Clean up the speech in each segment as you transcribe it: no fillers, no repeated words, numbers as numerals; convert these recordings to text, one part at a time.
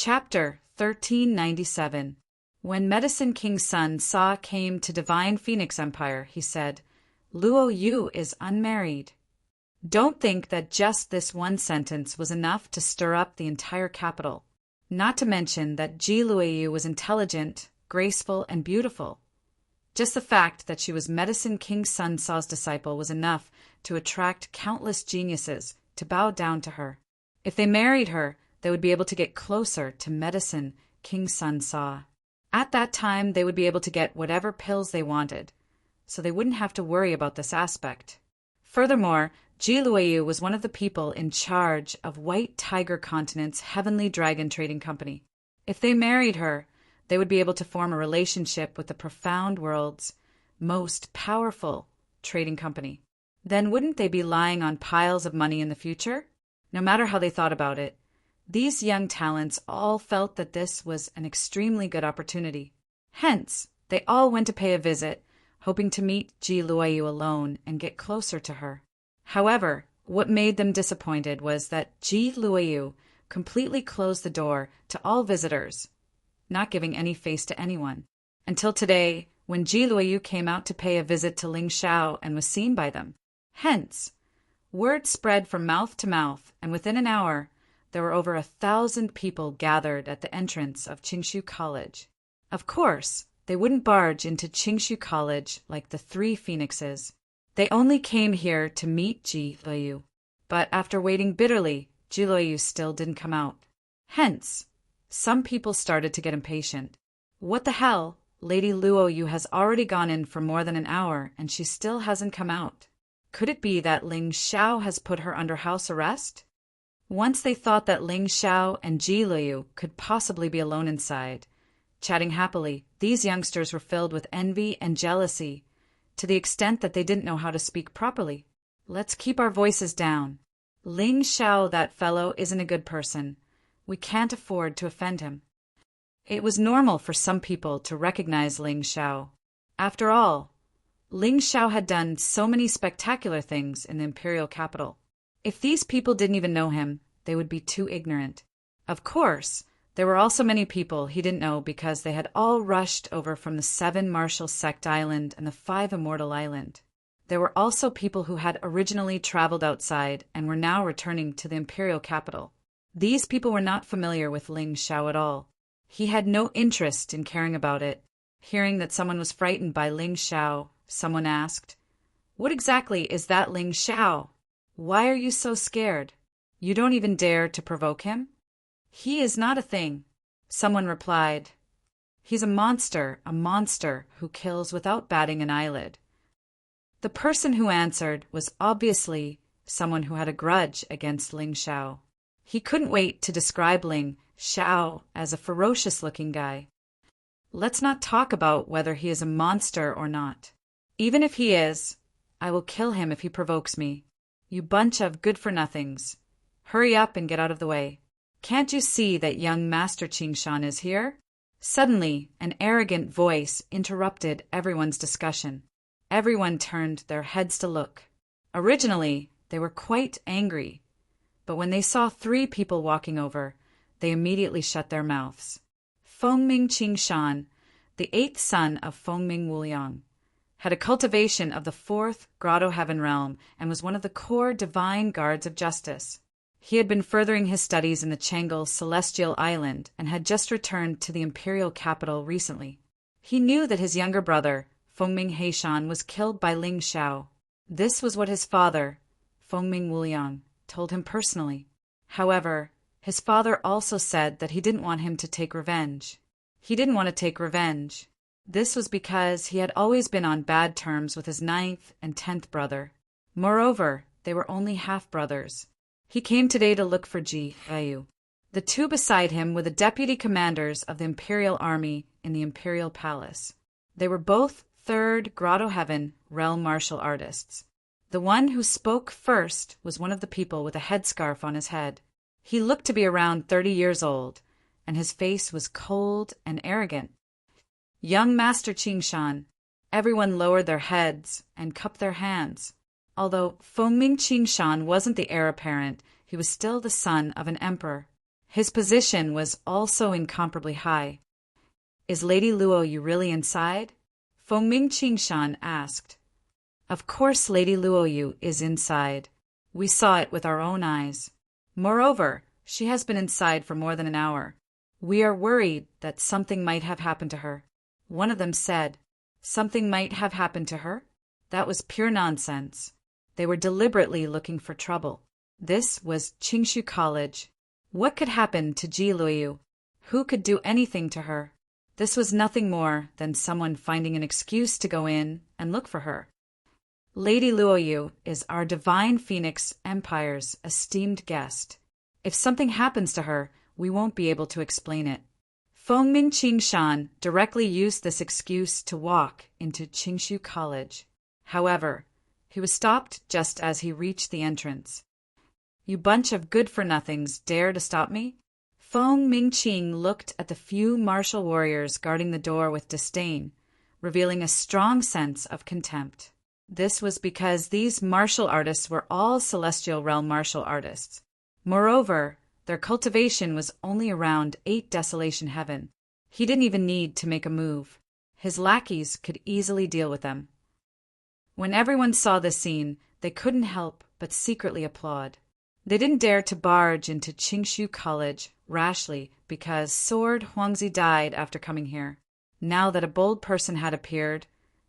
Chapter 1397. When Medicine King Sun Sa came to divine Phoenix Empire, he said, "Luo Yu is unmarried." Don't think that just this one sentence was enough to stir up the entire capital. Not to mention that Ji Luoyu was intelligent, graceful, and beautiful. Just the fact that she was Medicine King Sun Sa's disciple was enough to attract countless geniuses to bow down to her. If they married her, they would be able to get closer to Medicine King Sun Sa. At that time, they would be able to get whatever pills they wanted, so they wouldn't have to worry about this aspect. Furthermore, Ji Luoyu was one of the people in charge of White Tiger Continent's Heavenly Dragon Trading Company. If they married her, they would be able to form a relationship with the profound world's most powerful trading company. Then wouldn't they be lying on piles of money in the future? No matter how they thought about it, these young talents all felt that this was an extremely good opportunity. Hence, they all went to pay a visit, hoping to meet Ji Luoyu alone and get closer to her. However, what made them disappointed was that Ji Luoyu completely closed the door to all visitors, not giving any face to anyone. Until today, when Ji Luoyu came out to pay a visit to Ling Shao and was seen by them. Hence, word spread from mouth to mouth, and within an hour, there were over 1,000 people gathered at the entrance of Qingshu College. Of course, they wouldn't barge into Qingshu College like the three phoenixes. They only came here to meet Ji Luoyu. But after waiting bitterly, Ji Luoyu still didn't come out. Hence, some people started to get impatient. What the hell? Lady Luoyu has already gone in for more than an hour, and she still hasn't come out. Could it be that Ling Shao has put her under house arrest? Once they thought that Ling Shao and Ji Luoyu could possibly be alone inside, chatting happily, these youngsters were filled with envy and jealousy, to the extent that they didn't know how to speak properly. Let's keep our voices down. Ling Shao, that fellow, isn't a good person. We can't afford to offend him. It was normal for some people to recognize Ling Shao. After all, Ling Shao had done so many spectacular things in the imperial capital. If these people didn't even know him, they would be too ignorant. Of course, there were also many people he didn't know because they had all rushed over from the 7 Martial Sect Island and the 5 Immortal Island. There were also people who had originally traveled outside and were now returning to the imperial capital. These people were not familiar with Ling Shao at all. He had no interest in caring about it. Hearing that someone was frightened by Ling Shao, someone asked, "What exactly is that Ling Shao? Why are you so scared? You don't even dare to provoke him?" "He is not a thing," someone replied. "He's a monster who kills without batting an eyelid." The person who answered was obviously someone who had a grudge against Ling Shao. He couldn't wait to describe Ling Shao as a ferocious-looking guy. "Let's not talk about whether he is a monster or not. Even if he is, I will kill him if he provokes me. You bunch of good-for-nothings. Hurry up and get out of the way. Can't you see that young Master Qingshan is here?" Suddenly, an arrogant voice interrupted everyone's discussion. Everyone turned their heads to look. Originally, they were quite angry, but when they saw 3 people walking over, they immediately shut their mouths. Fengming Qingshan, the 8th son of Fengming Wuliang, had a cultivation of the 4th Grotto Heaven realm and was one of the core divine guards of justice. He had been furthering his studies in the Chang'e Celestial Island and had just returned to the imperial capital recently. He knew that his younger brother, Fengming Heishan, was killed by Ling Shao. This was what his father, Fengming Wuliang, told him personally. However, his father also said that he didn't want him to take revenge. He didn't want to take revenge. This was because he had always been on bad terms with his 9th and 10th brother. Moreover, they were only half-brothers. He came today to look for Ji Luoyu. The 2 beside him were the deputy commanders of the imperial army in the imperial palace. They were both 3rd Grotto Heaven realm martial artists. The one who spoke first was one of the people with a headscarf on his head. He looked to be around 30 years old, and his face was cold and arrogant. "Young Master Qingshan." Everyone lowered their heads and cupped their hands. Although Fengming Qingshan wasn't the heir apparent, he was still the son of an emperor. His position was also incomparably high. "Is Lady Luo Yu really inside?" Feng Ming Qingshan asked. "Of course Lady Luo Yu is inside. We saw it with our own eyes. Moreover, she has been inside for more than an hour. We are worried that something might have happened to her." One of them said, "Something might have happened to her?" That was pure nonsense. They were deliberately looking for trouble. This was Qingshu College. What could happen to Ji Luoyu? Who could do anything to her? This was nothing more than someone finding an excuse to go in and look for her. Lady Luoyu is our Divine Phoenix Empire's esteemed guest. If something happens to her, we won't be able to explain it. Feng Ming Qingshan directly used this excuse to walk into Qingshu College. However, he was stopped just as he reached the entrance. "You bunch of good-for-nothings dare to stop me?" Feng Mingqing looked at the few martial warriors guarding the door with disdain, revealing a strong sense of contempt. This was because these martial artists were all Celestial Realm martial artists. Moreover, their cultivation was only around 8 Desolation Heaven. He didn't even need to make a move. His lackeys could easily deal with them. When everyone saw this scene, they couldn't help but secretly applaud. They didn't dare to barge into Qingshu College rashly because Sword Huangzi died after coming here. Now that a bold person had appeared,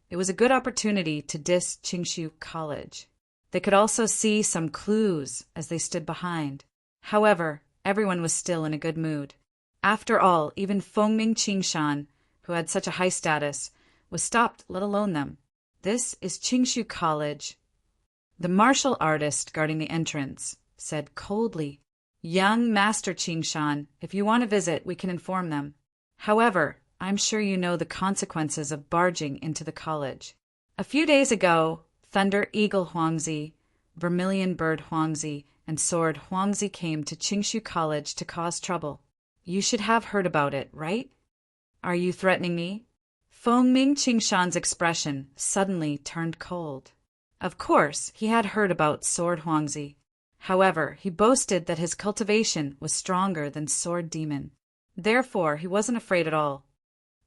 it was a good opportunity to diss Qingshu College. They could also see some clues as they stood behind. However, everyone was still in a good mood. After all, even Feng Ming Qingshan, who had such a high status, was stopped, let alone them. "This is Qingshu College." The martial artist guarding the entrance said coldly, "Young Master Qingshan, if you want to visit, we can inform them. However, I'm sure you know the consequences of barging into the college. A few days ago, Thunder Eagle Huangzi, Vermilion Bird Huangzi, and Sword Huangzi came to Qingshu College to cause trouble. You should have heard about it, right? Are you threatening me?" Feng Ming Qingshan's expression suddenly turned cold. Of course, he had heard about Sword Huangzi. However, he boasted that his cultivation was stronger than Sword Demon. Therefore, he wasn't afraid at all.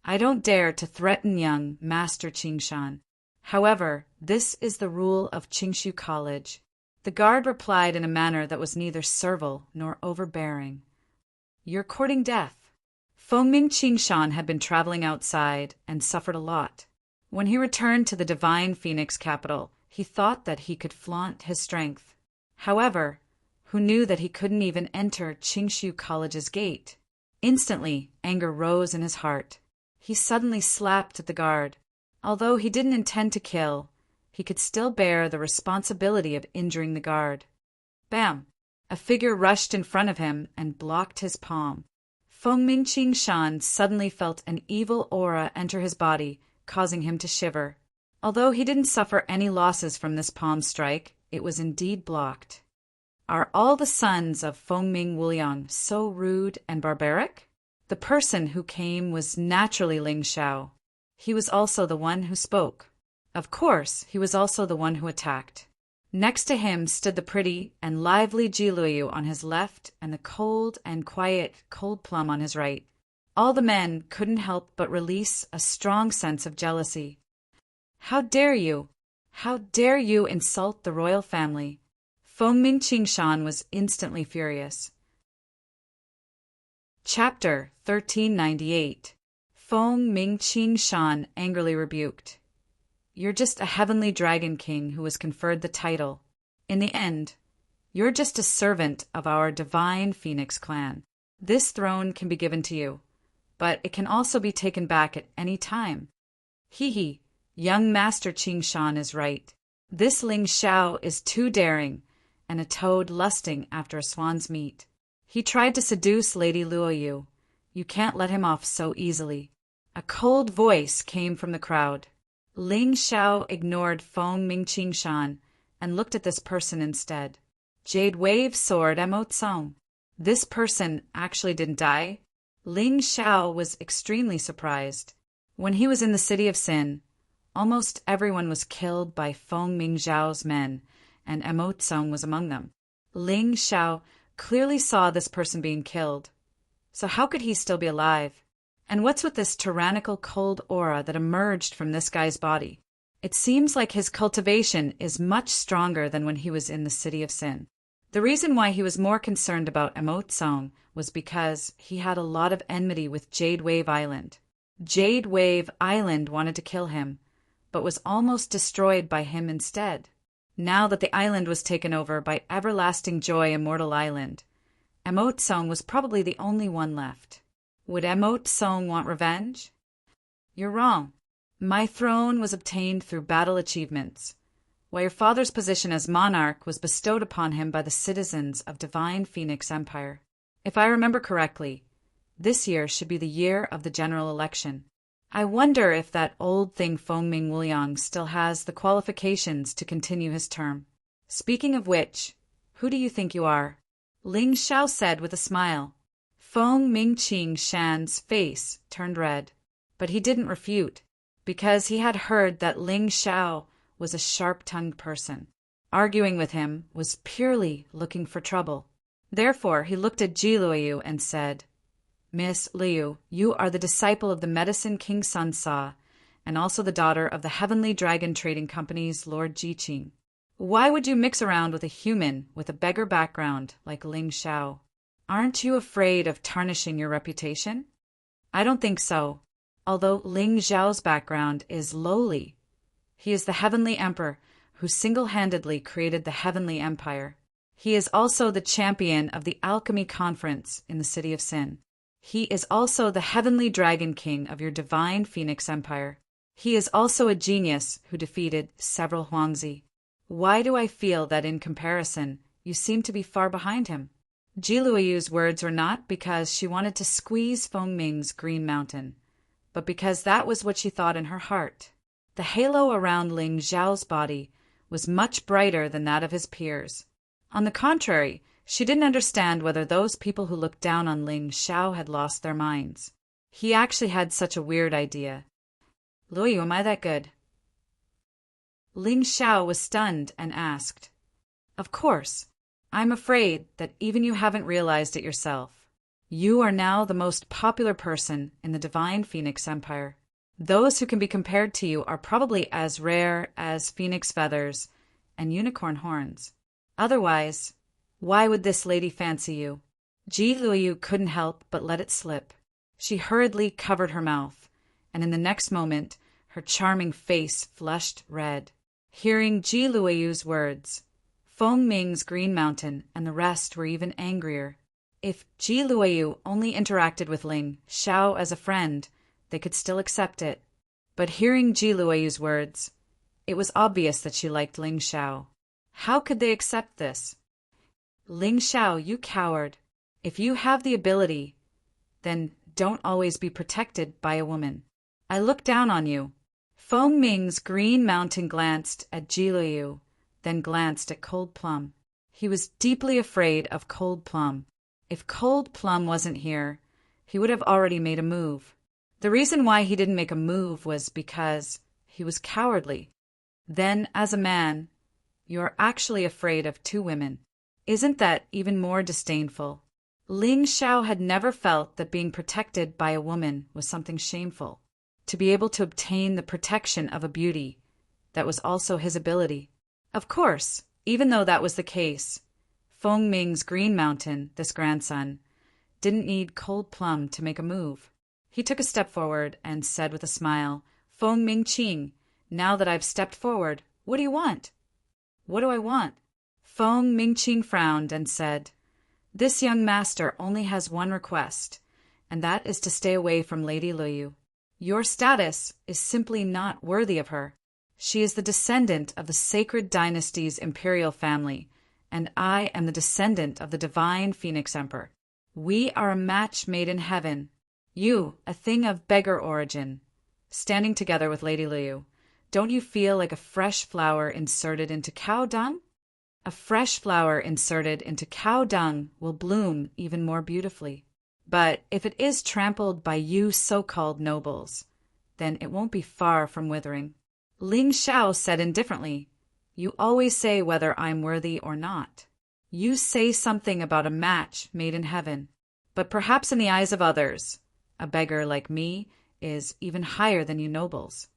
"I don't dare to threaten young Master Qingshan. However, this is the rule of Qingshu College." The guard replied in a manner that was neither servile nor overbearing. "You're courting death." Feng Ming Qingshan had been traveling outside and suffered a lot. When he returned to the Divine Phoenix capital, he thought that he could flaunt his strength. However, who knew that he couldn't even enter Qingshu College's gate? Instantly, anger rose in his heart. He suddenly slapped at the guard. Although he didn't intend to kill, he could still bear the responsibility of injuring the guard. Bam! A figure rushed in front of him and blocked his palm. Feng Ming Qingshan suddenly felt an evil aura enter his body, causing him to shiver. Although he didn't suffer any losses from this palm strike, it was indeed blocked. Are all the sons of Feng Ming Wuliang so rude and barbaric? The person who came was naturally Ling Xiao. He was also the one who spoke. Of course, he was also the one who attacked. Next to him stood the pretty and lively Ji Luoyu on his left and the cold and quiet Cold Plum on his right. All the men couldn't help but release a strong sense of jealousy. "How dare you? How dare you insult the royal family?" Feng Ming Qingshan was instantly furious. Chapter 1398. Feng Ming Qingshan angrily rebuked. "You're just a heavenly dragon king who was conferred the title. In the end, you're just a servant of our Divine Phoenix clan. This throne can be given to you, but it can also be taken back at any time. Hee, young Master Qingshan is right. This Ling Xiao is too daring, and a toad lusting after a swan's meat. He tried to seduce Lady Luoyu. You can't let him off so easily." A cold voice came from the crowd. Ling Xiao ignored Feng Ming Qingshan and looked at this person instead. Jade Wave Sword Emotsong. This person actually didn't die? Ling Xiao was extremely surprised. When he was in the City of Sin, almost everyone was killed by Feng Ming Zhao's men, and Emotsong was among them. Ling Xiao clearly saw this person being killed. So how could he still be alive? And what's with this tyrannical cold aura that emerged from this guy's body? It seems like his cultivation is much stronger than when he was in the City of Sin. The reason why he was more concerned about Emotsong was because he had a lot of enmity with Jade Wave Island. Jade Wave Island wanted to kill him, but was almost destroyed by him instead. Now that the island was taken over by Everlasting Joy Immortal Island, Emotsong was probably the only one left. Would Emotsong want revenge? You're wrong. My throne was obtained through battle achievements, while your father's position as monarch was bestowed upon him by the citizens of Divine Phoenix Empire. If I remember correctly, this year should be the year of the general election. I wonder if that old thing Fengming Wuliang still has the qualifications to continue his term. Speaking of which, who do you think you are? Ling Xiao said with a smile. Feng Mingqing Shan's face turned red, but he didn't refute, because he had heard that Ling Xiao was a sharp-tongued person. Arguing with him was purely looking for trouble. Therefore, he looked at Ji Luoyu and said, Miss Liu, you are the disciple of the Medicine King Sun Sa, and also the daughter of the Heavenly Dragon Trading Company's Lord Jiqing. Why would you mix around with a human with a beggar background like Ling Xiao? Aren't you afraid of tarnishing your reputation? I don't think so, although Ling Xiao's background is lowly. He is the Heavenly Emperor who single-handedly created the Heavenly Empire. He is also the champion of the Alchemy Conference in the City of Sin. He is also the Heavenly Dragon King of your Divine Phoenix Empire. He is also a genius who defeated several Huangzi. Why do I feel that in comparison, you seem to be far behind him? Ji Luoyu's words were not because she wanted to squeeze Fengming's Green Mountain, but because that was what she thought in her heart. The halo around Ling Xiao's body was much brighter than that of his peers. On the contrary, she didn't understand whether those people who looked down on Ling Xiao had lost their minds. He actually had such a weird idea. Luoyu, am I that good? Ling Xiao was stunned and asked, Of course. I'm afraid that even you haven't realized it yourself. You are now the most popular person in the Divine Phoenix Empire. Those who can be compared to you are probably as rare as phoenix feathers and unicorn horns. Otherwise, why would this lady fancy you? Ji Luoyu couldn't help but let it slip. She hurriedly covered her mouth, and in the next moment, her charming face flushed red. Hearing Ji Luoyu's words, Fengming's Green Mountain and the rest were even angrier. If Ji Luoyu only interacted with Ling Xiao as a friend, they could still accept it. But hearing Ji Luoyu's words, it was obvious that she liked Ling Xiao. How could they accept this? Ling Xiao, you coward. If you have the ability, then don't always be protected by a woman. I look down on you. Fengming's Green Mountain glanced at Ji Luoyu, then glanced at Cold Plum. He was deeply afraid of Cold Plum. If Cold Plum wasn't here, he would have already made a move. The reason why he didn't make a move was because he was cowardly. Then, as a man, you're actually afraid of two women. Isn't that even more disdainful? Ling Xiao had never felt that being protected by a woman was something shameful. To be able to obtain the protection of a beauty, that was also his ability. Of course, even though that was the case, Fengming's Green Mountain, this grandson, didn't need Cold Plum to make a move. He took a step forward and said with a smile, Feng Mingqing, now that I've stepped forward, what do you want? What do I want? Feng Mingqing frowned and said, This young master only has one request, and that is to stay away from Lady Luoyu. Your status is simply not worthy of her. She is the descendant of the sacred dynasty's imperial family, and I am the descendant of the Divine Phoenix Emperor. We are a match made in heaven. You, a thing of beggar origin, standing together with Lady Luoyu, don't you feel like a fresh flower inserted into cow dung? A fresh flower inserted into cow dung will bloom even more beautifully. But if it is trampled by you so-called nobles, then it won't be far from withering. Ling Xiao said indifferently, You always say whether I'm worthy or not. You say something about a match made in heaven, but perhaps in the eyes of others, a beggar like me is even higher than you nobles.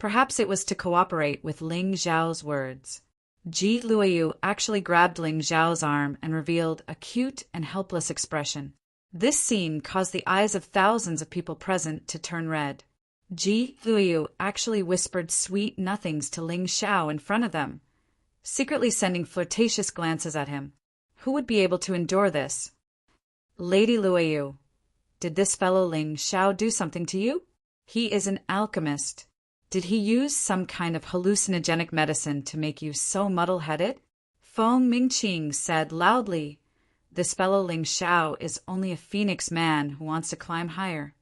Perhaps it was to cooperate with Ling Xiao's words. Ji Luoyu actually grabbed Ling Xiao's arm and revealed a cute and helpless expression. This scene caused the eyes of thousands of people present to turn red. Ji Luoyu actually whispered sweet nothings to Ling Xiao in front of them, secretly sending flirtatious glances at him. Who would be able to endure this? Lady Luoyu, did this fellow Ling Xiao do something to you? He is an alchemist. Did he use some kind of hallucinogenic medicine to make you so muddle-headed? Feng Mingqing said loudly, this fellow Ling Xiao is only a phoenix man who wants to climb higher.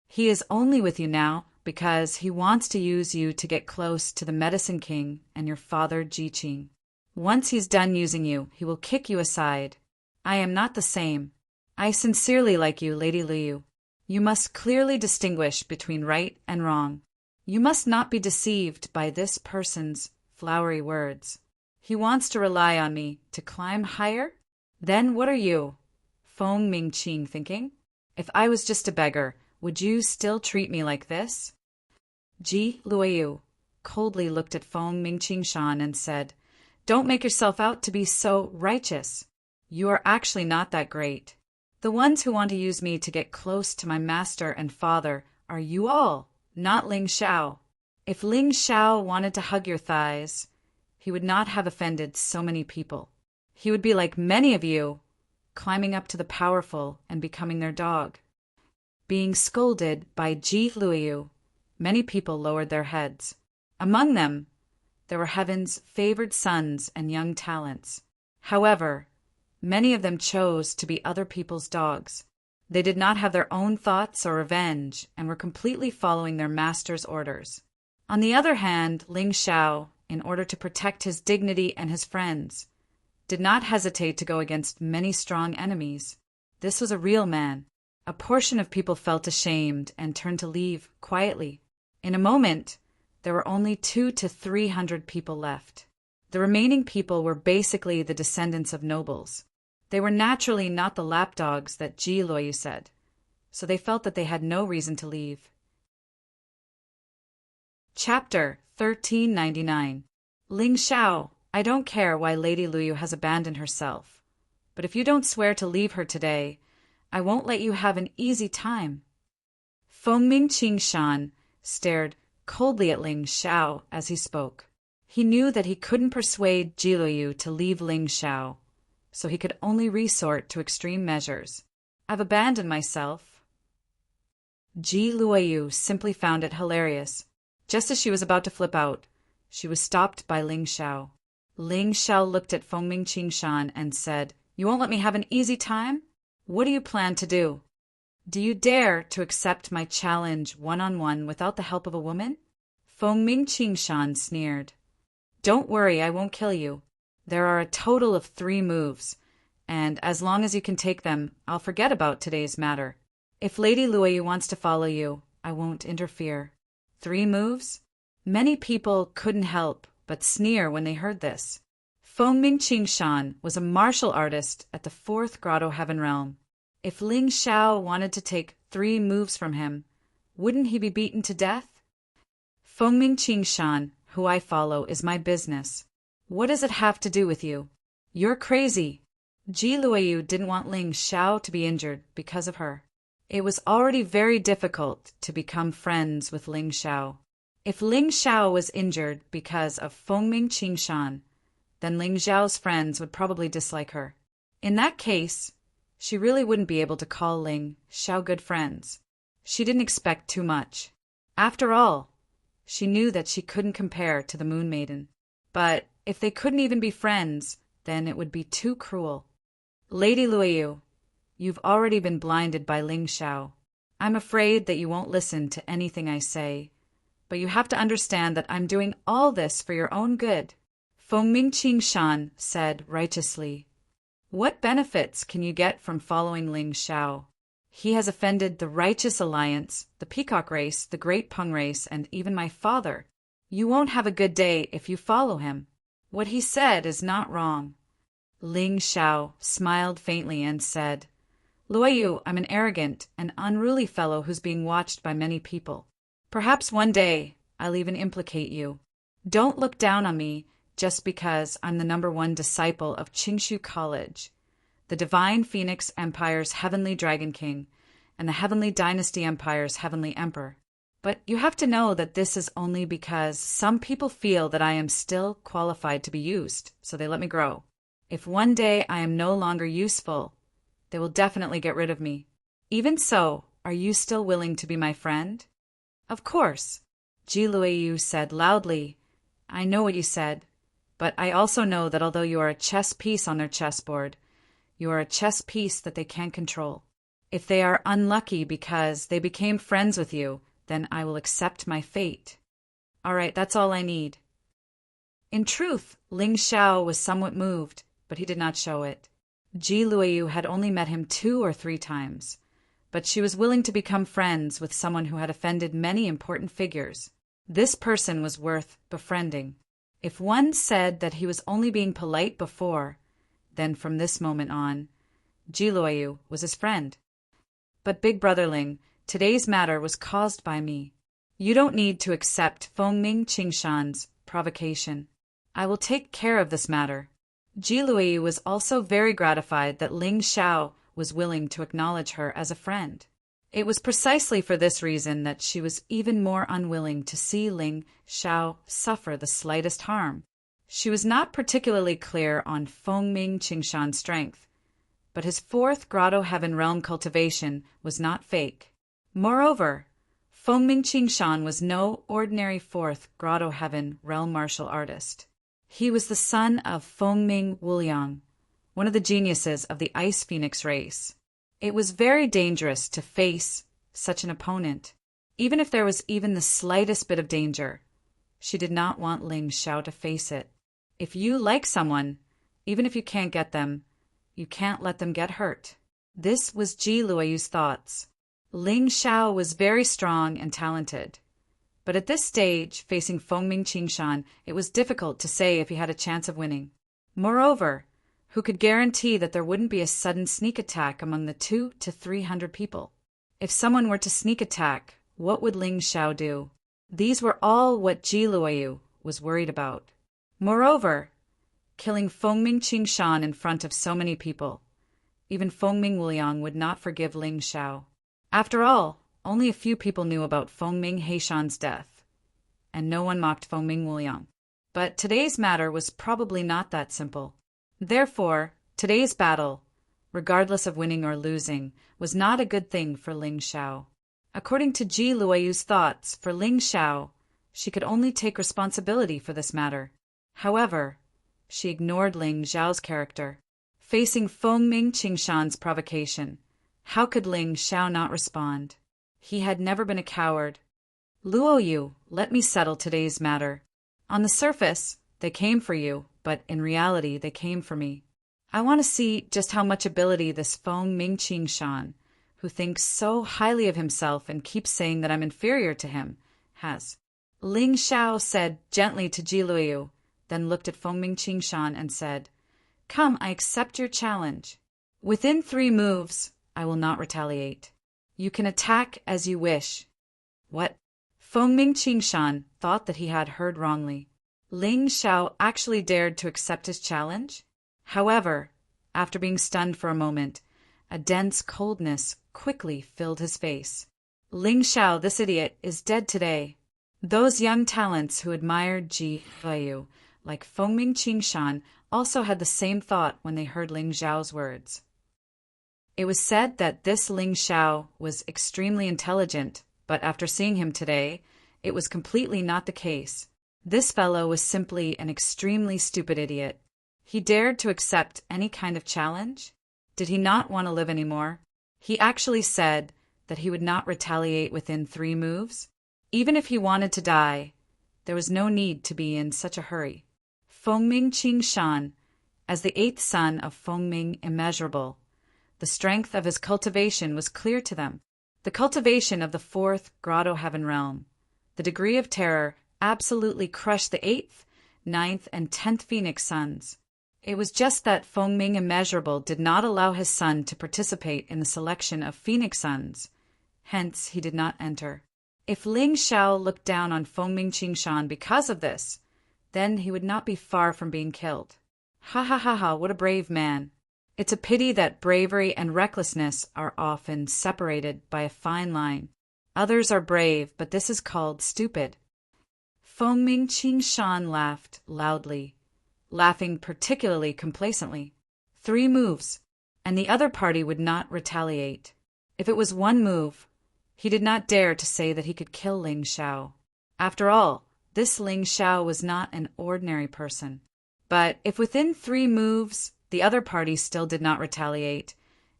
He is only with you now because he wants to use you to get close to the Medicine King and your father Ji Qing. Once he's done using you, he will kick you aside. I am not the same. I sincerely like you, Lady Liu. You must clearly distinguish between right and wrong. You must not be deceived by this person's flowery words. He wants to rely on me to climb higher? Then what are you? Feng Mingqing thinking. If I was just a beggar, would you still treat me like this? Ji Luoyu coldly looked at Feng Mingqing Shan and said, don't make yourself out to be so righteous. You are actually not that great. The ones who want to use me to get close to my master and father are you all, not Ling Xiao. If Ling Xiao wanted to hug your thighs, he would not have offended so many people. He would be like many of you, climbing up to the powerful and becoming their dog. Being scolded by Ji Luoyu, many people lowered their heads. Among them, there were heaven's favored sons and young talents. However, many of them chose to be other people's dogs. They did not have their own thoughts or revenge and were completely following their master's orders. On the other hand, Ling Xiao, in order to protect his dignity and his friends, did not hesitate to go against many strong enemies. This was a real man. A portion of people felt ashamed and turned to leave quietly. In a moment, there were only 200 to 300 people left. The remaining people were basically the descendants of nobles. They were naturally not the lapdogs that Ji Luoyu said, so they felt that they had no reason to leave. Chapter 1399. Ling Xiao, I don't care why Lady Luoyu has abandoned herself, but if you don't swear to leave her today, I won't let you have an easy time. Feng Mingqing Shan stared coldly at Ling Xiao as he spoke. He knew that he couldn't persuade Ji Luoyu to leave Ling Xiao, so he could only resort to extreme measures. I've abandoned myself. Ji Luoyu simply found it hilarious. Just as she was about to flip out, she was stopped by Ling Xiao. Ling Xiao looked at Feng Mingqing Shan and said, you won't let me have an easy time? What do you plan to do? Do you dare to accept my challenge one-on-one without the help of a woman? Feng Mingqing Shan sneered. Don't worry, I won't kill you. There are a total of 3 moves, and as long as you can take them, I'll forget about today's matter. If Lady Luoyu wants to follow you, I won't interfere. 3 moves? Many people couldn't help but sneer when they heard this. Feng Mingqing Shan was a martial artist at the 4th Grotto Heaven Realm. If Ling Xiao wanted to take 3 moves from him, wouldn't he be beaten to death? Feng Mingqing Shan, who I follow, is my business. What does it have to do with you? You're crazy. Ji Luoyu didn't want Ling Xiao to be injured because of her. It was already very difficult to become friends with Ling Xiao. If Ling Xiao was injured because of Feng Mingqing Shan, then Ling Xiao's friends would probably dislike her. In that case, she really wouldn't be able to call Ling Xiao good friends. She didn't expect too much. After all, she knew that she couldn't compare to the Moon Maiden. But if they couldn't even be friends, then it would be too cruel. Lady Luoyu, you've already been blinded by Ling Xiao. I'm afraid that you won't listen to anything I say, but you have to understand that I'm doing all this for your own good. Feng Mingqing Shan said righteously. What benefits can you get from following Ling Xiao? He has offended the Righteous Alliance, the Peacock race, the Great Peng race, and even my father. You won't have a good day if you follow him. What he said is not wrong. Ling Xiao smiled faintly and said, Luo Yu, I'm an arrogant and unruly fellow who's being watched by many people. Perhaps one day I'll even implicate you. Don't look down on me just because I'm the #1 disciple of Qingshu College, the Divine Phoenix Empire's Heavenly Dragon King, and the Heavenly Dynasty Empire's Heavenly Emperor. But you have to know that this is only because some people feel that I am still qualified to be used, so they let me grow. If one day I am no longer useful, they will definitely get rid of me. Even so, are you still willing to be my friend? Of course, Ji Luoyu said loudly. I know what you said, but I also know that although you are a chess piece on their chessboard, you are a chess piece that they can't control. If they are unlucky because they became friends with you, then I will accept my fate. All right, that's all I need. In truth, Ling Xiao was somewhat moved, but he did not show it. Ji Luoyu had only met him 2 or 3 times, but she was willing to become friends with someone who had offended many important figures. This person was worth befriending. If one said that he was only being polite before, then from this moment on, Ji Luoyu was his friend. But Big Brother Ling, today's matter was caused by me. You don't need to accept Fengming Qingshan's provocation. I will take care of this matter. Ji Luoyu was also very gratified that Ling Xiao was willing to acknowledge her as a friend. It was precisely for this reason that she was even more unwilling to see Ling Xiao suffer the slightest harm. She was not particularly clear on Fengming Qingshan's strength, but his 4th Grotto Heaven Realm cultivation was not fake. Moreover, Fengming Qingshan was no ordinary 4th Grotto Heaven Realm martial artist. He was the son of Fengming Wuliang, one of the geniuses of the Ice Phoenix race. It was very dangerous to face such an opponent. Even if there was even the slightest bit of danger, she did not want Ling Xiao to face it. If you like someone, even if you can't get them, you can't let them get hurt. This was Ji Luoyu's thoughts. Ling Xiao was very strong and talented, but at this stage, facing Fengming Qingshan, it was difficult to say if he had a chance of winning. Moreover, who could guarantee that there wouldn't be a sudden sneak attack among the 200 to 300 people? If someone were to sneak attack, what would Ling Xiao do? These were all what Ji Luoyu was worried about. Moreover, killing Fengming Qingshan in front of so many people, even Fengming Wuliang would not forgive Ling Xiao. After all, only a few people knew about Fengming Heishan's death, and no one mocked Fengming Wuliang. But today's matter was probably not that simple. Therefore, today's battle, regardless of winning or losing, was not a good thing for Ling Xiao. According to Ji Luoyu's thoughts, for Ling Xiao, she could only take responsibility for this matter. However, she ignored Ling Xiao's character. Facing Fengming Qingshan's provocation, how could Ling Xiao not respond? He had never been a coward. Luo Yu, let me settle today's matter. On the surface, they came for you, but in reality they came for me. I want to see just how much ability this Fengming Qingshan, who thinks so highly of himself and keeps saying that I'm inferior to him, has. Ling Xiao said gently to Ji Luoyu, then looked at Fengming Qingshan and said, Come, I accept your challenge. Within 3 moves, I will not retaliate. You can attack as you wish. What? Fengming Qingshan thought that he had heard wrongly. Ling Xiao actually dared to accept his challenge? However, after being stunned for a moment, a dense coldness quickly filled his face. Ling Xiao, this idiot, is dead today. Those young talents who admired Ji Luoyu, like Fengming Qingshan, also had the same thought when they heard Ling Xiao's words. It was said that this Ling Xiao was extremely intelligent, but after seeing him today, it was completely not the case. This fellow was simply an extremely stupid idiot. He dared to accept any kind of challenge? Did he not want to live anymore? He actually said that he would not retaliate within 3 moves. Even if he wanted to die, there was no need to be in such a hurry. Fengming Qingshan, as the 8th son of Fengming Immeasurable, the strength of his cultivation was clear to them. The cultivation of the 4th Grotto Heaven Realm, the degree of terror, absolutely crushed the 8th, 9th, and 10th Phoenix sons. It was just that Feng Ming Immeasurable did not allow his son to participate in the selection of Phoenix Sons. Hence, he did not enter. If Ling Xiao looked down on Feng Ming Qingshan because of this, then he would not be far from being killed. Ha ha ha ha, what a brave man. It's a pity that bravery and recklessness are often separated by a fine line. Others are brave, but this is called stupid. Feng Ming Qingshan laughed loudly, laughing particularly complacently. 3 moves, and the other party would not retaliate. If it was 1 move, he did not dare to say that he could kill Ling Xiao. After all, this Ling Xiao was not an ordinary person. But if within 3 moves the other party still did not retaliate,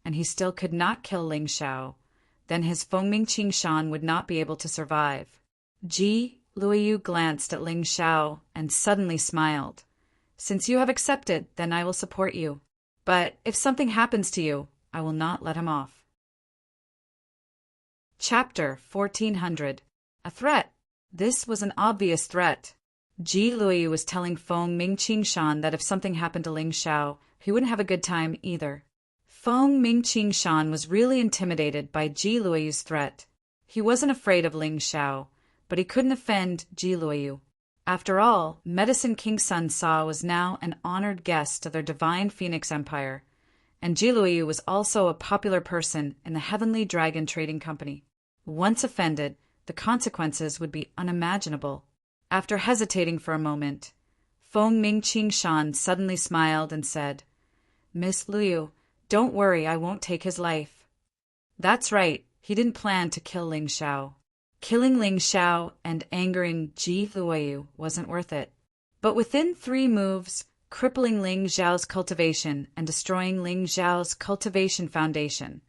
and he still could not kill Ling Xiao, then his Feng Ming Qingshan would not be able to survive. Ji Luoyu glanced at Ling Xiao and suddenly smiled. Since you have accepted, then I will support you. But if something happens to you, I will not let him off. Chapter 1400. A threat. This was an obvious threat. Ji Luoyu was telling Feng Ming Qingshan that if something happened to Ling Xiao, he wouldn't have a good time either. Feng Ming Qingshan was really intimidated by Ji Luoyu's threat. He wasn't afraid of Ling Xiao, but he couldn't offend Ji Luoyu. After all, Medicine King Sun Sa was now an honored guest of their divine Phoenix Empire, and Ji Luoyu was also a popular person in the Heavenly Dragon Trading Company. Once offended, the consequences would be unimaginable. After hesitating for a moment, Feng Ming Qingshan suddenly smiled and said, Miss Luoyu, don't worry, I won't take his life. That's right, he didn't plan to kill Ling Xiao. Killing Ling Xiao and angering Ji Luoyu wasn't worth it. But within 3 moves, crippling Ling Xiao's cultivation and destroying Ling Xiao's cultivation foundation,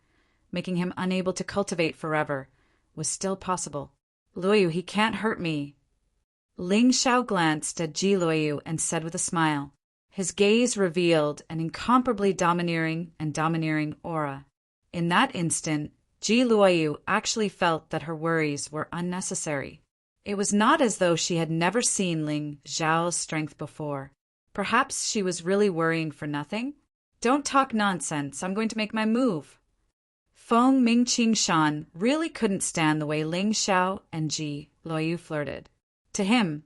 making him unable to cultivate forever, was still possible. Luoyu, he can't hurt me. Ling Xiao glanced at Ji Luoyu and said with a smile. His gaze revealed an incomparably domineering aura. In that instant, Ji Luoyu actually felt that her worries were unnecessary. It was not as though she had never seen Ling Xiao's strength before. Perhaps she was really worrying for nothing? Don't talk nonsense, I'm going to make my move. Feng Ming Qingshan really couldn't stand the way Ling Xiao and Ji Luoyu flirted. To him,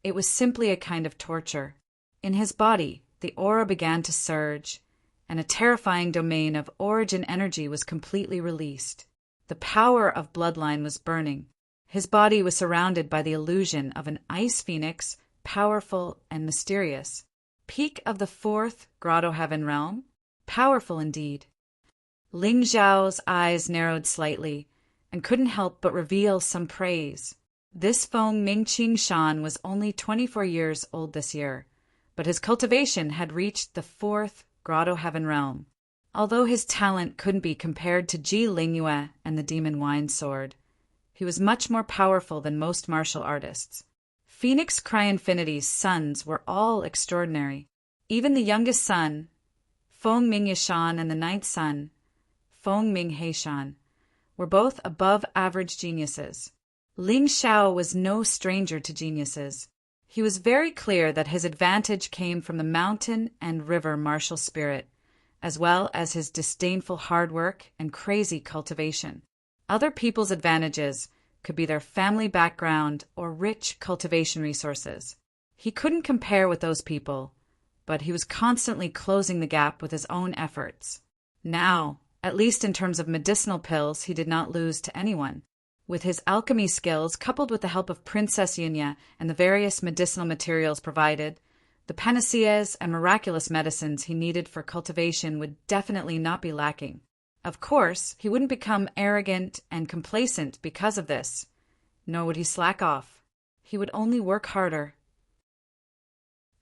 it was simply a kind of torture. In his body, the aura began to surge, and a terrifying domain of origin energy was completely released. The power of bloodline was burning. His body was surrounded by the illusion of an ice phoenix, powerful and mysterious. Peak of the 4th Grotto Heaven realm? Powerful indeed. Ling Xiao's eyes narrowed slightly, and couldn't help but reveal some praise. This Feng Ming Qingshan was only 24 years old this year, but his cultivation had reached the 4th Grotto Heaven realm. Although his talent couldn't be compared to Ji Lingyue and the Demon Wine Sword, he was much more powerful than most martial artists. Phoenix Cryinfinity's sons were all extraordinary. Even the youngest son, Feng Ming Yishan, and the 9th son, Feng Ming Heishan, were both above-average geniuses. Ling Xiao was no stranger to geniuses. He was very clear that his advantage came from the mountain and river martial spirit, as well as his disdainful hard work and crazy cultivation. Other people's advantages could be their family background or rich cultivation resources. He couldn't compare with those people, but he was constantly closing the gap with his own efforts. Now, at least in terms of medicinal pills, he did not lose to anyone. With his alchemy skills, coupled with the help of Princess Yunya and the various medicinal materials provided, the panaceas and miraculous medicines he needed for cultivation would definitely not be lacking. Of course, he wouldn't become arrogant and complacent because of this, nor would he slack off. He would only work harder.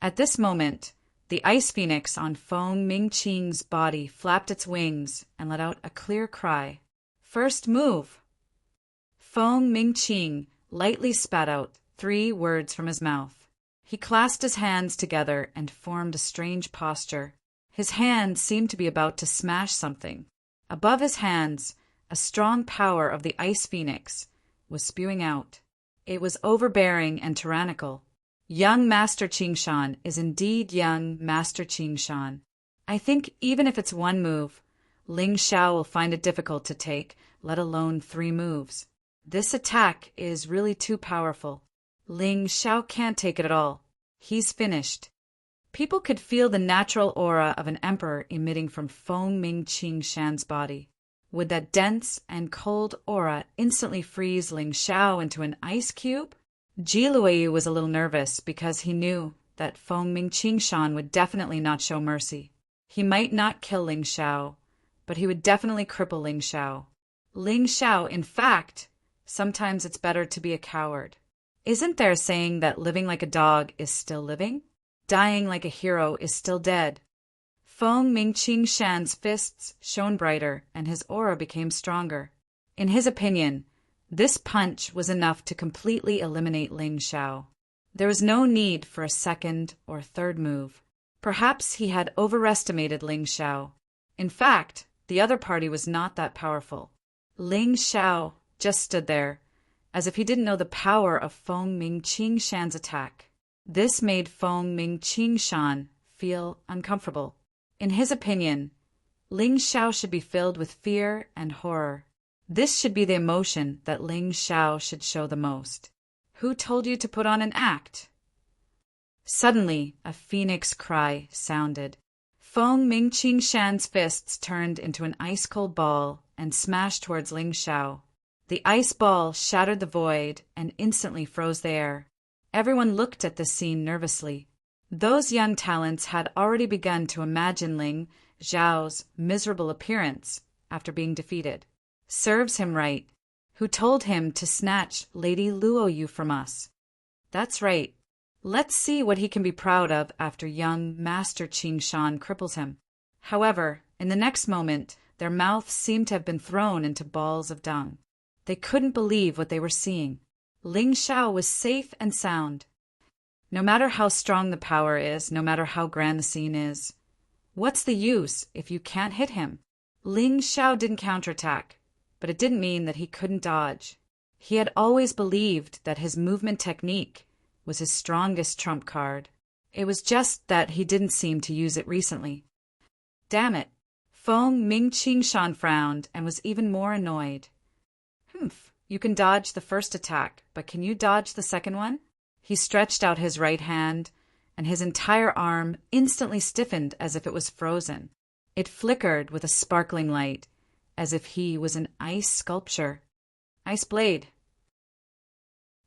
At this moment, the ice phoenix on Feng Ming Qing's body flapped its wings and let out a clear cry. First move! Feng Ming Qing lightly spat out 3 words from his mouth. He clasped his hands together and formed a strange posture. His hands seemed to be about to smash something. Above his hands, a strong power of the ice phoenix was spewing out. It was overbearing and tyrannical. Young Master Qingshan is indeed young Master Qingshan. I think even if it's one move, Ling Xiao will find it difficult to take, let alone 3 moves. This attack is really too powerful. Ling Xiao can't take it at all. He's finished. People could feel the natural aura of an emperor emitting from Feng Ming Qingshan's body. Would that dense and cold aura instantly freeze Ling Xiao into an ice cube? Ji Luoyu was a little nervous because he knew that Feng Ming Qingshan would definitely not show mercy. He might not kill Ling Xiao, but he would definitely cripple Ling Xiao. Ling Xiao, in fact, sometimes it's better to be a coward. Isn't there a saying that living like a dog is still living? Dying like a hero is still dead. Feng Ming Qingshan's fists shone brighter and his aura became stronger. In his opinion, this punch was enough to completely eliminate Ling Xiao. There was no need for a second or third move. Perhaps he had overestimated Ling Xiao. In fact, the other party was not that powerful. Ling Xiao just stood there, as if he didn't know the power of Feng Ming Qingshan's attack. This made Feng Ming Qingshan feel uncomfortable. In his opinion, Ling Xiao should be filled with fear and horror. This should be the emotion that Ling Xiao should show the most. Who told you to put on an act? Suddenly, a phoenix cry sounded. Feng Ming Qingshan's fists turned into an ice-cold ball and smashed towards Ling Xiao. The ice ball shattered the void and instantly froze the air. Everyone looked at this scene nervously. Those young talents had already begun to imagine Ling Xiao's miserable appearance after being defeated. Serves him right. Who told him to snatch Lady Luoyu from us? That's right. Let's see what he can be proud of after young Master Qingshan cripples him. However, in the next moment, their mouths seemed to have been thrown into balls of dung. They couldn't believe what they were seeing. Ling Xiao was safe and sound. No matter how strong the power is, no matter how grand the scene is, what's the use if you can't hit him? Ling Xiao didn't counterattack, but it didn't mean that he couldn't dodge. He had always believed that his movement technique was his strongest trump card. It was just that he didn't seem to use it recently. Damn it! Feng Ming Qingshan frowned and was even more annoyed. Humph, you can dodge the first attack, but can you dodge the second one? He stretched out his right hand, and his entire arm instantly stiffened as if it was frozen. It flickered with a sparkling light, as if he was an ice sculpture. Ice blade.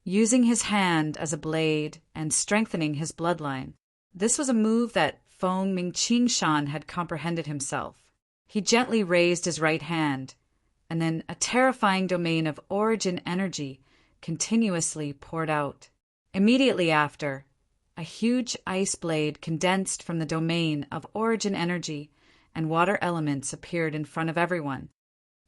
Using his hand as a blade and strengthening his bloodline. This was a move that Feng Ming Qingshan had comprehended himself. He gently raised his right hand, and then a terrifying domain of origin energy continuously poured out. Immediately after, a huge ice blade condensed from the domain of origin energy and water elements appeared in front of everyone.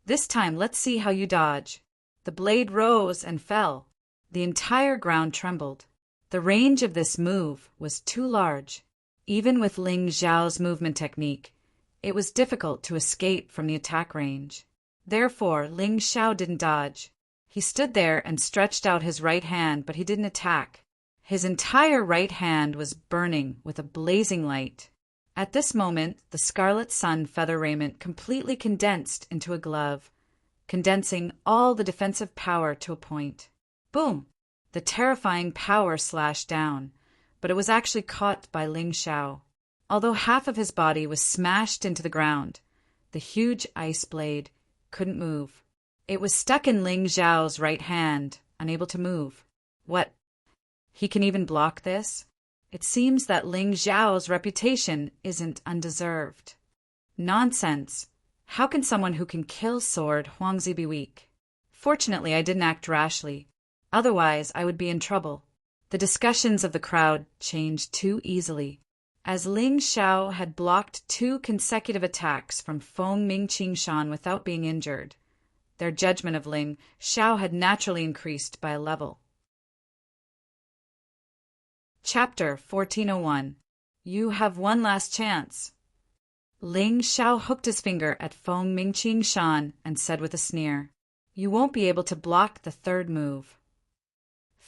This time, let's see how you dodge. The blade rose and fell. The entire ground trembled. The range of this move was too large. Even with Ling Xiao's movement technique, it was difficult to escape from the attack range. Therefore, Ling Xiao didn't dodge. He stood there and stretched out his right hand, but he didn't attack. His entire right hand was burning with a blazing light. At this moment, the scarlet sun feather raiment completely condensed into a glove, condensing all the defensive power to a point. Boom! The terrifying power slashed down, but it was actually caught by Ling Xiao. Although half of his body was smashed into the ground, the huge ice blade couldn't move. It was stuck in Ling Xiao's right hand, unable to move. What? He can even block this? It seems that Ling Xiao's reputation isn't undeserved. Nonsense. How can someone who can kill sword Huangzi be weak? Fortunately, I didn't act rashly. Otherwise, I would be in trouble. The discussions of the crowd changed too easily. As Ling Xiao had blocked 2 consecutive attacks from Feng Ming Qingshan without being injured, their judgment of Ling Xiao had naturally increased by a level. Chapter 1401. You have one last chance. Ling Xiao hooked his finger at Feng Ming Qingshan and said with a sneer, "You won't be able to block the third move."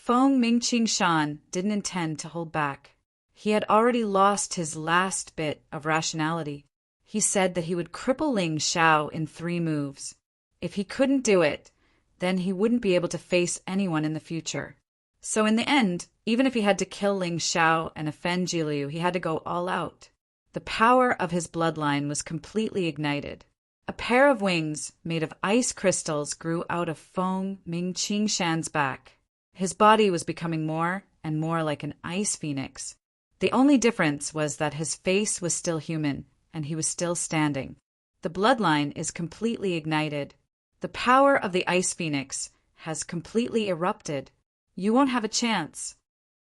Feng Mingqing Shan didn't intend to hold back. He had already lost his last bit of rationality. He said that he would cripple Ling Xiao in 3 moves. If he couldn't do it, then he wouldn't be able to face anyone in the future. So in the end, even if he had to kill Ling Xiao and offend Jiliu, he had to go all out. The power of his bloodline was completely ignited. A pair of wings made of ice crystals grew out of Feng Mingqing Shan's back. His body was becoming more and more like an ice phoenix. The only difference was that his face was still human, and he was still standing. The bloodline is completely ignited. The power of the ice phoenix has completely erupted. You won't have a chance.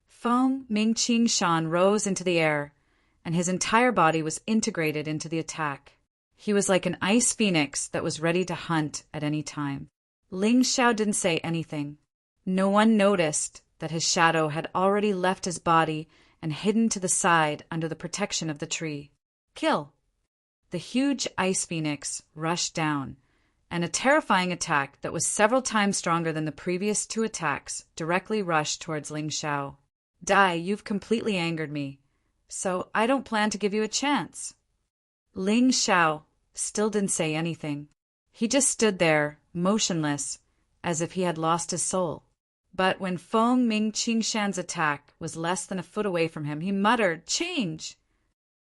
Feng Mingqing Shan rose into the air, and his entire body was integrated into the attack. He was like an ice phoenix that was ready to hunt at any time. Ling Xiao didn't say anything. No one noticed that his shadow had already left his body and hidden to the side under the protection of the tree. Kill! The huge ice phoenix rushed down, and a terrifying attack that was several times stronger than the previous 2 attacks directly rushed towards Ling Xiao. Die, you've completely angered me, so I don't plan to give you a chance. Ling Xiao still didn't say anything. He just stood there, motionless, as if he had lost his soul. But when Feng Mingqing Shan's attack was less than a foot away from him, he muttered, "Change!"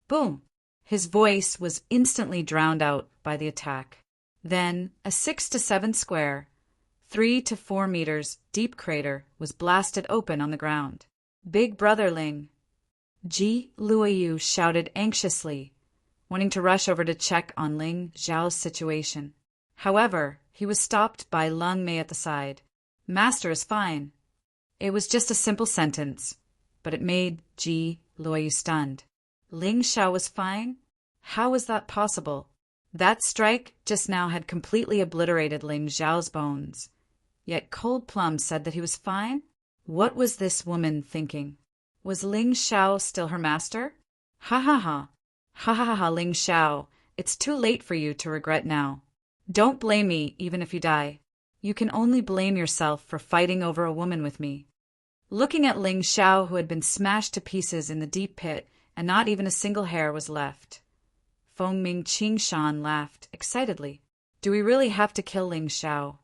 Boom! His voice was instantly drowned out by the attack. Then a 6 to 7 square, 3 to 4 meters deep crater was blasted open on the ground. Big Brother Ling! Ji Luoyu shouted anxiously, wanting to rush over to check on Ling Xiao's situation. However, he was stopped by Lung Mei at the side. "Master is fine." It was just a simple sentence, but it made Ji Luoyu stunned. Ling Xiao was fine? How was that possible? That strike just now had completely obliterated Ling Xiao's bones. Yet Cold Plum said that he was fine? What was this woman thinking? Was Ling Xiao still her master? Ha ha ha. Ha ha ha, Ling Xiao. It's too late for you to regret now. Don't blame me even if you die. You can only blame yourself for fighting over a woman with me. Looking at Ling Xiao, who had been smashed to pieces in the deep pit, and not even a single hair was left, Feng Mingqing Shan laughed excitedly. Do we really have to kill Ling Xiao?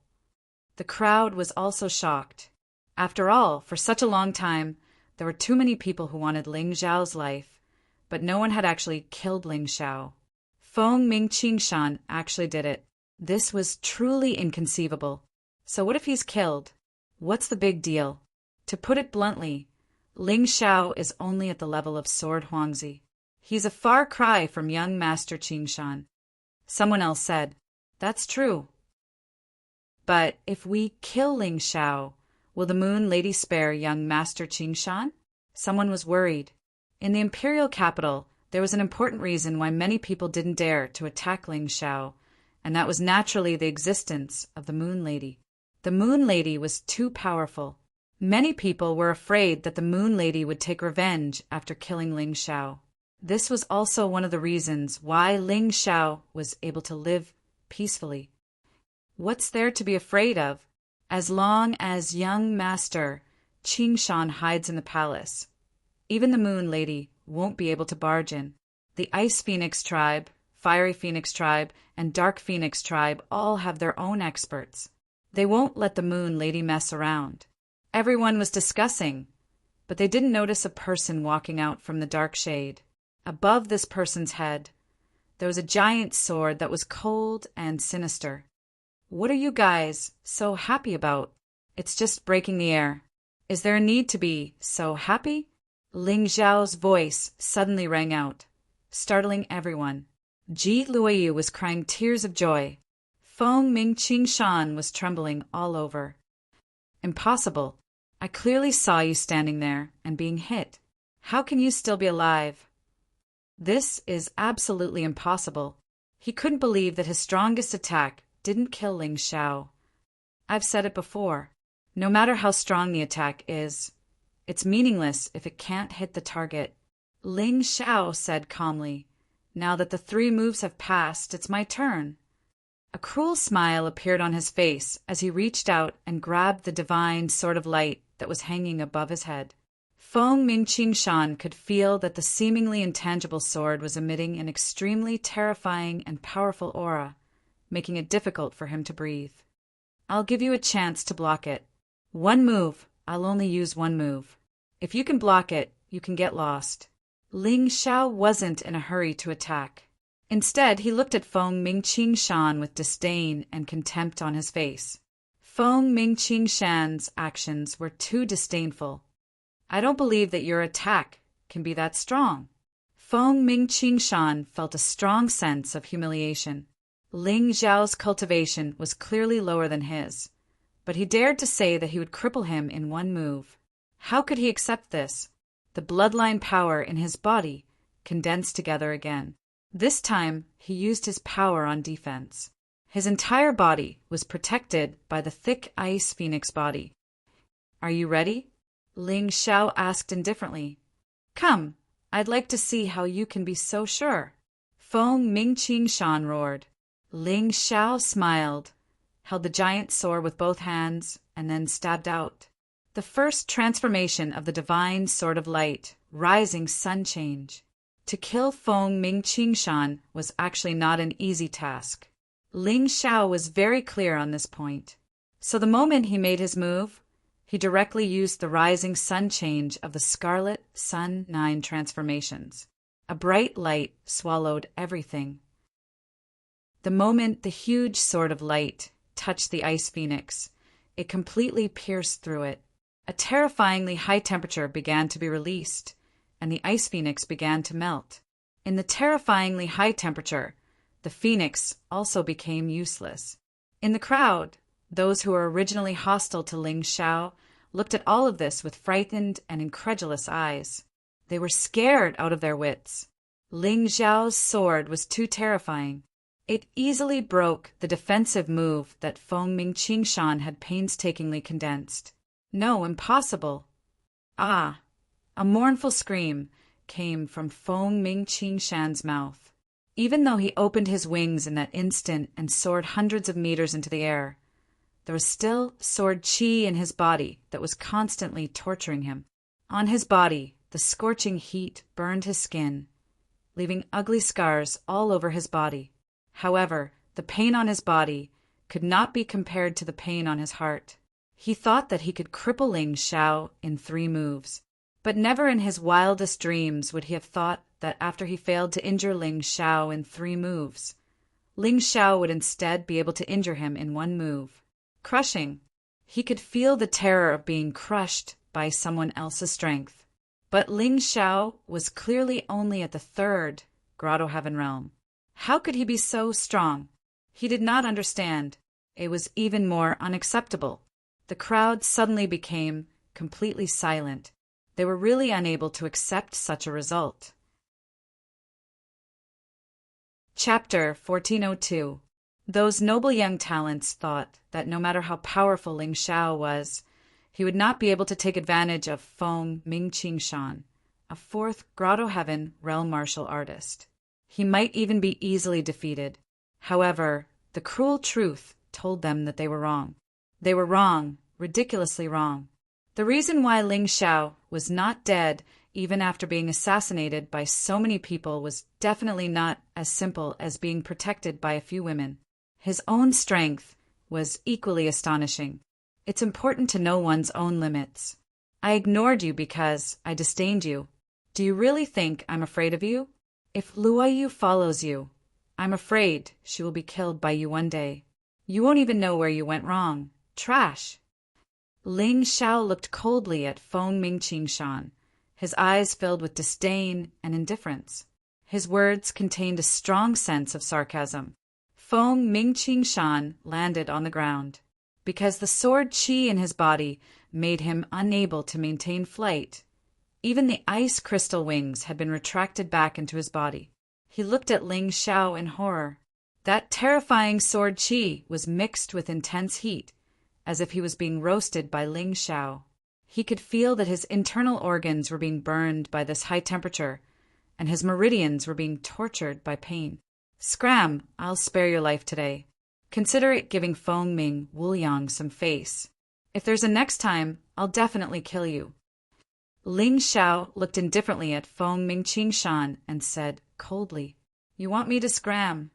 The crowd was also shocked. After all, for such a long time, there were too many people who wanted Ling Xiao's life, but no one had actually killed Ling Xiao. Feng Mingqing Shan actually did it. This was truly inconceivable. So what if he's killed? What's the big deal? To put it bluntly, Ling Xiao is only at the level of Sword Huangzi. He's a far cry from young Master Qing Shan. Someone else said, "That's true." But if we kill Ling Xiao, will the Moon Lady spare young Master Qing Shan? Someone was worried. In the imperial capital, there was an important reason why many people didn't dare to attack Ling Xiao, and that was naturally the existence of the Moon Lady. The Moon Lady was too powerful. Many people were afraid that the Moon Lady would take revenge after killing Ling Xiao. This was also one of the reasons why Ling Xiao was able to live peacefully. What's there to be afraid of? As long as young Master Qing Shan hides in the palace, even the Moon Lady won't be able to barge in. The Ice Phoenix tribe, Fiery Phoenix tribe, and Dark Phoenix tribe all have their own experts. They won't let the Moon Lady mess around. Everyone was discussing, but they didn't notice a person walking out from the dark shade. Above this person's head, there was a giant sword that was cold and sinister. What are you guys so happy about? It's just breaking the air. Is there a need to be so happy? Ling Xiao's voice suddenly rang out, startling everyone. Ji Luoyu was crying tears of joy. Feng Mingqing Shan was trembling all over. Impossible. I clearly saw you standing there and being hit. How can you still be alive? This is absolutely impossible. He couldn't believe that his strongest attack didn't kill Ling Xiao. I've said it before. No matter how strong the attack is, it's meaningless if it can't hit the target. Ling Xiao said calmly, "Now that the 3 moves have passed, it's my turn." A cruel smile appeared on his face as he reached out and grabbed the divine sword of light that was hanging above his head. Feng Mingqingshan could feel that the seemingly intangible sword was emitting an extremely terrifying and powerful aura, making it difficult for him to breathe. I'll give you a chance to block it. One move. I'll only use one move. If you can block it, you can get lost. Ling Xiao wasn't in a hurry to attack. Instead, he looked at Feng Mingqingshan with disdain and contempt on his face. Feng Mingqingshan's actions were too disdainful. I don't believe that your attack can be that strong. Feng Mingqingshan felt a strong sense of humiliation. Ling Xiao's cultivation was clearly lower than his, but he dared to say that he would cripple him in one move. How could he accept this? The bloodline power in his body condensed together again. This time, he used his power on defense. His entire body was protected by the thick ice phoenix body. Are you ready? Ling Xiao asked indifferently. Come, I'd like to see how you can be so sure. Feng Mingqingshan roared. Ling Xiao smiled, held the giant sword with both hands, and then stabbed out. The first transformation of the divine sword of light, rising sun change. To kill Feng Mingqingshan was actually not an easy task. Ling Xiao was very clear on this point. So the moment he made his move, he directly used the rising sun change of the Scarlet Sun 9 transformations. A bright light swallowed everything. The moment the huge sword of light touched the ice phoenix, it completely pierced through it. A terrifyingly high temperature began to be released, and the ice phoenix began to melt. In the terrifyingly high temperature, the phoenix also became useless. In the crowd, those who were originally hostile to Ling Xiao looked at all of this with frightened and incredulous eyes. They were scared out of their wits. Ling Xiao's sword was too terrifying. It easily broke the defensive move that Feng Mingqingshan had painstakingly condensed. No, impossible. Ah! A mournful scream came from Feng Mingqingshan's mouth. Even though he opened his wings in that instant and soared hundreds of meters into the air, there was still sword qi in his body that was constantly torturing him. On his body, the scorching heat burned his skin, leaving ugly scars all over his body. However, the pain on his body could not be compared to the pain on his heart. He thought that he could cripple Ling Xiao in 3 moves, but never in his wildest dreams would he have thought that after he failed to injure Ling Xiao in 3 moves, Ling Xiao would instead be able to injure him in 1 move. Crushing. He could feel the terror of being crushed by someone else's strength. But Ling Xiao was clearly only at the 3rd Grotto Heaven realm. How could he be so strong? He did not understand. It was even more unacceptable. The crowd suddenly became completely silent. They were really unable to accept such a result. Chapter 1402. Those noble young talents thought that no matter how powerful Ling Xiao was, he would not be able to take advantage of Feng Mingqingshan, a 4th Grotto Heaven realm martial artist. He might even be easily defeated. However, the cruel truth told them that they were wrong. They were wrong, ridiculously wrong. The reason why Ling Xiao was not dead even after being assassinated by so many people was definitely not as simple as being protected by a few women. His own strength was equally astonishing. It's important to know one's own limits. I ignored you because I disdained you. Do you really think I'm afraid of you? If Luoyu follows you, I'm afraid she will be killed by you one day. You won't even know where you went wrong. Trash. Ling Xiao looked coldly at Feng Mingqingshan, his eyes filled with disdain and indifference. His words contained a strong sense of sarcasm. Feng Mingqingshan landed on the ground. Because the sword qi in his body made him unable to maintain flight, even the ice crystal wings had been retracted back into his body. He looked at Ling Xiao in horror. That terrifying sword qi was mixed with intense heat, as if he was being roasted by Ling Xiao. He could feel that his internal organs were being burned by this high temperature, and his meridians were being tortured by pain. Scram, I'll spare your life today. Consider it giving Feng Ming Wuliang some face. If there's a next time, I'll definitely kill you. Ling Xiao looked indifferently at Feng Mingqingshan and said coldly, You want me to scram?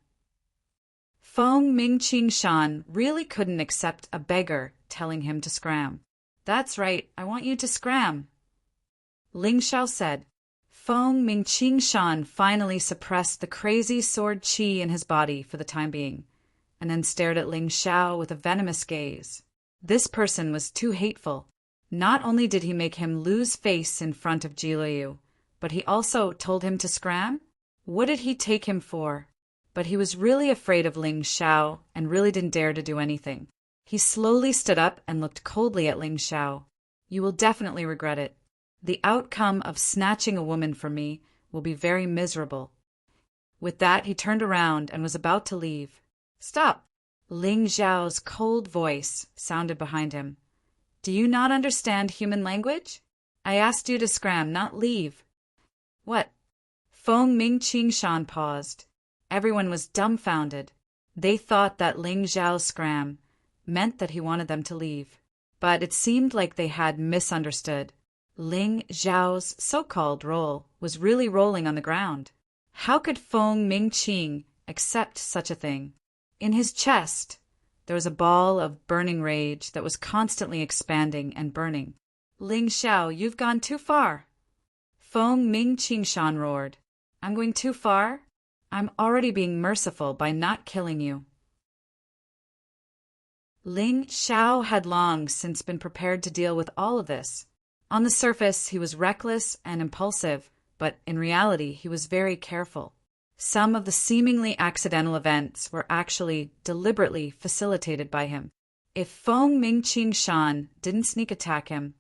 Feng Mingqingshan really couldn't accept a beggar telling him to scram. That's right, I want you to scram. Ling Xiao said. Feng Mingqingshan finally suppressed the crazy sword qi in his body for the time being, and then stared at Ling Xiao with a venomous gaze. This person was too hateful. Not only did he make him lose face in front of Jiluyu, but he also told him to scram? What did he take him for? But he was really afraid of Ling Xiao and really didn't dare to do anything. He slowly stood up and looked coldly at Ling Xiao. You will definitely regret it. The outcome of snatching a woman from me will be very miserable. With that, he turned around and was about to leave. Stop! Ling Xiao's cold voice sounded behind him. Do you not understand human language? I asked you to scram, not leave. What? Feng Mingqingshan paused. Everyone was dumbfounded. They thought that Ling Xiao's scram meant that he wanted them to leave. But it seemed like they had misunderstood. Ling Xiao's so-called roll was really rolling on the ground. How could Feng Mingqing accept such a thing? In his chest, there was a ball of burning rage that was constantly expanding and burning. Ling Xiao, you've gone too far. Feng Mingqingshan roared. I'm going too far? I'm already being merciful by not killing you. Ling Xiao had long since been prepared to deal with all of this. On the surface, he was reckless and impulsive, but in reality, he was very careful. Some of the seemingly accidental events were actually deliberately facilitated by him. If Feng Mingqingshan didn't sneak attack him,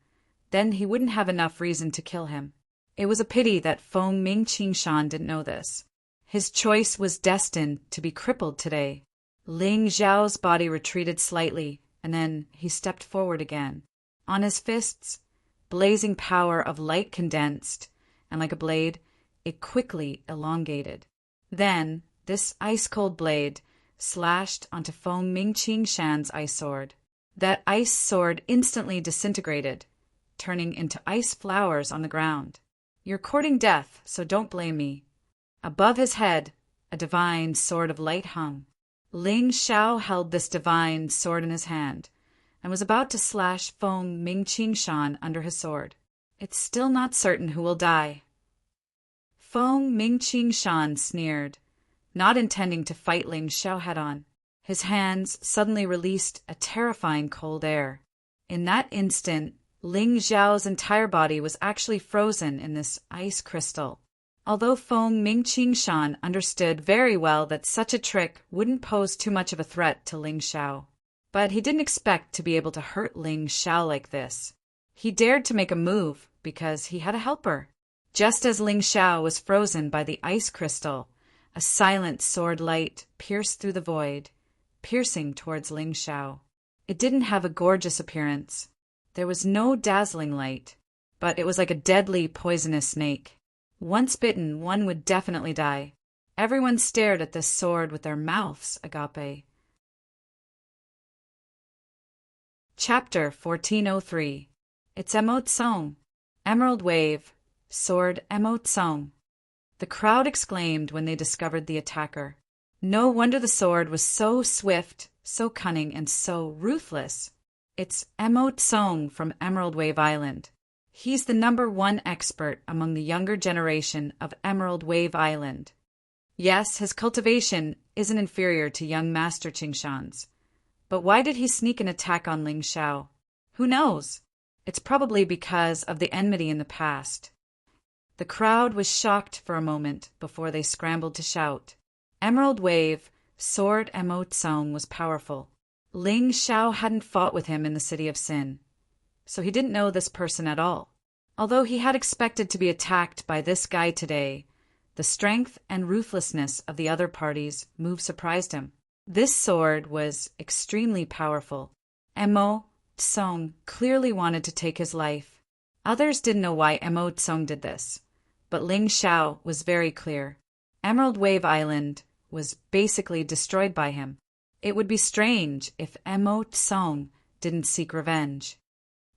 then he wouldn't have enough reason to kill him. It was a pity that Feng Mingqingshan didn't know this. His choice was destined to be crippled today. Ling Xiao's body retreated slightly, and then he stepped forward again. On his fists, blazing power of light condensed, and like a blade, it quickly elongated. Then, this ice-cold blade slashed onto Feng Mingqingshan's ice sword. That ice sword instantly disintegrated, turning into ice flowers on the ground. You're courting death, so don't blame me. Above his head, a divine sword of light hung. Ling Xiao held this divine sword in his hand, and was about to slash Feng Mingqingshan under his sword. It's still not certain who will die. Feng Mingqingshan sneered, not intending to fight Ling Xiao head-on. His hands suddenly released a terrifying cold air. In that instant, Ling Xiao's entire body was actually frozen in this ice crystal. Although Feng Mingqingshan understood very well that such a trick wouldn't pose too much of a threat to Ling Xiao, but he didn't expect to be able to hurt Ling Xiao like this. He dared to make a move because he had a helper. Just as Ling Xiao was frozen by the ice crystal, a silent sword light pierced through the void, piercing towards Ling Xiao. It didn't have a gorgeous appearance. There was no dazzling light, but it was like a deadly poisonous snake. Once bitten, one would definitely die. Everyone stared at this sword with their mouths agape. Chapter 1403. It's Emote Song. Emerald Wave. Sword Emote Song. The crowd exclaimed when they discovered the attacker. No wonder the sword was so swift, so cunning, and so ruthless. It's Emote Song from Emerald Wave Island. He's the #1 expert among the younger generation of Emerald Wave Island. Yes, his cultivation isn't inferior to young Master Qingshan's. But why did he sneak an attack on Ling Xiao? Who knows? It's probably because of the enmity in the past. The crowd was shocked for a moment before they scrambled to shout. Emerald Wave, Sword Emote Song was powerful. Ling Xiao hadn't fought with him in the City of Sin, so he didn't know this person at all. Although he had expected to be attacked by this guy today, the strength and ruthlessness of the other party's move surprised him. This sword was extremely powerful. Emote Song clearly wanted to take his life. Others didn't know why Emote Song did this, but Ling Xiao was very clear. Emerald Wave Island was basically destroyed by him. It would be strange if Emote Song didn't seek revenge.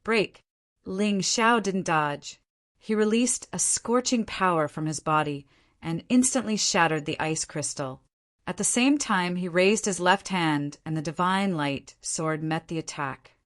Break. Ling Xiao didn't dodge. He released a scorching power from his body and instantly shattered the ice crystal. At the same time, he raised his left hand and the divine light sword met the attack.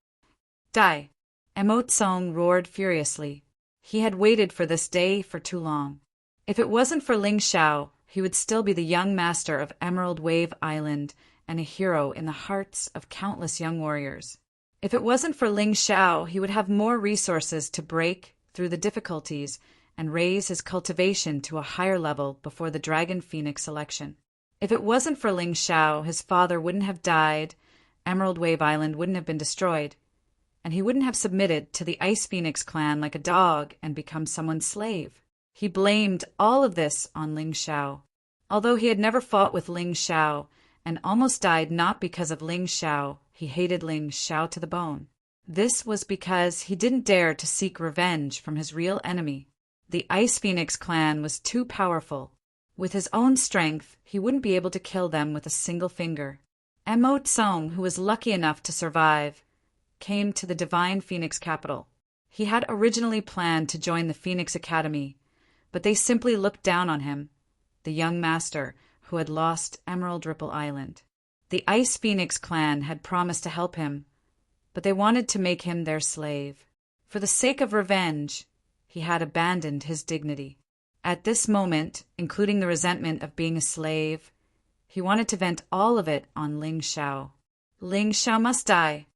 Die! Mo Tsung roared furiously. He had waited for this day for too long. If it wasn't for Ling Xiao, he would still be the young master of Emerald Wave Island and a hero in the hearts of countless young warriors. If it wasn't for Ling Xiao, he would have more resources to break through the difficulties and raise his cultivation to a higher level before the Dragon Phoenix election. If it wasn't for Ling Xiao, his father wouldn't have died, Emerald Wave Island wouldn't have been destroyed, and he wouldn't have submitted to the Ice Phoenix clan like a dog and become someone's slave. He blamed all of this on Ling Xiao. Although he had never fought with Ling Xiao and almost died not because of Ling Xiao, he hated Ling Xiao to the bone. This was because he didn't dare to seek revenge from his real enemy. The Ice Phoenix clan was too powerful. With his own strength, he wouldn't be able to kill them with a single finger. Mo Tsung, who was lucky enough to survive, came to the Divine Phoenix capital. He had originally planned to join the Phoenix Academy, but they simply looked down on him, the young master who had lost Emerald Ripple Island. The Ice Phoenix clan had promised to help him, but they wanted to make him their slave. For the sake of revenge, he had abandoned his dignity. At this moment, including the resentment of being a slave, he wanted to vent all of it on Ling Xiao. Ling Xiao must die.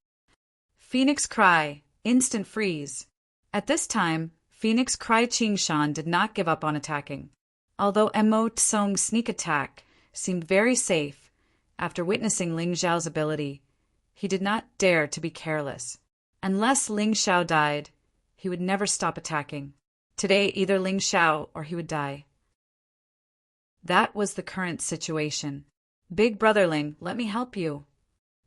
Phoenix Cry, instant freeze. At this time, Phoenix Cry Qingshan did not give up on attacking. Although Mo Tsung's sneak attack seemed very safe, after witnessing Ling Xiao's ability, he did not dare to be careless. Unless Ling Xiao died, he would never stop attacking. Today, either Ling Xiao or he would die. That was the current situation. Big brother Ling, let me help you.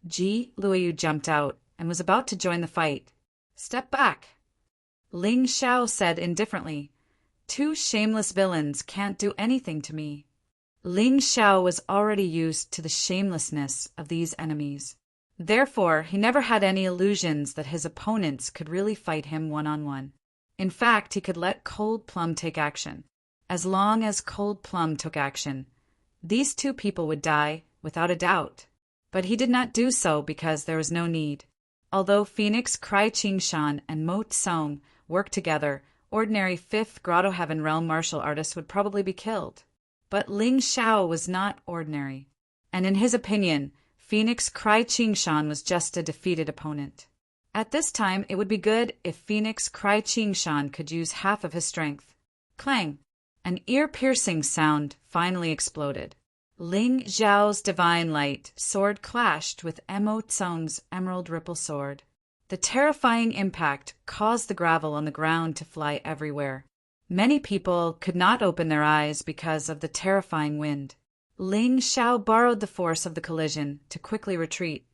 Ji Luoyu jumped out and was about to join the fight. Step back. Ling Xiao said indifferently, two shameless villains can't do anything to me. Ling Xiao was already used to the shamelessness of these enemies. Therefore, he never had any illusions that his opponents could really fight him one-on-one. In fact, he could let Cold Plum take action. As long as Cold Plum took action, these two people would die, without a doubt. But he did not do so because there was no need. Although Phoenix Cry Qingshan and Mo Tsung worked together, ordinary 5th Grotto Heaven Realm martial artists would probably be killed. But Ling Xiao was not ordinary, and in his opinion, Phoenix Cry Qingshan was just a defeated opponent. At this time, it would be good if Phoenix Cry Qingshan could use half of his strength. Clang! An ear-piercing sound finally exploded. Ling Xiao's divine light sword clashed with Mo Tsung's Emerald Ripple sword. The terrifying impact caused the gravel on the ground to fly everywhere. Many people could not open their eyes because of the terrifying wind. Ling Xiao borrowed the force of the collision to quickly retreat,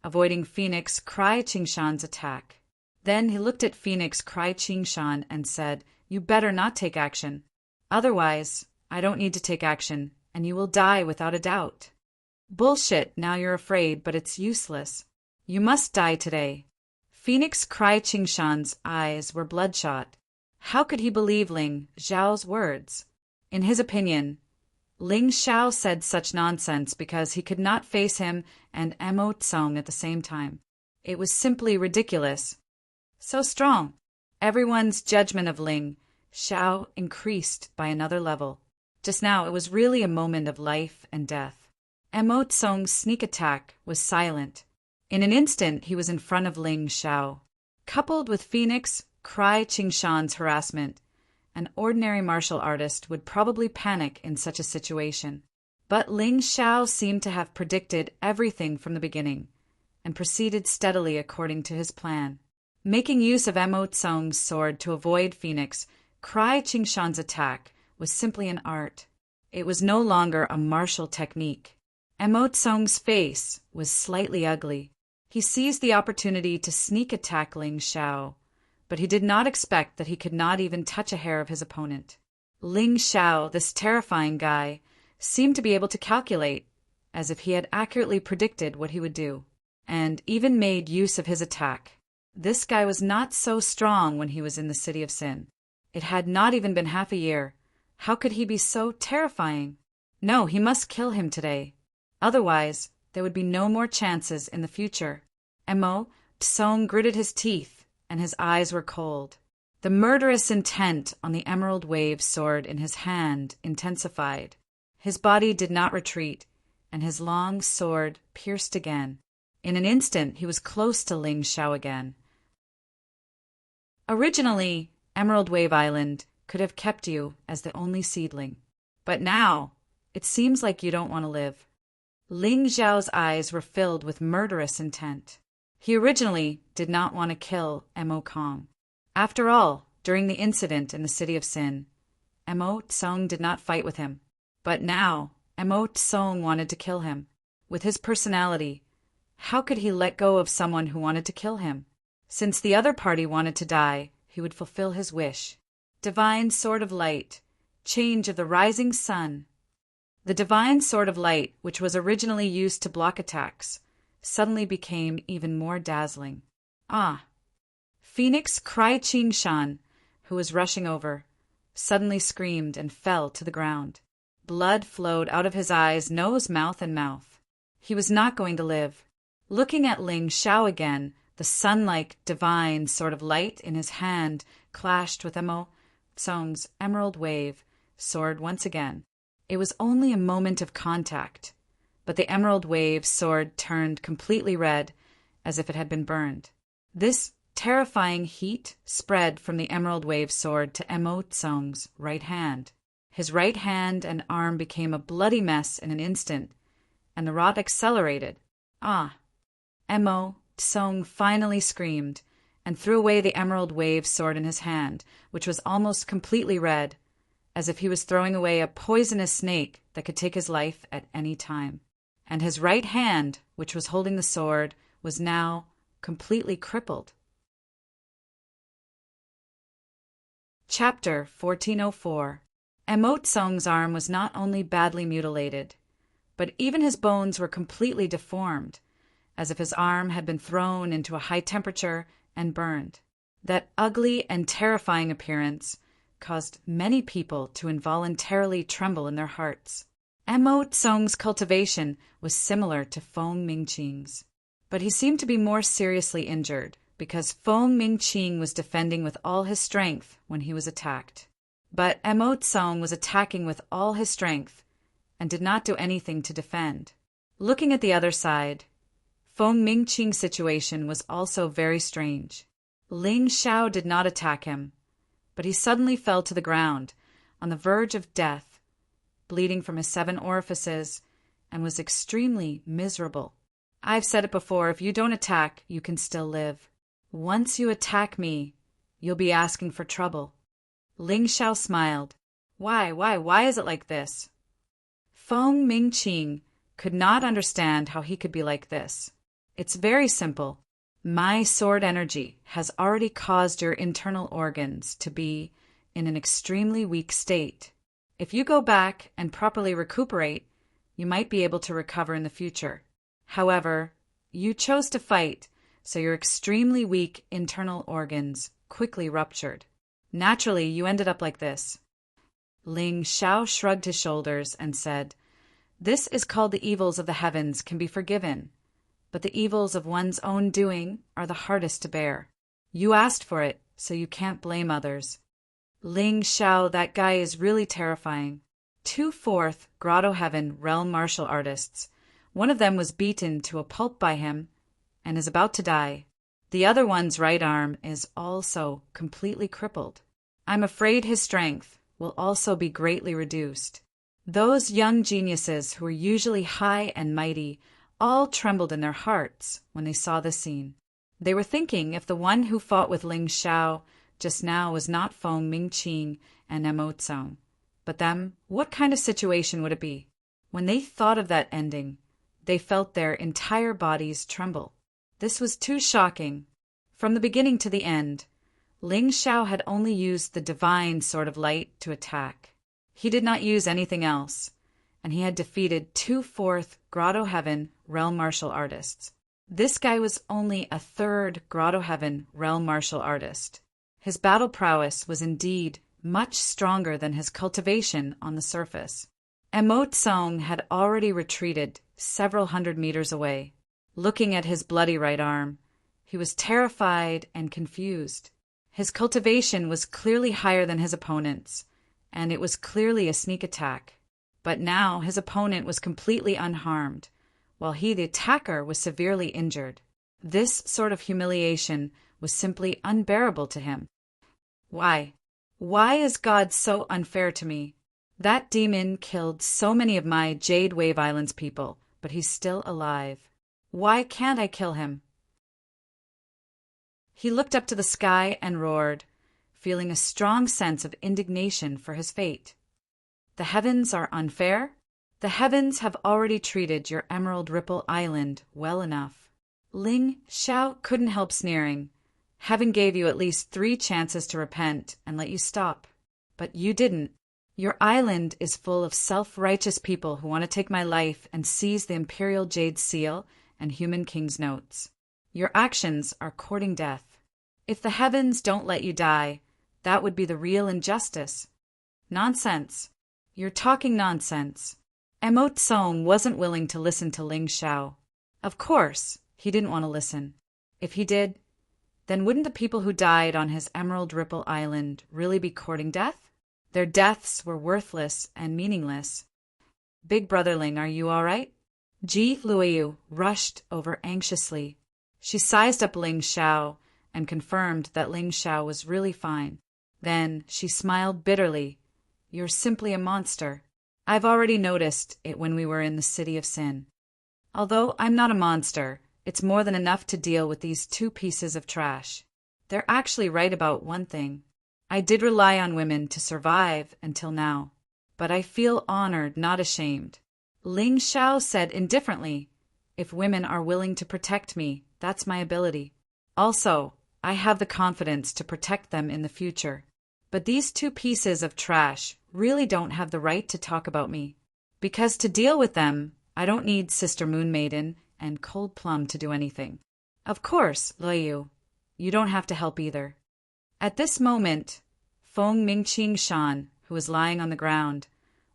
avoiding Phoenix Cry Qingshan's attack. Then he looked at Phoenix Cry Qingshan and said, "You better not take action. Otherwise, I don't need to take action, and you will die without a doubt." Bullshit, now you're afraid, but it's useless. You must die today. Phoenix Cry Qingshan's eyes were bloodshot. How could he believe Ling Xiao's words? In his opinion, Ling Xiao said such nonsense because he could not face him and Mo Tsung at the same time. It was simply ridiculous. So strong. Everyone's judgment of Ling Xiao increased by another level. Just now, it was really a moment of life and death. Mo Tsung's sneak attack was silent. In an instant, he was in front of Ling Xiao. Coupled with Phoenix Cry Qingshan's harassment, an ordinary martial artist would probably panic in such a situation. But Ling Xiao seemed to have predicted everything from the beginning, and proceeded steadily according to his plan. Making use of Mo Tsung's sword to avoid Phoenix Cry Qingshan's attack was simply an art. It was no longer a martial technique. Mo Tsung's face was slightly ugly. He seized the opportunity to sneak attack Ling Xiao, but he did not expect that he could not even touch a hair of his opponent. Ling Xiao, this terrifying guy, seemed to be able to calculate, as if he had accurately predicted what he would do. and even made use of his attack. This guy was not so strong when he was in the City of Sin. It had not even been half a year. How could he be so terrifying? No, he must kill him today. Otherwise, there would be no more chances in the future. Emo Tsong gritted his teeth, and his eyes were cold. The murderous intent on the emerald wave sword in his hand intensified. His body did not retreat, and his long sword pierced again. In an instant, he was close to Ling Xiao again. Originally, Emerald Wave Island could have kept you as the only seedling. But now, it seems like you don't want to live. Ling Xiao's eyes were filled with murderous intent. He originally did not want to kill Emo Kong. After all, during the incident in the City of Sin, Emo Tsong did not fight with him. But now, Emo Tsong wanted to kill him. With his personality, how could he let go of someone who wanted to kill him? Since the other party wanted to die, he would fulfill his wish. Divine Sword of Light, change of the rising sun. The Divine Sword of Light, which was originally used to block attacks, suddenly became even more dazzling. Ah! Phoenix Cry Ching Shan, who was rushing over, suddenly screamed and fell to the ground. Blood flowed out of his eyes, nose, mouth, and mouth. He was not going to live. Looking at Ling Xiao again, the sun-like divine Sword of Light in his hand clashed with Emo Tsong's emerald wave sword once again. It was only a moment of contact, but the emerald wave sword turned completely red, as if it had been burned. This terrifying heat spread from the emerald wave sword to Emo Tsong's right hand. His right hand and arm became a bloody mess in an instant, and the rot accelerated. Ah! Emo Tsong finally screamed, and threw away the emerald wave sword in his hand, which was almost completely red, as if he was throwing away a poisonous snake that could take his life at any time. And his right hand, which was holding the sword, was now completely crippled. Chapter 1404. Emo Tsong's arm was not only badly mutilated, but even his bones were completely deformed, as if his arm had been thrown into a high temperature and burned. That ugly and terrifying appearance caused many people to involuntarily tremble in their hearts. Emo Tsong's cultivation was similar to Feng Mingqing's, but he seemed to be more seriously injured, because Feng Mingqing was defending with all his strength when he was attacked. But Emo Tsong was attacking with all his strength, and did not do anything to defend. Looking at the other side, Feng Mingqing's situation was also very strange. Ling Xiao did not attack him, but he suddenly fell to the ground, on the verge of death, bleeding from his 7 orifices, and was extremely miserable. I've said it before, if you don't attack, you can still live. Once you attack me, you'll be asking for trouble. Ling Xiao smiled. Why is it like this? Feng Mingqing could not understand how he could be like this. It's very simple. My sword energy has already caused your internal organs to be in an extremely weak state. If you go back and properly recuperate, you might be able to recover in the future. However, you chose to fight, so your extremely weak internal organs quickly ruptured. Naturally, you ended up like this. Ling Xiao shrugged his shoulders and said, "This is called the evils of the heavens can be forgiven, but the evils of one's own doing are the hardest to bear. You asked for it, so you can't blame others." Ling Xiao, that guy is really terrifying. 2 4th Grotto Heaven realm martial artists. One of them was beaten to a pulp by him and is about to die. The other one's right arm is also completely crippled. I'm afraid his strength will also be greatly reduced. Those young geniuses who were usually high and mighty all trembled in their hearts when they saw this scene. They were thinking if the one who fought with Ling Xiao just now was not Feng Mingqing and Emo Tsong, but them, what kind of situation would it be? When they thought of that ending, they felt their entire bodies tremble. This was too shocking. From the beginning to the end, Ling Xiao had only used the divine Sword of Light to attack. He did not use anything else, and he had defeated 2 4th Grotto Heaven realm martial artists. This guy was only a third Grotto Heaven realm martial artist. His battle prowess was indeed much stronger than his cultivation on the surface. Emote Song had already retreated several hundred meters away. Looking at his bloody right arm, he was terrified and confused. His cultivation was clearly higher than his opponent's, and it was clearly a sneak attack. But now his opponent was completely unharmed, while he, the attacker, was severely injured. This sort of humiliation was simply unbearable to him. Why? Why is God so unfair to me? That demon killed so many of my Jade Wave Islands people, but he's still alive. Why can't I kill him? He looked up to the sky and roared, feeling a strong sense of indignation for his fate. The heavens are unfair? The heavens have already treated your Emerald Ripple Island well enough. Ling Xiao couldn't help sneering. Heaven gave you at least 3 chances to repent and let you stop. But you didn't. Your island is full of self-righteous people who want to take my life and seize the Imperial Jade Seal and Human King's notes. Your actions are courting death. If the heavens don't let you die, that would be the real injustice. Nonsense. You're talking nonsense. Emote Song wasn't willing to listen to Ling Xiao. Of course, he didn't want to listen. If he did, then wouldn't the people who died on his Emerald Ripple Island really be courting death? Their deaths were worthless and meaningless. Big Brother Ling, are you all right? Ji Luoyu rushed over anxiously. She sized up Ling Xiao and confirmed that Ling Xiao was really fine. Then she smiled bitterly. You're simply a monster. I've already noticed it when we were in the City of Sin. Although I'm not a monster, it's more than enough to deal with these 2 pieces of trash. They're actually right about one thing. I did rely on women to survive until now, but I feel honored, not ashamed. Ling Xiao said indifferently, if women are willing to protect me, that's my ability. Also, I have the confidence to protect them in the future. But these 2 pieces of trash really don't have the right to talk about me. Because to deal with them, I don't need Sister Moon Maiden and Cold Plum to do anything. Of course, Luoyu, you don't have to help either. At this moment, Feng Mingqing Shan, who was lying on the ground,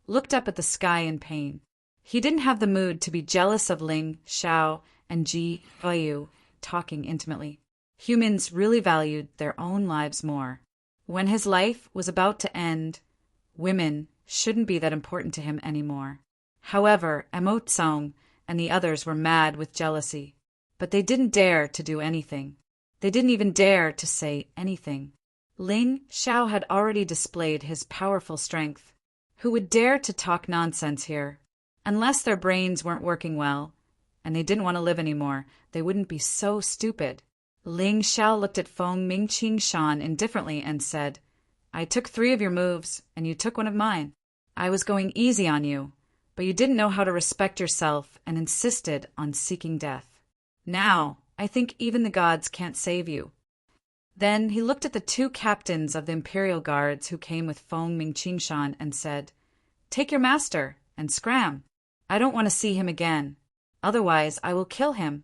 looked up at the sky in pain. He didn't have the mood to be jealous of Ling Xiao and Ji Luoyu talking intimately. Humans really valued their own lives more. When his life was about to end, women shouldn't be that important to him anymore. However, Emote Song and the others were mad with jealousy, but they didn't dare to do anything. They didn't even dare to say anything. Ling Xiao had already displayed his powerful strength. Who would dare to talk nonsense here? Unless their brains weren't working well, and they didn't want to live anymore, they wouldn't be so stupid. Ling Xiao looked at Feng Mingqing Shan indifferently and said, I took 3 of your moves, and you took 1 of mine. I was going easy on you, but you didn't know how to respect yourself and insisted on seeking death. Now, I think even the gods can't save you. Then he looked at the 2 captains of the Imperial Guards who came with Feng Mingqing Shan and said, Take your master and scram. I don't want to see him again. Otherwise, I will kill him.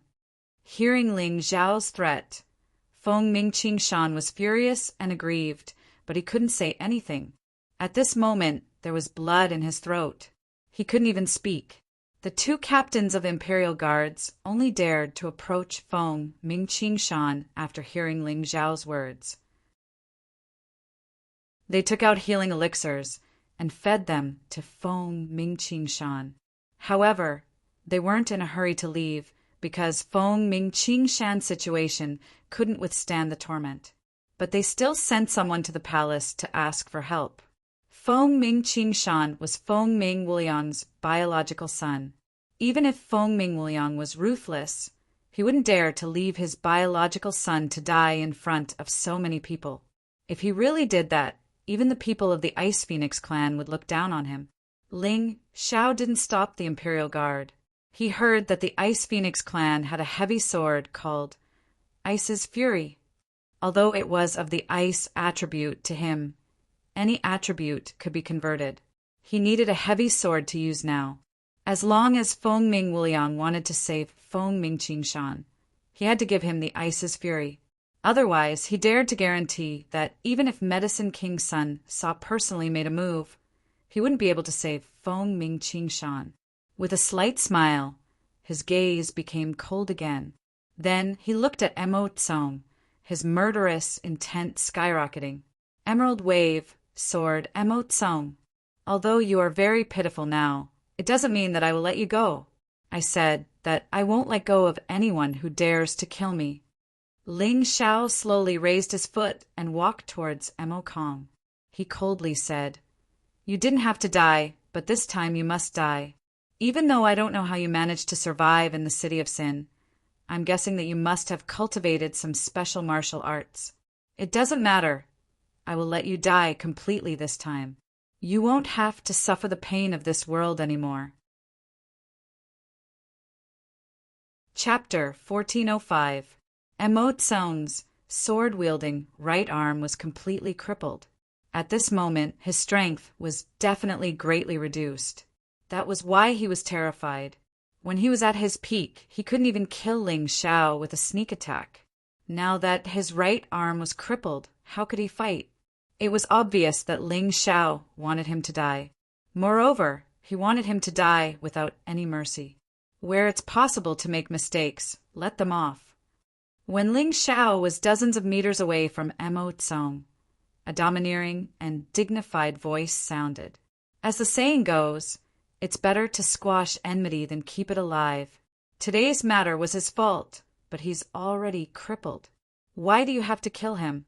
Hearing Ling Xiao's threat, Feng Mingqing Shan was furious and aggrieved, but he couldn't say anything. At this moment, there was blood in his throat. He couldn't even speak. The 2 captains of Imperial Guards only dared to approach Feng Mingqing Shan after hearing Ling Xiao's words. They took out healing elixirs and fed them to Feng Mingqing Shan. However, they weren't in a hurry to leave because Feng Mingqing Shan's situation couldn't withstand the torment. But they still sent someone to the palace to ask for help. Feng Mingqing Shan was Feng Ming Wuliang's biological son. Even if Feng Ming Wuliang was ruthless, he wouldn't dare to leave his biological son to die in front of so many people. If he really did that, even the people of the Ice Phoenix clan would look down on him. Ling Xiao didn't stop the Imperial Guard. He heard that the Ice Phoenix clan had a heavy sword called Ice's Fury. Although it was of the ice attribute to him, any attribute could be converted. He needed a heavy sword to use now. As long as Feng Ming Wuliang wanted to save Feng Mingqing Shan, He had to give him the ice's fury. Otherwise, he dared to guarantee that even if Medicine King's son Sa personally made a move, he wouldn't be able to save Feng Ming Qing Shan. With a slight smile, his gaze became cold again. Then he looked at Mo Tsong, his murderous intent skyrocketing. Emerald wave, sword, Mo Tsong. Although you are very pitiful now, it doesn't mean that I will let you go. I said that I won't let go of anyone who dares to kill me. Ling Xiao slowly raised his foot and walked towards Mo Kong. He coldly said, "You didn't have to die, but this time you must die. Even though I don't know how you managed to survive in the City of Sin, I'm guessing that you must have cultivated some special martial arts. It doesn't matter. I will let you die completely this time. You won't have to suffer the pain of this world anymore." Chapter 1405. Mo Tsong's sword-wielding right arm was completely crippled. At this moment, his strength was definitely greatly reduced. That was why he was terrified. When he was at his peak, he couldn't even kill Ling Xiao with a sneak attack. Now that his right arm was crippled, how could he fight? It was obvious that Ling Xiao wanted him to die. Moreover, he wanted him to die without any mercy. Where it's possible to make mistakes, let them off. When Ling Xiao was dozens of meters away from Mo Tsong, a domineering and dignified voice sounded. As the saying goes, it's better to squash enmity than keep it alive. Today's matter was his fault, but he's already crippled. Why do you have to kill him?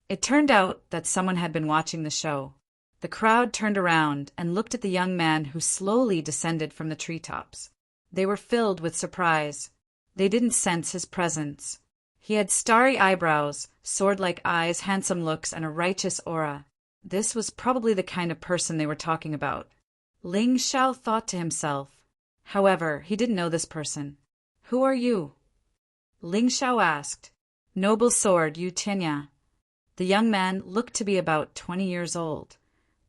It turned out that someone had been watching the show. The crowd turned around and looked at the young man who slowly descended from the treetops. They were filled with surprise. They didn't sense his presence. He had starry eyebrows, sword-like eyes, handsome looks, and a righteous aura. This was probably the kind of person they were talking about. Ling Xiao thought to himself. However, he didn't know this person. "Who are you?" Ling Xiao asked. "Noble sword, Yu Tianya." The young man looked to be about 20 years old,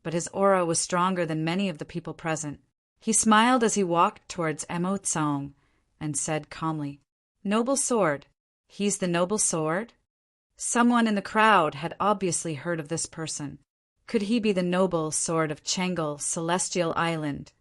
but his aura was stronger than many of the people present. He smiled as he walked towards Mo Tsong and said calmly, "Noble sword. He's the noble sword?" Someone in the crowd had obviously heard of this person. Could he be the noble sword of Changel, Celestial Island?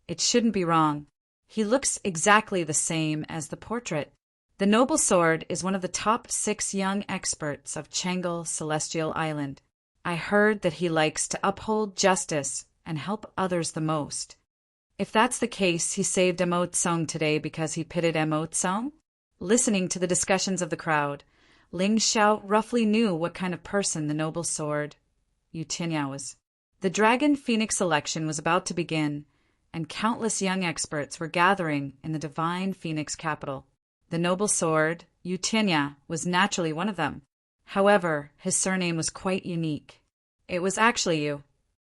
It shouldn't be wrong. He looks exactly the same as the portrait. The noble sword is one of the top 6 young experts of Changel, Celestial Island. I heard that he likes to uphold justice and help others the most. If that's the case, he saved Mo Tsong today because he pitted Mo Tsong? Listening to the discussions of the crowd, Ling Xiao roughly knew what kind of person the noble sword, Yu Tianya, was. The Dragon Phoenix election was about to begin, and countless young experts were gathering in the Divine Phoenix capital. The noble sword, Yu Tianya, was naturally one of them. However, his surname was quite unique. It was actually Yu.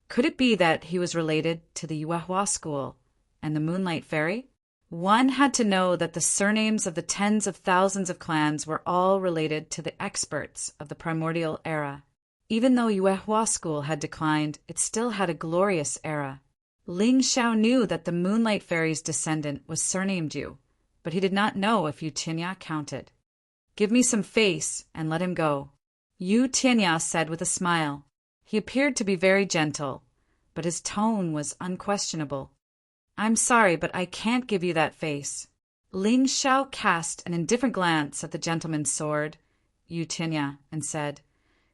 Could it be that he was related to the Yuehua school and the Moonlight Fairy? One had to know that the surnames of the tens of thousands of clans were all related to the experts of the primordial era. Even though Yuehua school had declined, it still had a glorious era. Ling Xiao knew that the Moonlight Fairy's descendant was surnamed Yu, but he did not know if Yu Tianya counted. "Give me some face and let him go," Yu Tianya said with a smile. He appeared to be very gentle, but his tone was unquestionable. "I'm sorry, but I can't give you that face." Ling Xiao cast an indifferent glance at the gentleman's sword, Yu Tianya, and said,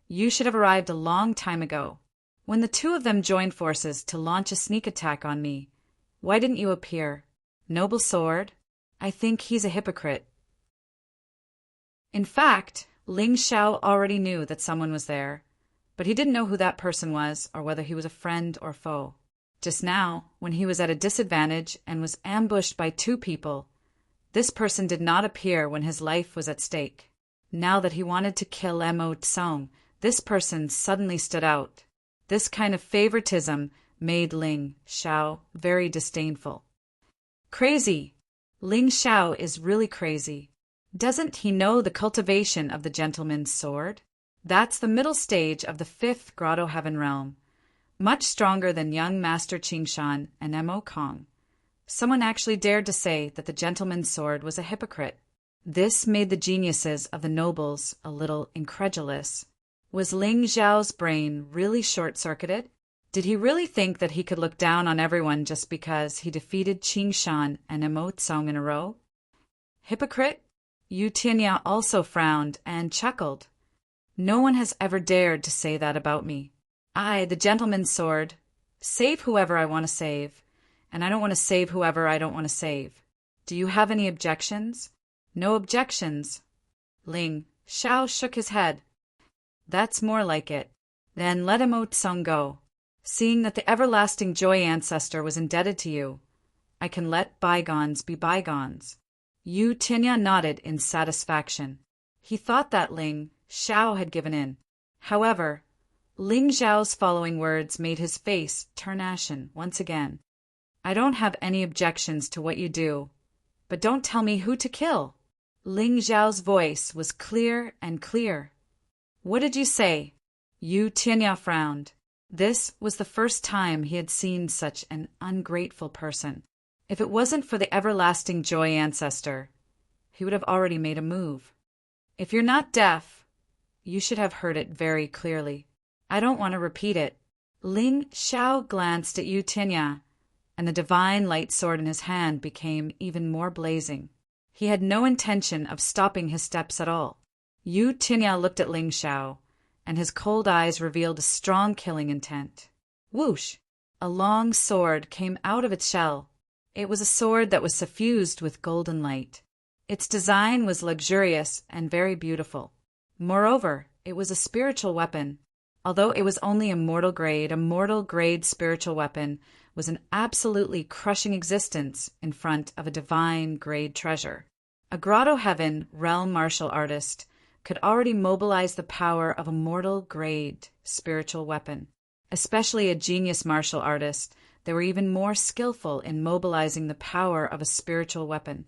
"You should have arrived a long time ago. When the two of them joined forces to launch a sneak attack on me, why didn't you appear? Noble sword? I think he's a hypocrite." In fact, Ling Xiao already knew that someone was there, but he didn't know who that person was or whether he was a friend or foe. Just now, when he was at a disadvantage and was ambushed by 2 people, this person did not appear when his life was at stake. Now that he wanted to kill Mo Tsong, this person suddenly stood out. This kind of favoritism made Ling Xiao very disdainful. Crazy! Ling Xiao is really crazy. Doesn't he know the cultivation of the gentleman's sword? That's the middle stage of the 5th Grotto Heaven realm. Much stronger than young Master Qingshan and Mo Kong. Someone actually dared to say that the gentleman's sword was a hypocrite. This made the geniuses of the nobles a little incredulous. Was Ling Zhao's brain really short-circuited? Did he really think that he could look down on everyone just because he defeated Qing Shan and Emo Tsong in a row? Hypocrite? Yu Tianya also frowned and chuckled. No one has ever dared to say that about me. I, the gentleman's sword, save whoever I want to save, and I don't want to save whoever I don't want to save. Do you have any objections? No objections. Ling Xiao shook his head. That's more like it. Then let Emo Tsong go. Seeing that the everlasting joy ancestor was indebted to you, I can let bygones be bygones. Yu Tianya nodded in satisfaction. He thought that Ling Xiao had given in. However, Ling Zhao's following words made his face turn ashen once again. I don't have any objections to what you do, but don't tell me who to kill. Ling Zhao's voice was clear and clear. What did you say? Yu Tianya frowned. This was the first time he had seen such an ungrateful person. If it wasn't for the everlasting joy ancestor, he would have already made a move. If you're not deaf, you should have heard it very clearly. I don't want to repeat it. Ling Xiao glanced at Yu Tianya, and the divine light sword in his hand became even more blazing. He had no intention of stopping his steps at all. Yu Tianya looked at Ling Xiao, and his cold eyes revealed a strong killing intent. Whoosh! A long sword came out of its shell. It was a sword that was suffused with golden light. Its design was luxurious and very beautiful. Moreover, it was a spiritual weapon. Although it was only a mortal grade spiritual weapon was an absolutely crushing existence in front of a divine grade treasure. A Grotto Heaven realm martial artist could already mobilize the power of a mortal grade spiritual weapon. Especially a genius martial artist, they were even more skillful in mobilizing the power of a spiritual weapon.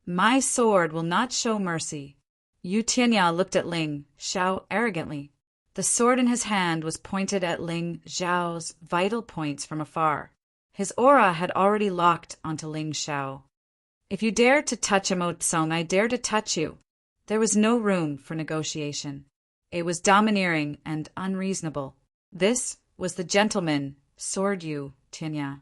My sword will not show mercy. Yu Tianya looked at Ling Xiao arrogantly. The sword in his hand was pointed at Ling Zhao's vital points from afar. His aura had already locked onto Ling Xiao. If you dare to touch Emo Tsong, I dare to touch you. There was no room for negotiation. It was domineering and unreasonable. This was the gentleman, sword Yu Tianya.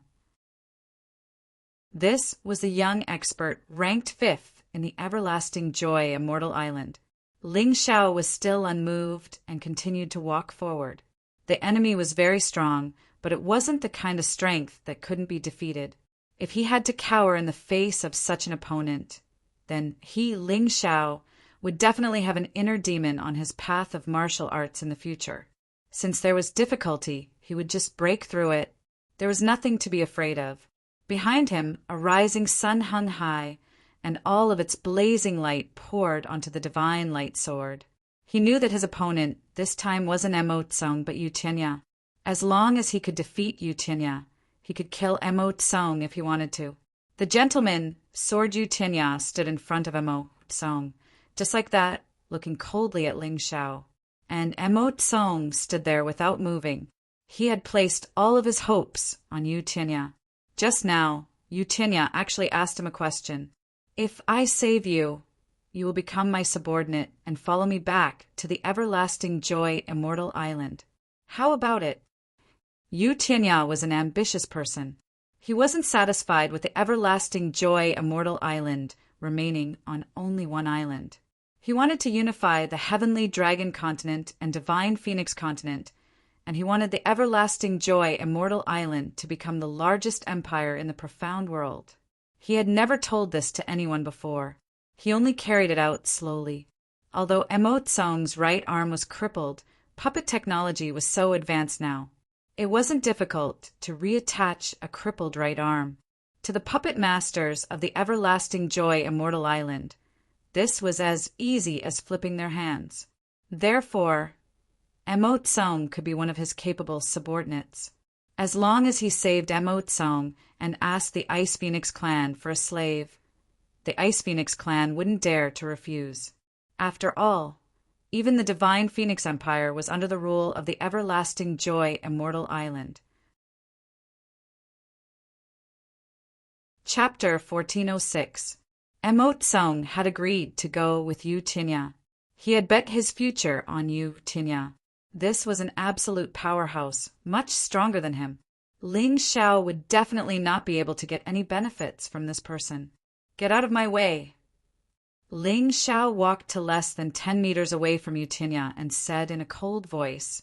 This was the young expert ranked 5th in the everlasting joy Immortal Island. Ling Xiao was still unmoved and continued to walk forward. The enemy was very strong, but it wasn't the kind of strength that couldn't be defeated. If he had to cower in the face of such an opponent, then he, Ling Xiao, would definitely have an inner demon on his path of martial arts in the future. Since there was difficulty, he would just break through it. There was nothing to be afraid of. Behind him, a rising sun hung high, and all of its blazing light poured onto the divine light sword. He knew that his opponent this time wasn't Emo Tsong but Yu Tianya. As long as he could defeat Yu Tianya, he could kill Emo Tsong if he wanted to. The gentleman, sword Yu Tianya, stood in front of Emo Tsong, just like that, looking coldly at Ling Xiao. And Emo Tsong stood there without moving. He had placed all of his hopes on Yu Tianya. Just now, Yu Tianya actually asked him a question. If I save you, you will become my subordinate and follow me back to the everlasting joy Immortal Island. How about it? Yu Tianya was an ambitious person. He wasn't satisfied with the everlasting joy Immortal Island remaining on only one island. He wanted to unify the heavenly dragon continent and divine phoenix continent, and he wanted the everlasting joy Immortal Island to become the largest empire in the profound world. He had never told this to anyone before. He only carried it out slowly. Although Emo Tsong's right arm was crippled, puppet technology was so advanced now. It wasn't difficult to reattach a crippled right arm. To the puppet masters of the everlasting joy Immortal Island, this was as easy as flipping their hands. Therefore, Emo Tsong could be one of his capable subordinates. As long as he saved Emo Tsong and asked the Ice Phoenix clan for a slave, the Ice Phoenix clan wouldn't dare to refuse. After all, even the divine Phoenix Empire was under the rule of the everlasting joy Immortal Island. Chapter 1406. Emo Tsung had agreed to go with Yu Tinya. He had bet his future on Yu Tinya. This was an absolute powerhouse, much stronger than him. Ling Xiao would definitely not be able to get any benefits from this person. Get out of my way. Ling Xiao walked to less than 10 meters away from Yu Tinya and said in a cold voice,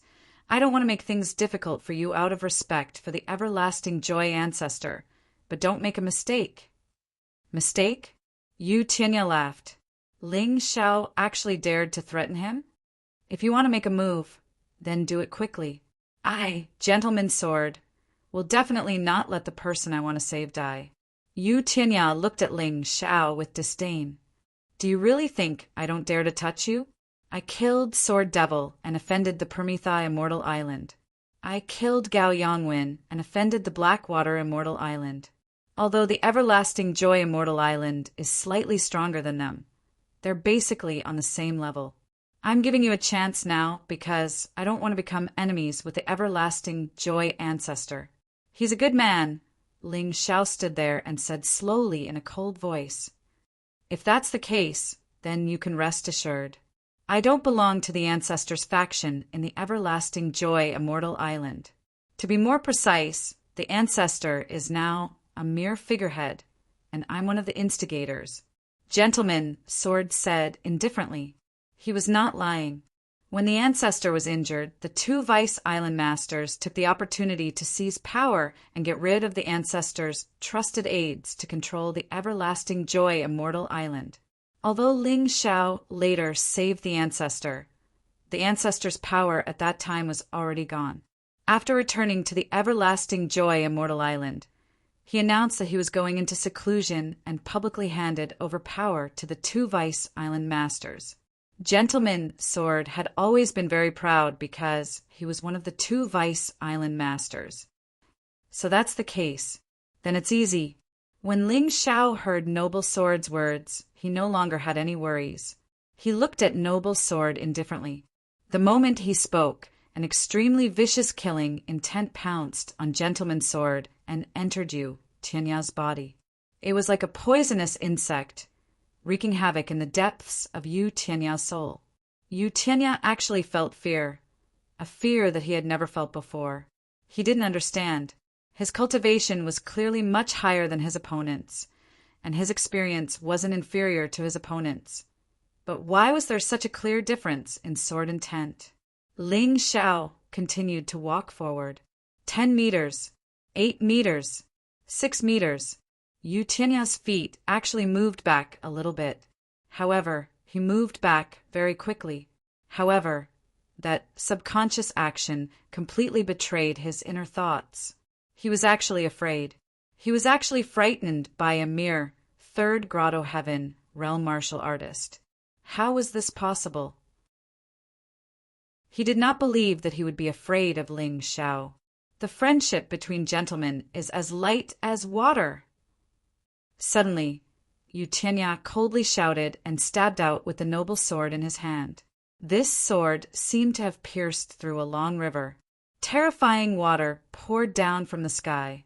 I don't want to make things difficult for you out of respect for the everlasting joy ancestor, but don't make a mistake. Mistake? Yu Tinya laughed. Ling Xiao actually dared to threaten him? If you want to make a move, then do it quickly. I, Gentleman's Sword, will definitely not let the person I want to save die. Yu Tinya looked at Ling Xiao with disdain. Do you really think I don't dare to touch you? I killed Sword Devil and offended the Permethai Immortal Island. I killed Gao Yongwen and offended the Blackwater Immortal Island. Although the Everlasting Joy Immortal Island is slightly stronger than them, they're basically on the same level. I'm giving you a chance now because I don't want to become enemies with the Everlasting Joy Ancestor. He's a good man. Ling Xiao stood there and said slowly in a cold voice. If that's the case, then you can rest assured. I don't belong to the Ancestor's faction in the Everlasting Joy Immortal Island. To be more precise, the Ancestor is now a mere figurehead, and I'm one of the instigators. Gentleman, Sword said indifferently. He was not lying. When the Ancestor was injured, the two Vice Island Masters took the opportunity to seize power and get rid of the Ancestor's trusted aides to control the Everlasting Joy Immortal Island. Although Ling Xiao later saved the Ancestor's power at that time was already gone. After returning to the Everlasting Joy Immortal Island, he announced that he was going into seclusion and publicly handed over power to the two Vice Island Masters. Gentleman Sword had always been very proud because he was one of the two Vice Island Masters. So that's the case. Then it's easy. When Ling Xiao heard Noble Sword's words, he no longer had any worries. He looked at Noble Sword indifferently. The moment he spoke, an extremely vicious killing intent pounced on Gentleman Sword and entered Yu Tinya's body. It was like a poisonous insect, wreaking havoc in the depths of Yu Tinya's soul. Yu Tinya actually felt fear, a fear that he had never felt before. He didn't understand. His cultivation was clearly much higher than his opponent's, and his experience wasn't inferior to his opponent's. But why was there such a clear difference in sword intent? Ling Xiao continued to walk forward. 10 meters, 8 meters, 6 meters. Yu Tinya's feet actually moved back a little bit. However, he moved back very quickly. However, that subconscious action completely betrayed his inner thoughts. He was actually afraid. He was actually frightened by a mere third grotto heaven realm martial artist. How was this possible? He did not believe that he would be afraid of Ling Xiao. The friendship between gentlemen is as light as water. Suddenly, Yu Tinya coldly shouted and stabbed out with the noble sword in his hand. This sword seemed to have pierced through a long river. Terrifying water poured down from the sky,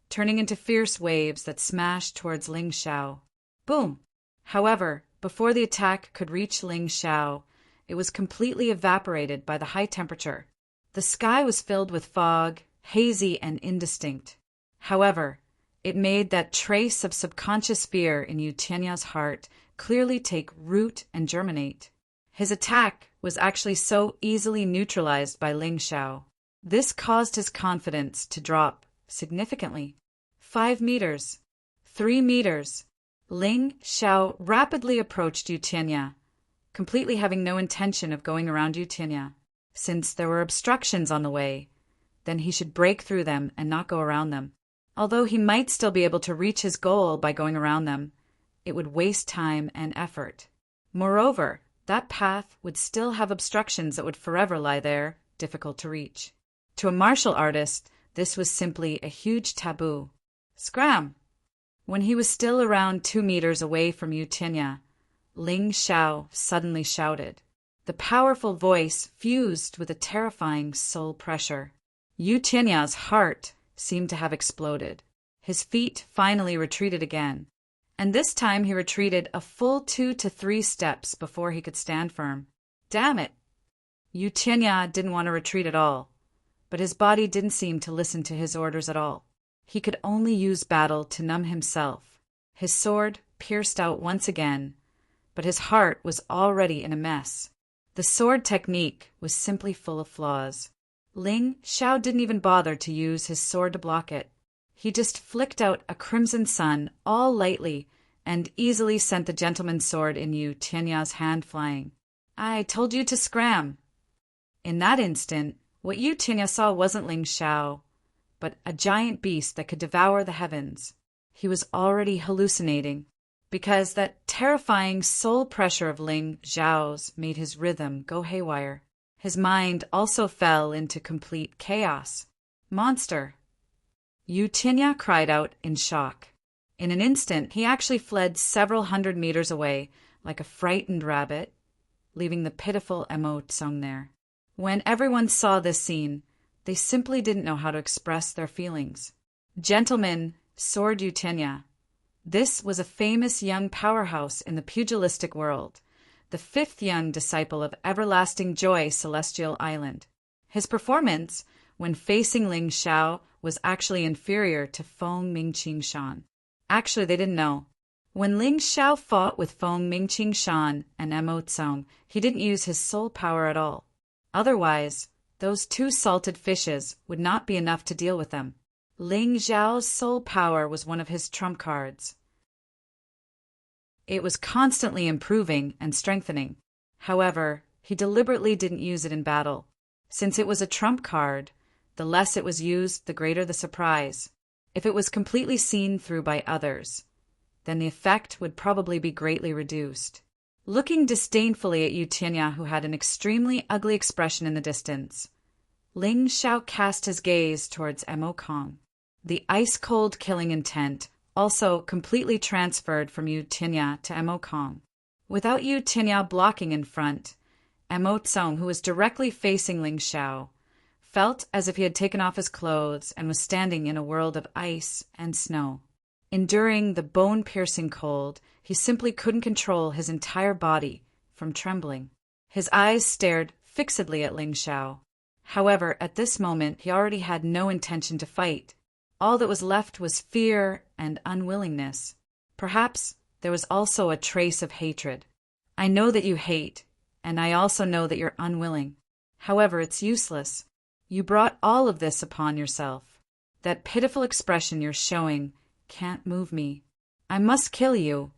turning into fierce waves that smashed towards Ling Xiao. Boom! However, before the attack could reach Ling Xiao, it was completely evaporated by the high temperature. The sky was filled with fog, hazy and indistinct. However, it made that trace of subconscious fear in Yu Tinya's heart clearly take root and germinate. His attack was actually so easily neutralized by Ling Xiao. This caused his confidence to drop significantly. 5 meters, 3 meters. Ling Xiao rapidly approached Yu Tinya, completely having no intention of going around Yu Tinya. Since there were obstructions on the way, then he should break through them and not go around them. Although he might still be able to reach his goal by going around them, it would waste time and effort. Moreover, that path would still have obstructions that would forever lie there, difficult to reach. To a martial artist, this was simply a huge taboo. Scram! When he was still around 2 meters away from Yu Tinya, Ling Xiao suddenly shouted. The powerful voice fused with a terrifying soul pressure. Yu Tinya's heart seemed to have exploded. His feet finally retreated again, And this time he retreated a full 2 to 3 steps before he could stand firm. Damn it! Yu Tianya didn't want to retreat at all, but his body didn't seem to listen to his orders at all. He could only use battle to numb himself. His sword pierced out once again, but his heart was already in a mess. The sword technique was simply full of flaws. Ling Xiao didn't even bother to use his sword to block it. He just flicked out a crimson sun all lightly and easily sent the gentleman's sword in Yu Tianya's hand flying. I told you to scram. In that instant, what Yu Tianya saw wasn't Ling Xiao, but a giant beast that could devour the heavens. He was already hallucinating, because that terrifying soul pressure of Ling Xiao's made his rhythm go haywire. His mind also fell into complete chaos. Monster! Yu Tianya cried out in shock. In an instant, he actually fled several hundred meters away like a frightened rabbit, leaving the pitiful Emo Tsung there. When everyone saw this scene, they simply didn't know how to express their feelings. Gentlemen, Sword Yu Tianya. This was a famous young powerhouse in the pugilistic world, the 5th young disciple of Everlasting Joy Celestial Island. His performance, when facing Ling Xiao, was actually inferior to Feng Mingqing Shan. Actually, they didn't know. When Ling Xiao fought with Feng Mingqing Shan and Emo Tsung, he didn't use his soul power at all. Otherwise, those 2 salted fishes would not be enough to deal with them. Ling Xiao's soul power was one of his trump cards. It was constantly improving and strengthening. However, he deliberately didn't use it in battle. Since it was a trump card, the less it was used, the greater the surprise. If it was completely seen through by others, then the effect would probably be greatly reduced. Looking disdainfully at Yu Tianya, who had an extremely ugly expression in the distance, Ling Xiao cast his gaze towards Emo Kong. The ice-cold killing intent also completely transferred from Yu Tianya to Emo Kong. Without Yu Tianya blocking in front, Emo Tsung, who was directly facing Ling Xiao, felt as if he had taken off his clothes and was standing in a world of ice and snow. Enduring the bone-piercing cold, he simply couldn't control his entire body from trembling. His eyes stared fixedly at Ling Xiao. However, at this moment, he already had no intention to fight. All that was left was fear and unwillingness. Perhaps there was also a trace of hatred. I know that you hate, and I also know that you're unwilling. However, it's useless. You brought all of this upon yourself. That pitiful expression you're showing can't move me. I must kill you.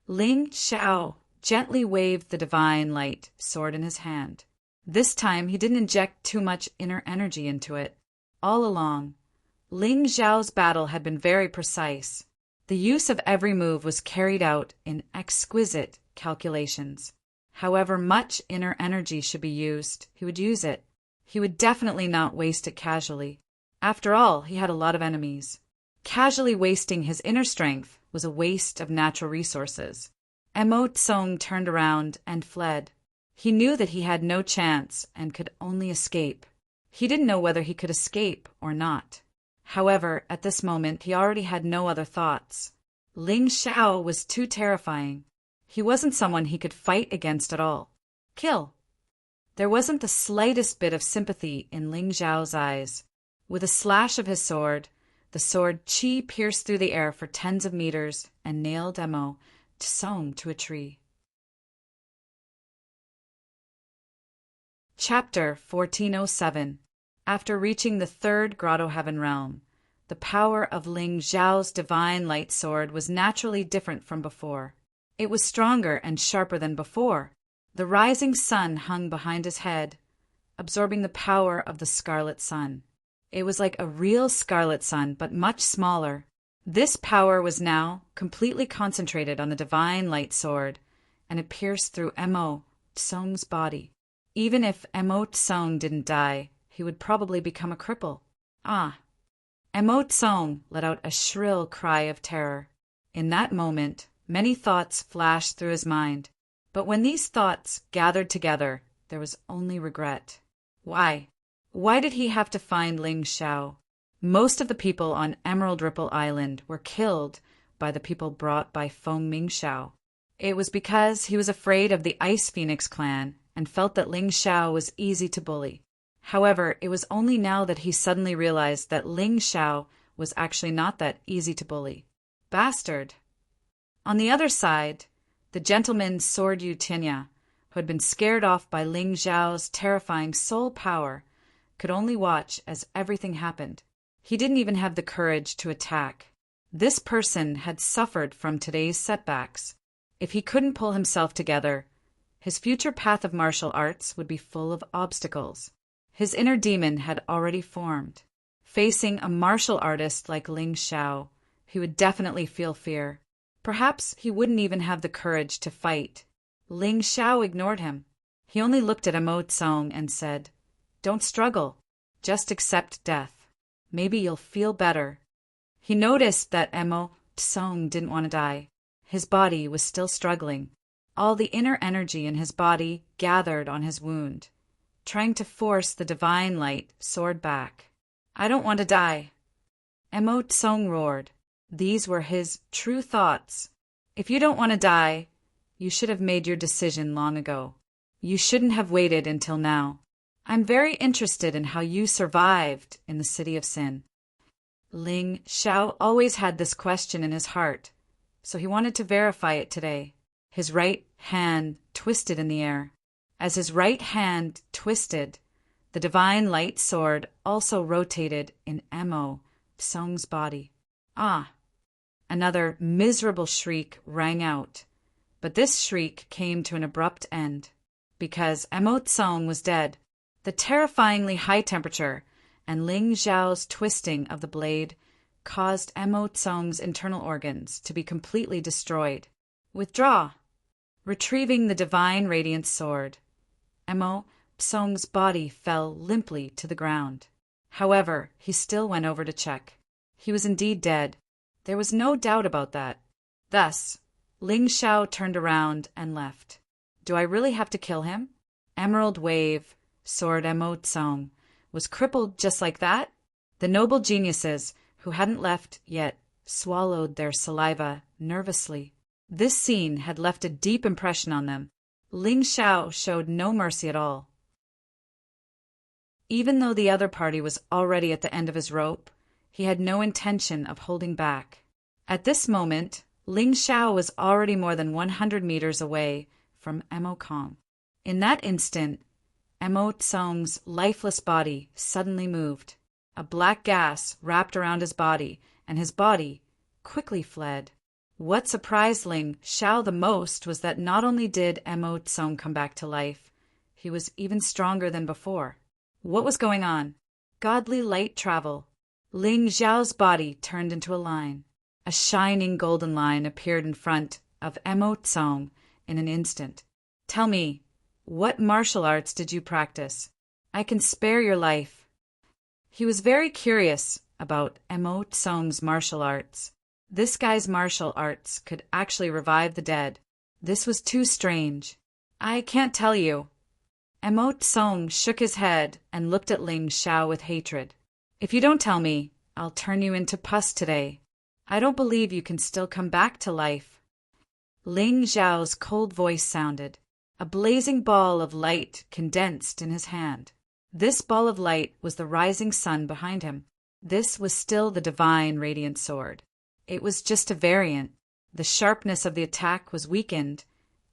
Ling Xiao gently waved the divine light sword in his hand. This time he didn't inject too much inner energy into it. All along, Ling Xiao's battle had been very precise. The use of every move was carried out in exquisite calculations. However much inner energy should be used, he would use it. He would definitely not waste it casually. After all, he had a lot of enemies. Casually wasting his inner strength was a waste of natural resources. Emo Tsung turned around and fled. He knew that he had no chance and could only escape. He didn't know whether he could escape or not. However, at this moment, he already had no other thoughts. Ling Xiao was too terrifying. He wasn't someone he could fight against at all. Kill. There wasn't the slightest bit of sympathy in Ling Xiao's eyes. With a slash of his sword, the sword Qi pierced through the air for tens of meters and nailed Emo Tsung to a tree. Chapter 1407. After reaching the 3rd Grotto Heaven realm, the power of Ling Xiao's divine light sword was naturally different from before. It was stronger and sharper than before. The rising sun hung behind his head, absorbing the power of the scarlet sun. It was like a real scarlet sun, but much smaller. This power was now completely concentrated on the divine light sword, and it pierced through Emo Tsung's body. Even if Emo Tsung didn't die, he would probably become a cripple. Ah! Emo Tsung let out a shrill cry of terror. In that moment, many thoughts flashed through his mind. But when these thoughts gathered together, there was only regret. Why? Why did he have to find Ling Xiao? Most of the people on Emerald Ripple Island were killed by the people brought by Feng Mingxiao. It was because he was afraid of the Ice Phoenix clan and felt that Ling Xiao was easy to bully. However, it was only now that he suddenly realized that Ling Xiao was actually not that easy to bully. Bastard! On the other side, the gentleman Sword Yu Tinya, who had been scared off by Ling Xiao's terrifying soul power, could only watch as everything happened. He didn't even have the courage to attack. This person had suffered from today's setbacks. If he couldn't pull himself together, his future path of martial arts would be full of obstacles. His inner demon had already formed. Facing a martial artist like Ling Xiao, he would definitely feel fear. Perhaps he wouldn't even have the courage to fight. Ling Xiao ignored him. He only looked at Emo Tsong and said, "Don't struggle. Just accept death. Maybe you'll feel better." He noticed that Emo Tsong didn't want to die. His body was still struggling. All the inner energy in his body gathered on his wound, trying to force the divine light sword back. "I don't want to die." Emo Tsong roared. These were his true thoughts. "If you don't want to die, you should have made your decision long ago. You shouldn't have waited until now. I'm very interested in how you survived in the City of Sin." Ling Xiao always had this question in his heart, so he wanted to verify it today. His right hand twisted in the air. As his right hand twisted, the divine light sword also rotated in Emo Tsong's body. Ah! Another miserable shriek rang out, but this shriek came to an abrupt end, because Emo Tsong was dead. The terrifyingly high temperature and Ling Xiao's twisting of the blade caused Emo Tsong's internal organs to be completely destroyed. "Withdraw!" Retrieving the divine radiant sword, Emo Tsong's body fell limply to the ground. However, he still went over to check. He was indeed dead. There was no doubt about that. Thus, Ling Xiao turned around and left. Do I really have to kill him? Emerald Wave, Sword Emo Tsong, was crippled just like that? The noble geniuses, who hadn't left yet, swallowed their saliva nervously. This scene had left a deep impression on them. Ling Xiao showed no mercy at all. Even though the other party was already at the end of his rope, he had no intention of holding back. At this moment, Ling Xiao was already more than 100 meters away from Emo Kong. In that instant, Emo Tsong's lifeless body suddenly moved. A black gas wrapped around his body, and his body quickly fled. What surprised Ling Xiao the most was that not only did Emo Tsong come back to life, he was even stronger than before. What was going on? Godly light travel. Ling Xiao's body turned into a line. A shining golden line appeared in front of Emo Tsong in an instant. "Tell me, what martial arts did you practice? I can spare your life." He was very curious about Emo Tsong's martial arts. This guy's martial arts could actually revive the dead. This was too strange. "I can't tell you." Emo Tsong shook his head and looked at Ling Xiao with hatred. "If you don't tell me, I'll turn you into pus today. I don't believe you can still come back to life." Ling Xiao's cold voice sounded. A blazing ball of light condensed in his hand. This ball of light was the rising sun behind him. This was still the divine radiant sword. It was just a variant. The sharpness of the attack was weakened,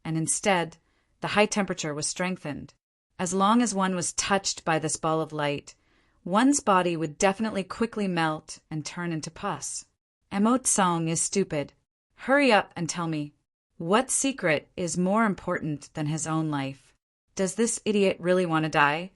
and instead, the high temperature was strengthened. As long as one was touched by this ball of light, one's body would definitely quickly melt and turn into pus. Emo Tsong is stupid. Hurry up and tell me, what secret is more important than his own life? Does this idiot really want to die?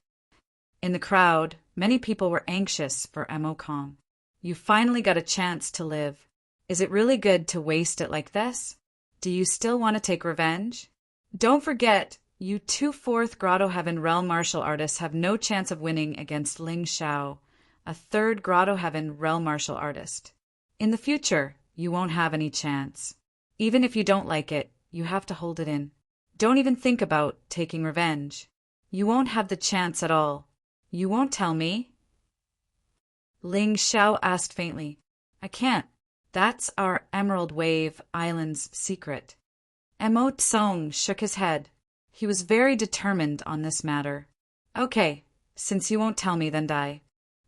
In the crowd, many people were anxious for Emo Kong. You finally got a chance to live. Is it really good to waste it like this? Do you still want to take revenge? Don't forget, you two fourth Grotto Heaven realm martial artists have no chance of winning against Ling Xiao, a third Grotto Heaven realm martial artist. In the future, you won't have any chance. Even if you don't like it, you have to hold it in. Don't even think about taking revenge. You won't have the chance at all. You won't tell me? Ling Xiao asked faintly. I can't. That's our Emerald Wave Island's secret. Mo Tsong shook his head. He was very determined on this matter. Okay, since you won't tell me, then die.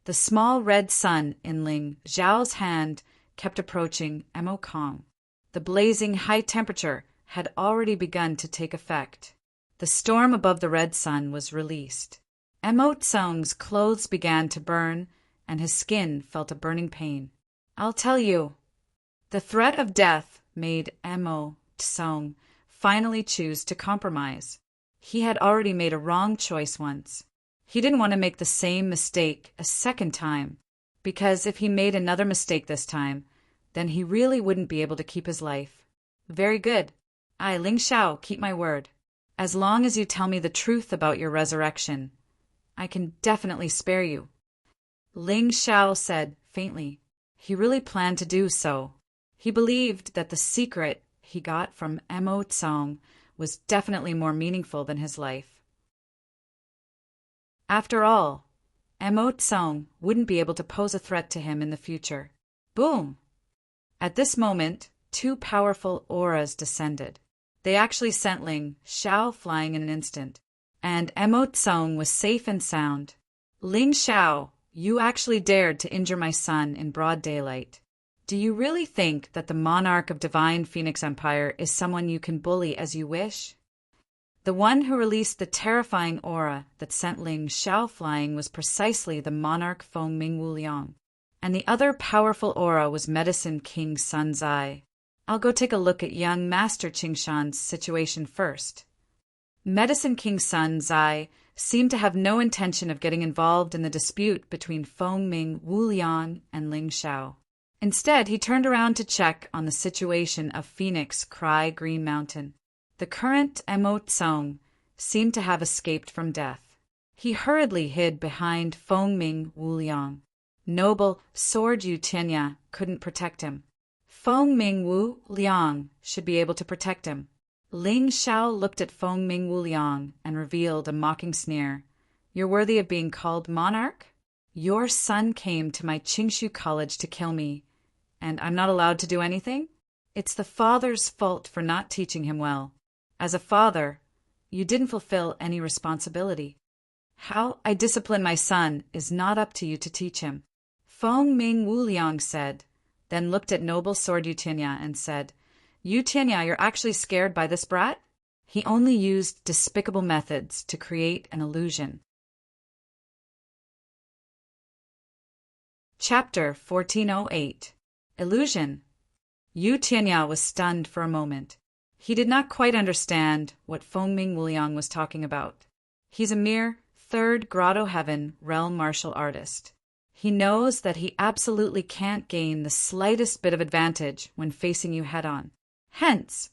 The small red sun in Ling Zhao's hand kept approaching Mo Kong. The blazing high temperature had already begun to take effect. The storm above the red sun was released. Mo Tsong's clothes began to burn, and his skin felt a burning pain. I'll tell you. The threat of death made Mo Tsong finally choose to compromise. He had already made a wrong choice once. He didn't want to make the same mistake a second time, because if he made another mistake this time, then he really wouldn't be able to keep his life. Very good. I, Ling Xiao, keep my word. As long as you tell me the truth about your resurrection, I can definitely spare you. Ling Xiao said faintly. He really planned to do so. He believed that the secret he got from Mo Tsong was definitely more meaningful than his life. After all, Mo Tsong wouldn't be able to pose a threat to him in the future. Boom! At this moment, two powerful auras descended. They actually sent Ling Xiao flying in an instant, and Mo Tsong was safe and sound. Ling Xiao, you actually dared to injure my son in broad daylight. Do you really think that the monarch of Divine Phoenix Empire is someone you can bully as you wish? The one who released the terrifying aura that sent Ling Xiao flying was precisely the monarch Feng Ming Wuliang, and the other powerful aura was Medicine King Sun Zai. I'll go take a look at young Master Qingshan's situation first. Medicine King Sun Zai seemed to have no intention of getting involved in the dispute between Feng Ming Wuliang and Ling Xiao. Instead, he turned around to check on the situation of Phoenix Cry Green Mountain. The current Mo Tsong seemed to have escaped from death. He hurriedly hid behind Feng Ming Wuliang. Noble Sword Yu Tianya couldn't protect him. Feng Ming Wu Liang should be able to protect him. Ling Xiao looked at Feng Ming Wu Liang and revealed a mocking sneer. You're worthy of being called monarch? Your son came to my Qingshu college to kill me, and I'm not allowed to do anything? It's the father's fault for not teaching him well. As a father, you didn't fulfill any responsibility. How I discipline my son is not up to you to teach him. Feng Ming Wuliang said, then looked at Noble Sword Yu Tianya and said, You Tianya, you're actually scared by this brat? He only used despicable methods to create an illusion. Chapter 1408. Illusion. Yu Tianya was stunned for a moment. He did not quite understand what Feng Ming Wuliang was talking about. He's a mere third Grotto Heaven realm martial artist. He knows that he absolutely can't gain the slightest bit of advantage when facing you head-on. Hence,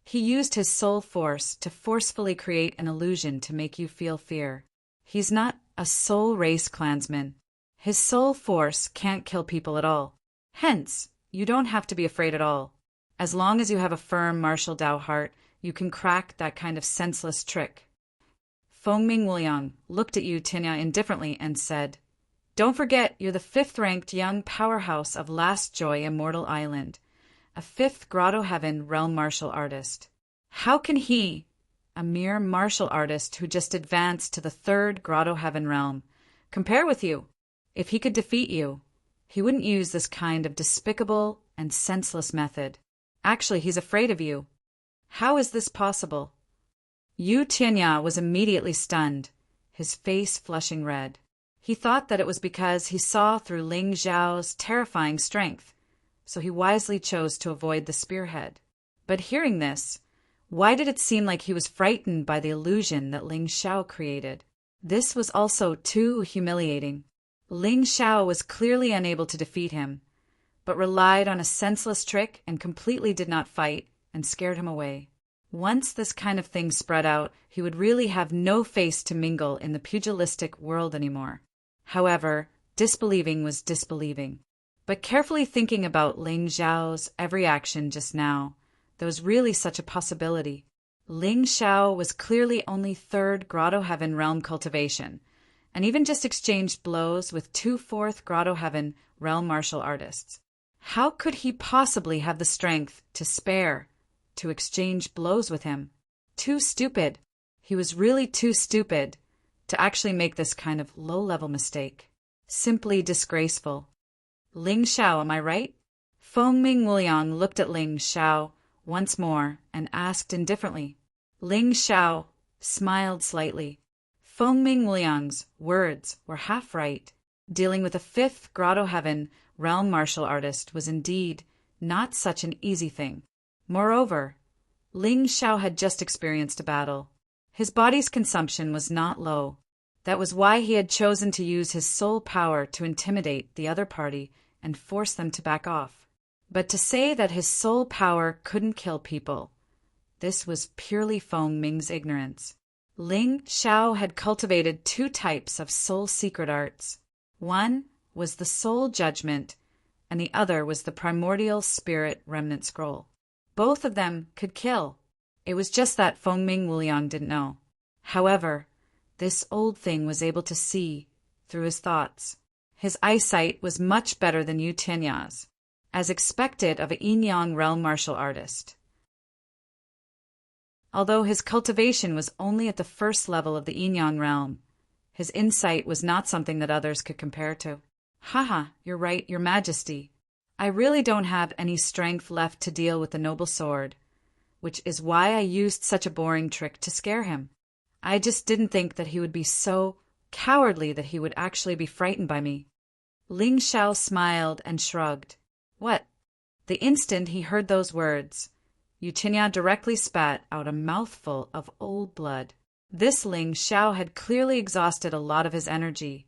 he used his soul force to forcefully create an illusion to make you feel fear. He's not a soul race clansman. His soul force can't kill people at all. Hence, you don't have to be afraid at all. As long as you have a firm martial Dao heart, you can crack that kind of senseless trick. Feng Ming Wuliang looked at Yu Tianya indifferently and said, Don't forget you're the 5th-ranked young powerhouse of Last Joy Immortal Island, a 5th Grotto Heaven realm martial artist. How can he, a mere martial artist who just advanced to the 3rd Grotto Heaven realm, compare with you? If he could defeat you, he wouldn't use this kind of despicable and senseless method. Actually, he's afraid of you. How is this possible? Yu Tianya was immediately stunned, his face flushing red. He thought that it was because he saw through Ling Zhao's terrifying strength, so he wisely chose to avoid the spearhead. But hearing this, why did it seem like he was frightened by the illusion that Ling Xiao created? This was also too humiliating. Ling Xiao was clearly unable to defeat him, but relied on a senseless trick and completely did not fight and scared him away. Once this kind of thing spread out, he would really have no face to mingle in the pugilistic world anymore. However, disbelieving was disbelieving. But carefully thinking about Ling Zhao's every action just now, there was really such a possibility. Ling Xiao was clearly only 3rd Grotto Heaven realm cultivation, and even just exchanged blows with 2 4th Grotto Heaven realm martial artists. How could he possibly have the strength to spare, to exchange blows with him? Too stupid. He was really too stupid to actually make this kind of low-level mistake. Simply disgraceful. Ling Xiao, am I right? Feng Wuliang looked at Ling Xiao once more and asked indifferently. Ling Xiao smiled slightly. Feng Wuliang's words were half right. Dealing with a fifth Grotto Heaven realm martial artist was indeed not such an easy thing. Moreover, Ling Xiao had just experienced a battle. His body's consumption was not low. That was why he had chosen to use his soul power to intimidate the other party and force them to back off. But to say that his soul power couldn't kill people, this was purely Feng Ming's ignorance. Ling Xiao had cultivated two types of soul secret arts. One was the soul judgment, and the other was the primordial spirit remnant scroll. Both of them could kill. It was just that Feng Wuliang didn't know. However, this old thing was able to see through his thoughts. His eyesight was much better than Yu Tianya's, as expected of a yin-yang realm martial artist. Although his cultivation was only at the first level of the yin-yang realm, his insight was not something that others could compare to. Haha, you're right, your majesty. I really don't have any strength left to deal with the noble sword, which is why I used such a boring trick to scare him. I just didn't think that he would be so cowardly that he would actually be frightened by me. Ling Xiao smiled and shrugged. What? The instant he heard those words, Yu Tianya directly spat out a mouthful of old blood. This Ling Xiao had clearly exhausted a lot of his energy,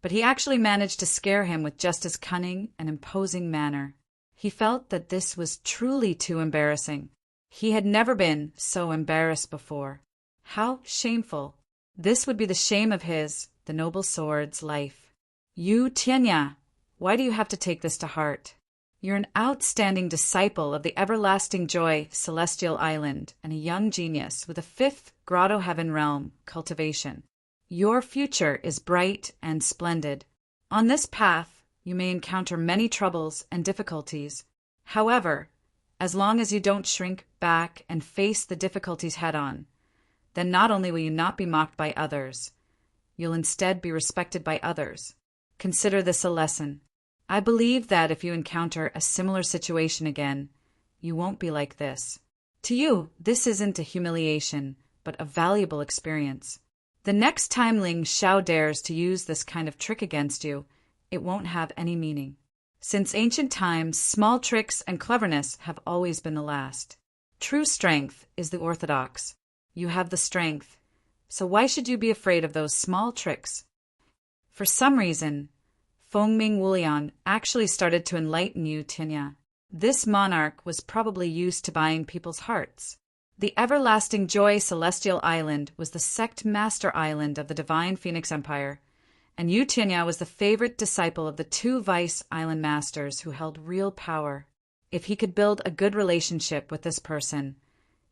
but he actually managed to scare him with just his cunning and imposing manner. He felt that this was truly too embarrassing. He had never been so embarrassed before. How shameful. This would be the shame of the noble sword's life. Yu Tianya, why do you have to take this to heart? You're an outstanding disciple of the Everlasting Joy Celestial Island and a young genius with a fifth Grotto Heaven realm cultivation. Your future is bright and splendid. On this path, you may encounter many troubles and difficulties. However, as long as you don't shrink back and face the difficulties head-on, then not only will you not be mocked by others, you'll instead be respected by others. Consider this a lesson. I believe that if you encounter a similar situation again, you won't be like this. To you, this isn't a humiliation, but a valuable experience. The next time Ling Xiao dares to use this kind of trick against you, it won't have any meaning. Since ancient times, small tricks and cleverness have always been the last. True strength is the orthodox. You have the strength, so why should you be afraid of those small tricks? For some reason, Feng Wuliang actually started to enlighten Yu Tianya. This monarch was probably used to buying people's hearts. The Everlasting Joy Celestial Island was the sect master island of the Divine Phoenix Empire, and Yu Tianya was the favorite disciple of the two vice island masters who held real power. If he could build a good relationship with this person,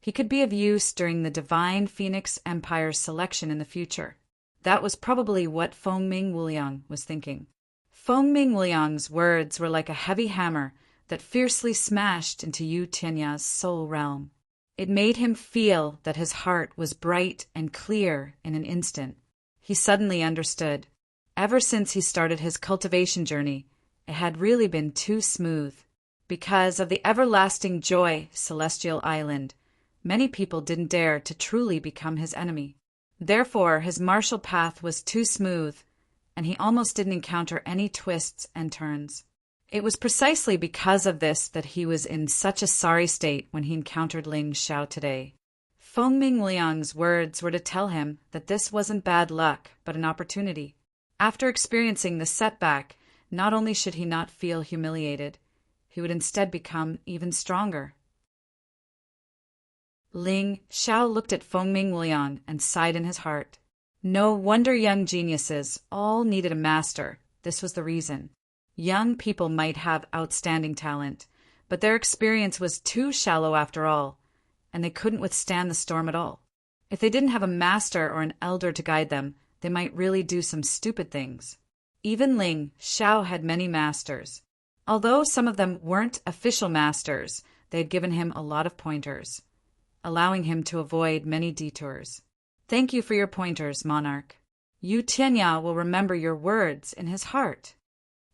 he could be of use during the Divine Phoenix Empire's selection in the future. That was probably what Feng Wuliang was thinking. Feng Wuliang's words were like a heavy hammer that fiercely smashed into Yu Tianya's soul realm. It made him feel that his heart was bright and clear in an instant. He suddenly understood. Ever since he started his cultivation journey, it had really been too smooth. Because of the Everlasting Joy Celestial Island, many people didn't dare to truly become his enemy. Therefore, his martial path was too smooth, and he almost didn't encounter any twists and turns. It was precisely because of this that he was in such a sorry state when he encountered Ling Xiao today. Feng Wuliang's words were to tell him that this wasn't bad luck, but an opportunity. After experiencing the setback, not only should he not feel humiliated, he would instead become even stronger. Ling Xiao looked at Feng Wuliang and sighed in his heart. No wonder young geniuses all needed a master. This was the reason. Young people might have outstanding talent, but their experience was too shallow after all, and they couldn't withstand the storm at all. If they didn't have a master or an elder to guide them, they might really do some stupid things. Even Ling Xiao had many masters, Although some of them weren't official masters, they had given him a lot of pointers, allowing him to avoid many detours. Thank you for your pointers, monarch. Yu Tianya will remember your words in his heart.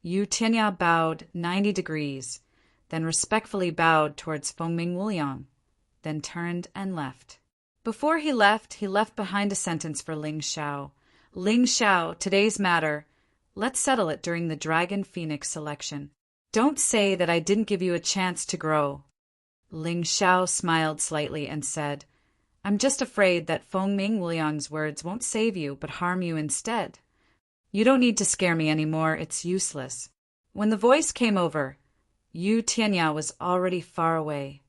Yu Tianya bowed 90 degrees, then respectfully bowed towards Fengming Wuliang, then turned and left. Before he left behind a sentence for Ling Xiao. Ling Xiao, today's matter, let's settle it during the Dragon Phoenix selection. Don't say that I didn't give you a chance to grow. Ling Xiao smiled slightly and said, I'm just afraid that Fengming Wuliang's words won't save you but harm you instead. You don't need to scare me anymore, it's useless. When the voice came over, Yu Tianya was already far away.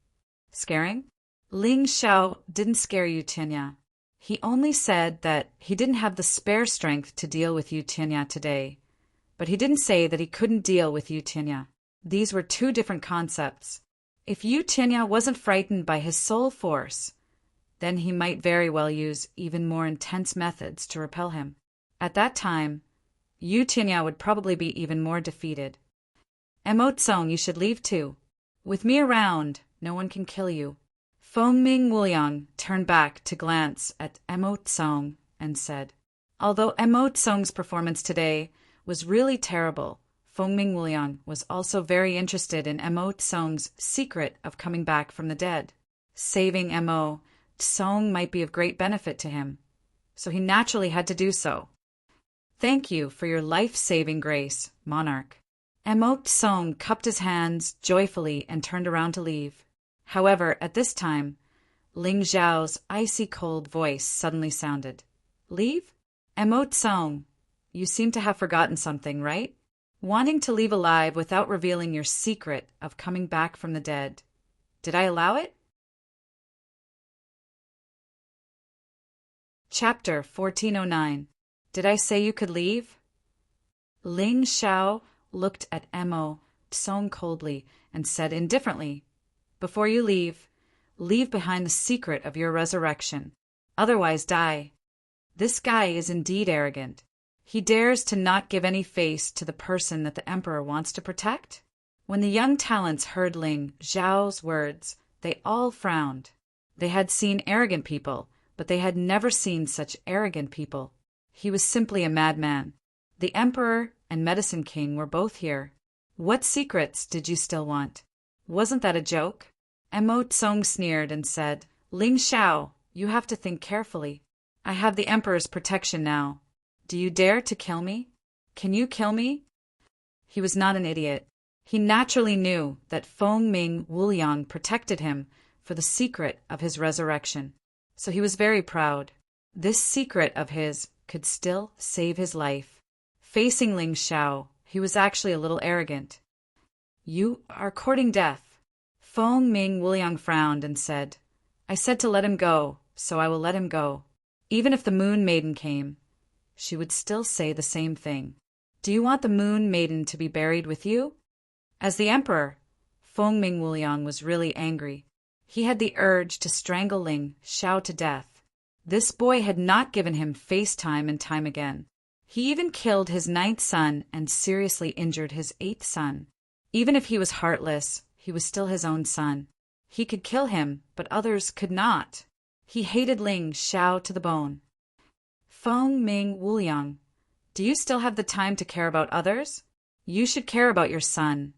Scaring? Ling Xiao didn't scare Yu Tianya. He only said that he didn't have the spare strength to deal with Yu Tianya today. But he didn't say that he couldn't deal with Yu Tianya. These were two different concepts. If Yu Tianya wasn't frightened by his soul force, then he might very well use even more intense methods to repel him. At that time, Yu Tianya would probably be even more defeated. Mo Tsong, you should leave too. With me around, no one can kill you. Fengming Wuliang turned back to glance at Mo Tsong and said, although Mo Tsong's performance today was really terrible, Fengming Wuliang was also very interested in Mo Tsong's secret of coming back from the dead. Saving Mo Tsong might be of great benefit to him, so he naturally had to do so. Thank you for your life-saving grace, monarch. Mo Tsong cupped his hands joyfully and turned around to leave. However, at this time, Ling Xiao's icy cold voice suddenly sounded. Leave? Mo Tsong, you seem to have forgotten something, right? Wanting to leave alive without revealing your secret of coming back from the dead. Did I allow it? Chapter 1409. Did I say you could leave? Ling Xiao looked at Mo Tsong coldly and said indifferently, before you leave behind the secret of your resurrection. Otherwise die. This guy is indeed arrogant. He dares to not give any face to the person that the emperor wants to protect? When the young talents heard Ling Xiao's words, they all frowned. They had seen arrogant people, but they had never seen such arrogant people. He was simply a madman. The emperor and Medicine King were both here. What secrets did you still want? Wasn't that a joke? Mo Tsong sneered and said, Ling Xiao, you have to think carefully. I have the emperor's protection now. Do you dare to kill me? Can you kill me? He was not an idiot. He naturally knew that Fengming Wuliang protected him for the secret of his resurrection. So he was very proud. This secret of his could still save his life. Facing Ling Xiao, he was actually a little arrogant. You are courting death. Fengming Wuliang frowned and said, I said to let him go, so I will let him go. Even if the Moon Maiden came, she would still say the same thing. Do you want the Moon Maiden to be buried with you? As the emperor, Fengming Wuliang was really angry. He had the urge to strangle Ling Xiao to death. This boy had not given him face time and time again. He even killed his 9th son and seriously injured his 8th son. Even if he was heartless, he was still his own son. He could kill him, but others could not. He hated Ling Xiao to the bone. Fengming Wuliang, do you still have the time to care about others? You should care about your son.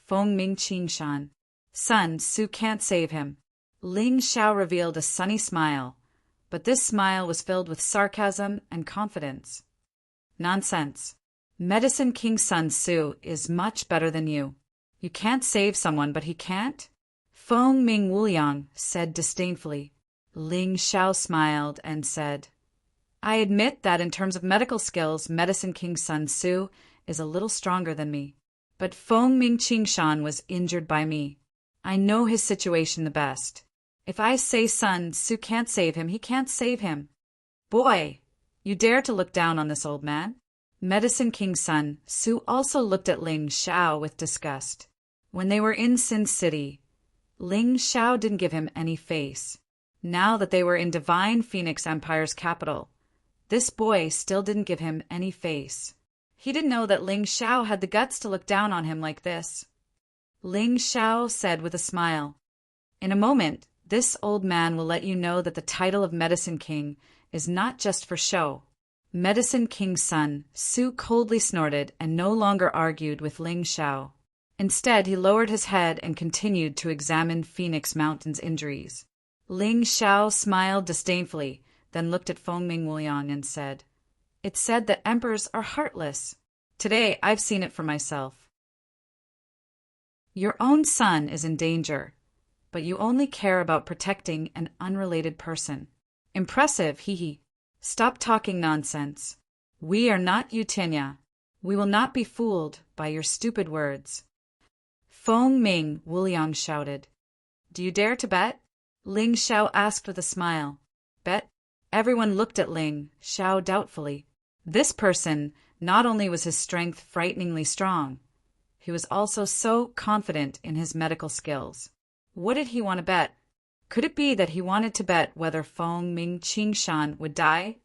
Fengming Qingshan. Son, Su can't save him. Ling Xiao revealed a sunny smile, but this smile was filled with sarcasm and confidence. Nonsense. Medicine King Sun Su is much better than you. You can't save someone, but he can't? Fengming Wuliang said disdainfully. Ling Xiao smiled and said, I admit that in terms of medical skills, Medicine King Sun Su is a little stronger than me. But Fengming Qingshan was injured by me. I know his situation the best. If I say Sun Su can't save him, he can't save him. Boy, you dare to look down on this old man? Medicine King Sun Su also looked at Ling Xiao with disgust. When they were in Sin City, Ling Xiao didn't give him any face. Now that they were in Divine Phoenix Empire's capital, this boy still didn't give him any face. He didn't know that Ling Xiao had the guts to look down on him like this. Ling Xiao said with a smile, "In a moment, this old man will let you know that the title of Medicine King is not just for show." Medicine King's son, Su coldly snorted and no longer argued with Ling Xiao. Instead, he lowered his head and continued to examine Phoenix Mountain's injuries. Ling Xiao smiled disdainfully, then looked at Feng Ming Wuliang and said, "It's said that emperors are heartless. Today, I've seen it for myself. Your own son is in danger, but you only care about protecting an unrelated person. Impressive, hee hee. Stop talking nonsense. We are not Yutenya. We will not be fooled by your stupid words." Feng Ming Wuliang shouted. "Do you dare to bet?" Ling Xiao asked with a smile. "Bet?" Everyone looked at Ling Xiao doubtfully. This person, not only was his strength frighteningly strong, he was also so confident in his medical skills. What did he want to bet? Could it be that he wanted to bet whether Feng Ming Qingshan would die?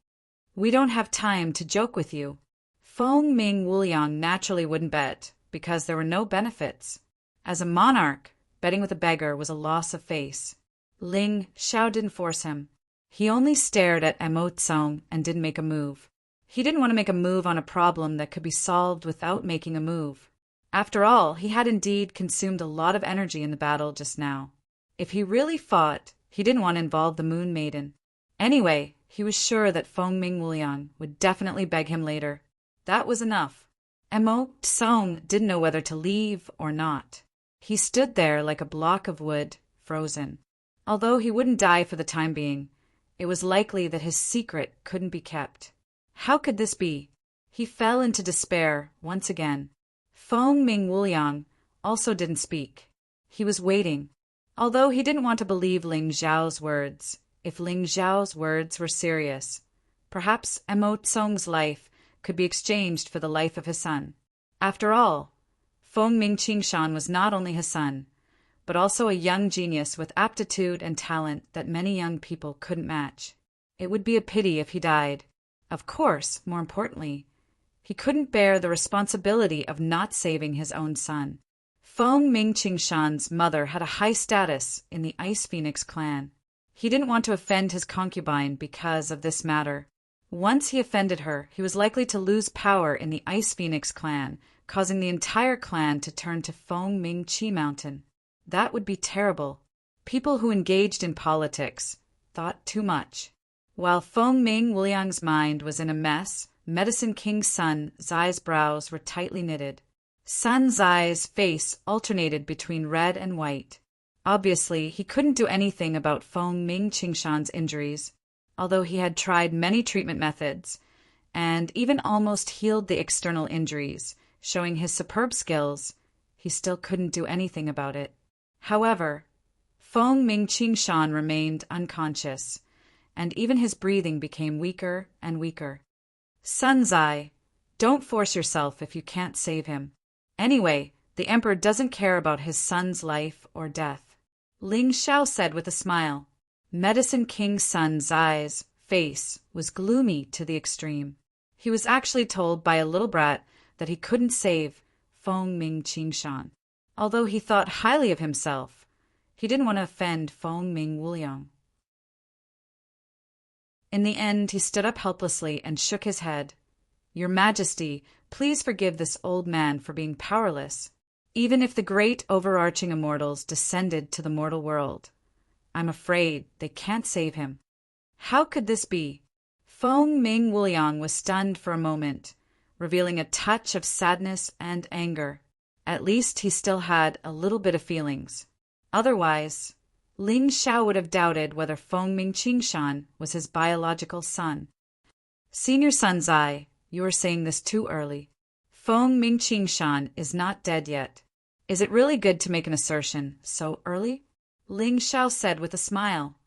"We don't have time to joke with you." Feng Ming Wuliang naturally wouldn't bet, because there were no benefits. As a monarch, betting with a beggar was a loss of face. Ling Xiao didn't force him. He only stared at Emo Tsong and didn't make a move. He didn't want to make a move on a problem that could be solved without making a move. After all, he had indeed consumed a lot of energy in the battle just now. If he really fought, he didn't want to involve the Moon Maiden. Anyway, he was sure that Feng Ming Wuliang would definitely beg him later. That was enough. Emo Tsong didn't know whether to leave or not. He stood there like a block of wood, frozen. Although he wouldn't die for the time being, it was likely that his secret couldn't be kept. How could this be? He fell into despair once again. Feng Ming Wuliang also didn't speak. He was waiting. Although he didn't want to believe Ling Xiao's words, if Ling Xiao's words were serious, perhaps Emo Tsong's life could be exchanged for the life of his son. After all, Feng Ming Qingshan was not only his son, but also a young genius with aptitude and talent that many young people couldn't match. It would be a pity if he died. Of course, more importantly, he couldn't bear the responsibility of not saving his own son. Feng Ming Qingshan's mother had a high status in the Ice Phoenix clan. He didn't want to offend his concubine because of this matter. Once he offended her, he was likely to lose power in the Ice Phoenix clan, causing the entire clan to turn to Feng Ming Qi Mountain. That would be terrible. People who engaged in politics thought too much. While Feng Ming Wuliang's mind was in a mess, Medicine King Sun Zai's brows were tightly knitted. Sun Zai's face alternated between red and white. Obviously, he couldn't do anything about Feng Ming Qingshan's injuries, although he had tried many treatment methods, and even almost healed the external injuries, showing his superb skills. He still couldn't do anything about it. However, Feng Ming Qingshan remained unconscious, and even his breathing became weaker and weaker. Sun Zai, don't force yourself if you can't save him. Anyway, the emperor doesn't care about his son's life or death. Ling Xiao said with a smile. Medicine King Sun Zai's face was gloomy to the extreme. He was actually told by a little brat that he couldn't save Feng Ming Qingshan. Although he thought highly of himself, he didn't want to offend Feng Ming Wuliang. In the end, he stood up helplessly and shook his head. "Your Majesty, please forgive this old man for being powerless. Even if the great overarching immortals descended to the mortal world, I'm afraid they can't save him." How could this be? Feng Ming Wuliang was stunned for a moment, revealing a touch of sadness and anger. At least he still had a little bit of feelings. Otherwise, Ling Xiao would have doubted whether Feng Ming Qingshan was his biological son. "Senior Sun Zai, you are saying this too early. Feng Ming Qingshan is not dead yet. Is it really good to make an assertion so early?" Ling Xiao said with a smile.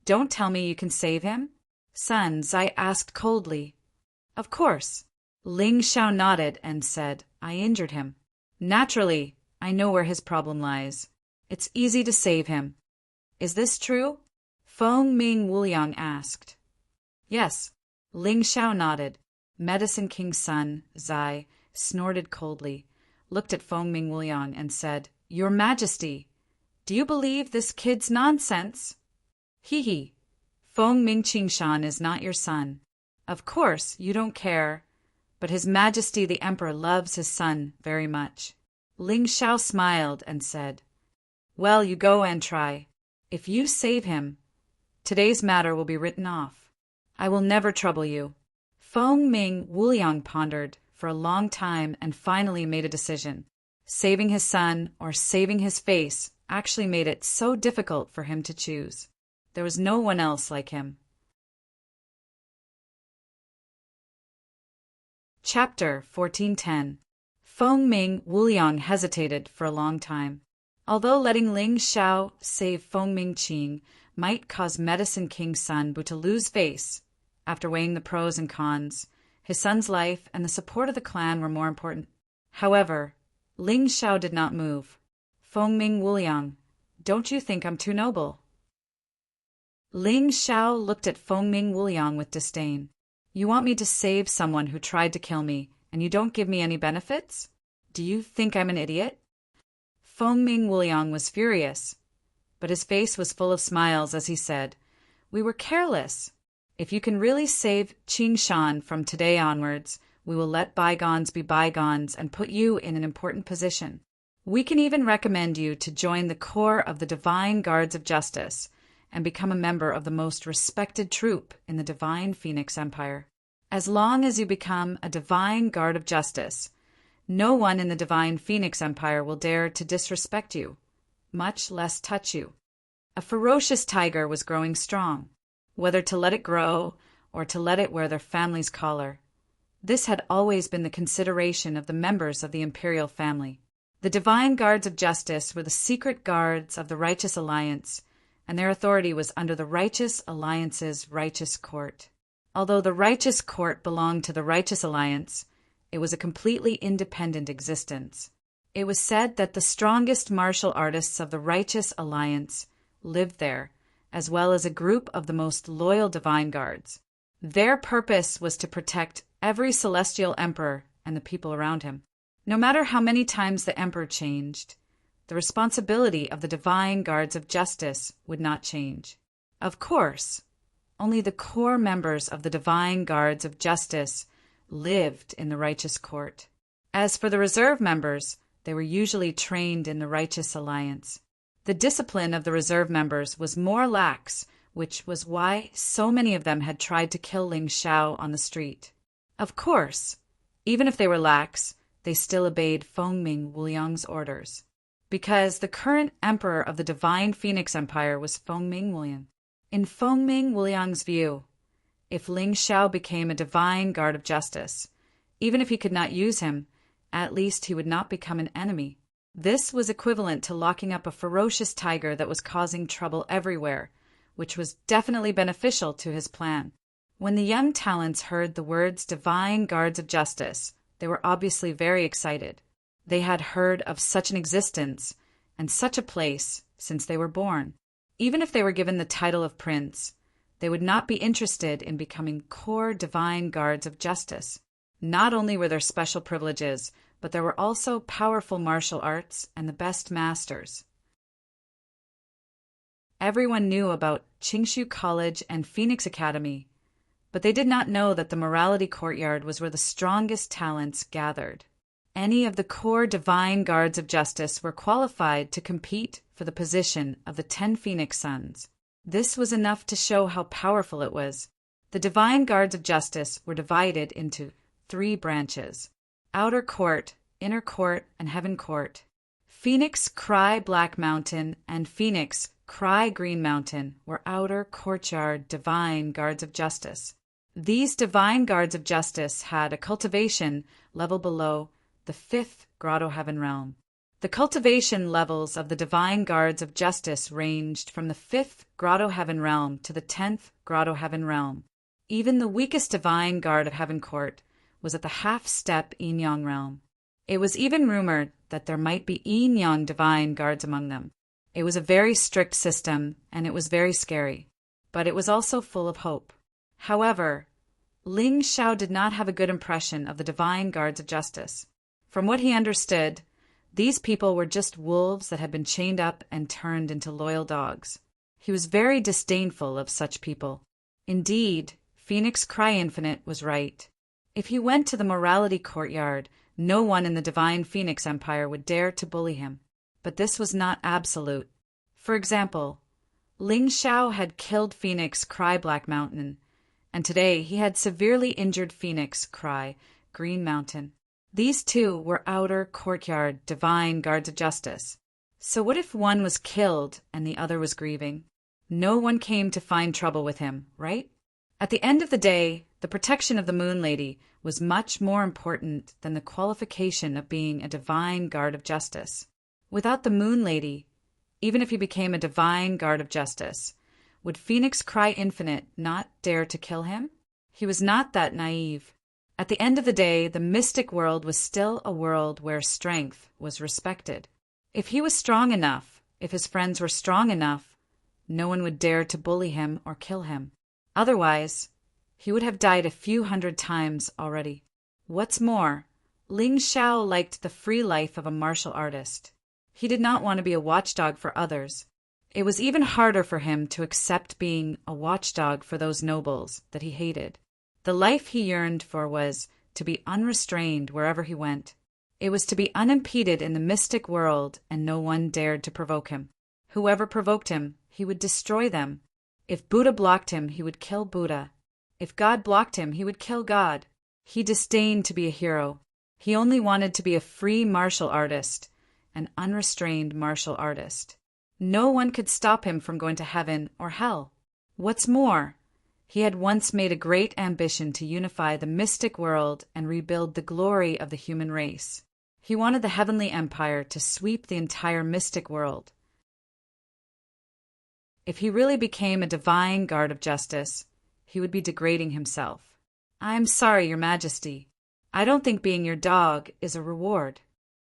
"Don't tell me you can save him?" Sun Zai asked coldly. "Of course." Ling Xiao nodded and said, "I injured him. Naturally, I know where his problem lies. It's easy to save him." "Is this true?" Feng Ming Wuliang asked. "Yes." Ling Xiao nodded. Medicine King's son, Zai, snorted coldly, looked at Feng Ming Wuliang, and said, "Your Majesty, do you believe this kid's nonsense?" "Hee hee. Feng Ming Qingshan is not your son. Of course, you don't care, but His Majesty the Emperor loves his son very much." Ling Xiao smiled and said, "Well, you go and try. If you save him, today's matter will be written off. I will never trouble you." Feng Ming Wuliang pondered for a long time and finally made a decision. Saving his son or saving his face actually made it so difficult for him to choose. There was no one else like him. Chapter 1410. Feng Ming Wuliang hesitated for a long time. Although letting Ling Xiao save Feng Ming Qing might cause Medicine King's son Bu to lose face, after weighing the pros and cons, his son's life and the support of the clan were more important. However, Ling Xiao did not move. "Feng Ming Wuliang, don't you think I'm too noble?" Ling Xiao looked at Feng Ming Wuliang with disdain. "You want me to save someone who tried to kill me, and you don't give me any benefits? Do you think I'm an idiot?" Feng Ming Wuliang was furious, but his face was full of smiles as he said, "We were careless. If you can really save Qingshan from today onwards, we will let bygones be bygones and put you in an important position. We can even recommend you to join the corps of the Divine Guards of Justice and become a member of the most respected troop in the Divine Phoenix Empire. As long as you become a Divine Guard of Justice, no one in the Divine Phoenix Empire will dare to disrespect you, much less touch you." A ferocious tiger was growing strong. Whether to let it grow or to let it wear their family's collar, this had always been the consideration of the members of the imperial family. The Divine Guards of Justice were the secret guards of the Righteous Alliance, and their authority was under the Righteous Alliance's Righteous Court. Although the Righteous Court belonged to the Righteous Alliance, it was a completely independent existence. It was said that the strongest martial artists of the Righteous Alliance lived there, as well as a group of the most loyal Divine Guards. Their purpose was to protect every celestial emperor and the people around him. No matter how many times the emperor changed, the responsibility of the Divine Guards of Justice would not change. Of course, only the core members of the Divine Guards of Justice lived in the Righteous Court. As for the reserve members, they were usually trained in the Righteous Alliance. The discipline of the reserve members was more lax, which was why so many of them had tried to kill Ling Xiao on the street. Of course, even if they were lax, they still obeyed Feng Ming Wuliang's orders, because the current emperor of the Divine Phoenix Empire was Feng Ming Wuliang. In Feng Ming Wuliang's view, if Ling Xiao became a Divine Guard of Justice, even if he could not use him, at least he would not become an enemy. This was equivalent to locking up a ferocious tiger that was causing trouble everywhere, which was definitely beneficial to his plan. When the young talents heard the words Divine Guards of Justice, they were obviously very excited. They had heard of such an existence and such a place since they were born. Even if they were given the title of prince, they would not be interested in becoming core Divine Guards of Justice. Not only were there special privileges, but there were also powerful martial arts and the best masters. Everyone knew about Qingshu College and Phoenix Academy, but they did not know that the Morality Courtyard was where the strongest talents gathered. Any of the core Divine Guards of Justice were qualified to compete for the position of the 10 Phoenix Sons. This was enough to show how powerful it was. The Divine Guards of Justice were divided into 3 branches: Outer Court, Inner Court, and Heaven Court. Phoenix Cry Black Mountain and Phoenix Cry Green Mountain were Outer Courtyard Divine Guards of Justice. These Divine Guards of Justice had a cultivation level below the 5th Grotto Heaven Realm. The cultivation levels of the Divine Guards of Justice ranged from the 5th Grotto Heaven Realm to the 10th Grotto Heaven Realm. Even the weakest Divine Guard of Heaven Court was at the half-step Yin-Yang realm. It was even rumored that there might be Yin-Yang Divine Guards among them. It was a very strict system, and it was very scary, but it was also full of hope. However, Ling Xiao did not have a good impression of the divine guards of justice. From what he understood, these people were just wolves that had been chained up and turned into loyal dogs. He was very disdainful of such people. Indeed, Phoenix Cry Infinite was right. If he went to the morality courtyard, no one in the divine Phoenix Empire would dare to bully him. But this was not absolute. For example, Ling Xiao had killed Phoenix Cry Black Mountain, and today he had severely injured Phoenix Cry Green Mountain. These two were outer courtyard divine guards of justice. So what if one was killed and the other was grieving? No one came to find trouble with him, right? At the end of the day, the protection of the Moon Lady was much more important than the qualification of being a divine guard of justice. Without the Moon Lady, even if he became a divine guard of justice, would Phoenix Cry Infinite not dare to kill him? He was not that naive. At the end of the day, the mystic world was still a world where strength was respected. If he was strong enough, if his friends were strong enough, no one would dare to bully him or kill him. Otherwise, he would have died a few hundred times already. What's more, Ling Xiao liked the free life of a martial artist. He did not want to be a watchdog for others. It was even harder for him to accept being a watchdog for those nobles that he hated. The life he yearned for was to be unrestrained wherever he went. It was to be unimpeded in the mystic world, and no one dared to provoke him. Whoever provoked him, he would destroy them. If Buddha blocked him, he would kill Buddha. If God blocked him, he would kill God. He disdained to be a hero. He only wanted to be a free martial artist, an unrestrained martial artist. No one could stop him from going to heaven or hell. What's more, he had once made a great ambition to unify the mystic world and rebuild the glory of the human race. He wanted the heavenly empire to sweep the entire mystic world. If he really became a divine guard of justice, he would be degrading himself. I'm sorry, Your Majesty. I don't think being your dog is a reward.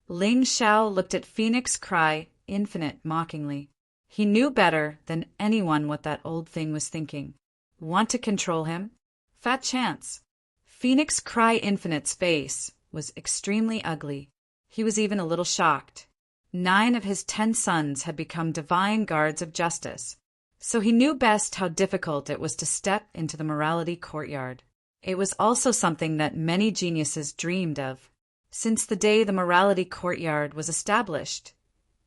Ling Xiao looked at Phoenix Cry Infinite mockingly. He knew better than anyone what that old thing was thinking. Want to control him? Fat chance. Phoenix Cry Infinite's face was extremely ugly. He was even a little shocked. 9 of his 10 sons had become divine guards of justice, so he knew best how difficult it was to step into the morality courtyard. It was also something that many geniuses dreamed of. Since the day the morality courtyard was established,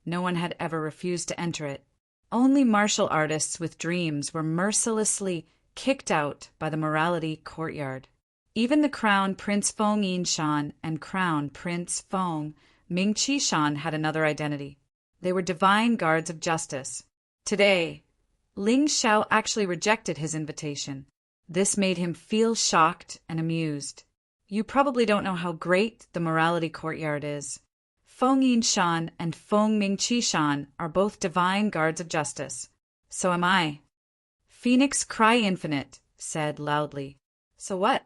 no one had ever refused to enter it. Only martial artists with dreams were mercilessly kicked out by the morality courtyard. Even the Crown Prince Feng Yinshan and Crown Prince Feng Mingqishan had another identity. They were divine guards of justice. Today, Ling Xiao actually rejected his invitation. This made him feel shocked and amused. You probably don't know how great the morality courtyard is. Feng Yinshan and Feng Mingqishan are both divine guards of justice. So am I. Phoenix Cry Infinite said loudly. So what?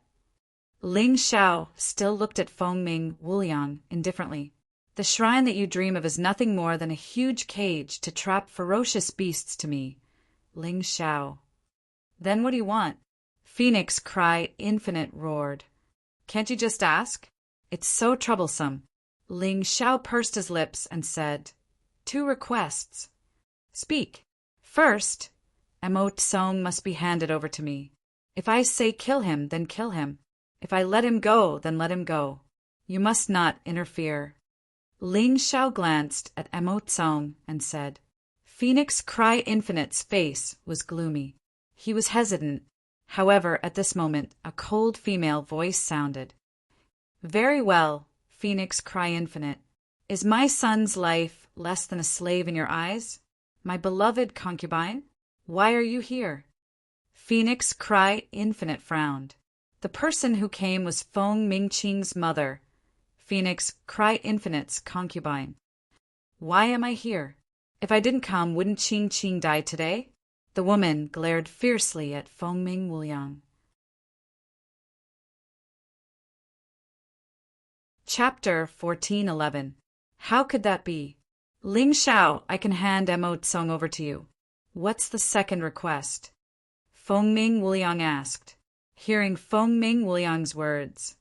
Ling Xiao still looked at Feng Ming Wuliang indifferently. The shrine that you dream of is nothing more than a huge cage to trap ferocious beasts to me. Ling Xiao. Then what do you want? Phoenix Cry Infinite roared. Can't you just ask? It's so troublesome. Ling Xiao pursed his lips and said, 2 requests. Speak. First, Mo Tsong must be handed over to me. If I say kill him, then kill him. If I let him go, then let him go. You must not interfere. Ling Xiao glanced at Mo Tsong and said, Phoenix Cry Infinite's face was gloomy. He was hesitant. However, at this moment, a cold female voice sounded. Very well, Phoenix Cry Infinite. Is my son's life less than a slave in your eyes? My beloved concubine? Why are you here? Phoenix Cry Infinite frowned. The person who came was Feng Mingqing's mother, Phoenix Cry Infinite's concubine. Why am I here? If I didn't come, wouldn't Qing Qing die today? The woman glared fiercely at Feng Ming Wuliang. Chapter 1411. How could that be? Ling Xiao, I can hand Mo Tsong over to you. What's the second request? Feng Ming Wuliang asked. Hearing Feng Ming Wuliang's words,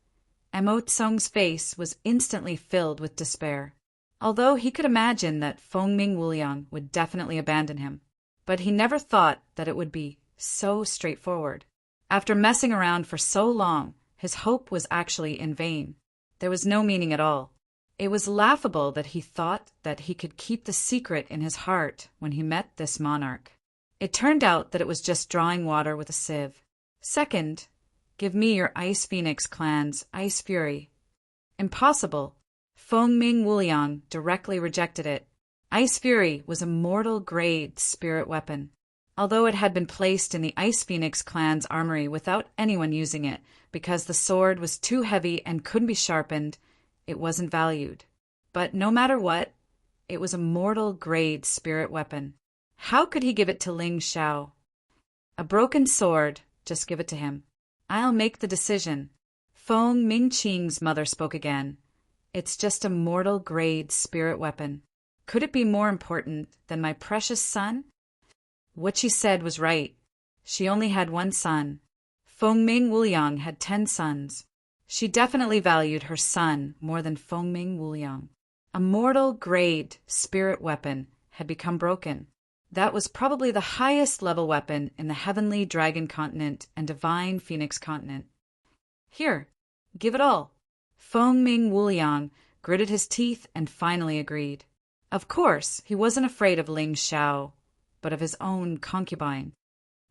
Mo Tsung's face was instantly filled with despair. Although he could imagine that Feng Ming Wuliang would definitely abandon him, but he never thought that it would be so straightforward. After messing around for so long, his hope was actually in vain. There was no meaning at all. It was laughable that he thought that he could keep the secret in his heart when he met this monarch. It turned out that it was just drawing water with a sieve. Second, give me your Ice Phoenix clan's Ice Fury. Impossible. Feng Ming Wuliang directly rejected it. Ice Fury was a mortal-grade spirit weapon. Although it had been placed in the Ice Phoenix clan's armory without anyone using it because the sword was too heavy and couldn't be sharpened, it wasn't valued. But no matter what, it was a mortal-grade spirit weapon. How could he give it to Ling Xiao? A broken sword, just give it to him. I'll make the decision. Feng Mingqing's mother spoke again. It's just a mortal-grade spirit weapon. Could it be more important than my precious son? What she said was right. She only had one son. Feng Ming Wuliang had 10 sons. She definitely valued her son more than Feng Ming Wuliang. A mortal-grade spirit weapon had become broken. That was probably the highest level weapon in the Heavenly Dragon Continent and Divine Phoenix Continent. Here, give it all. Feng Ming Wuliang gritted his teeth and finally agreed. Of course, he wasn't afraid of Ling Xiao, but of his own concubine.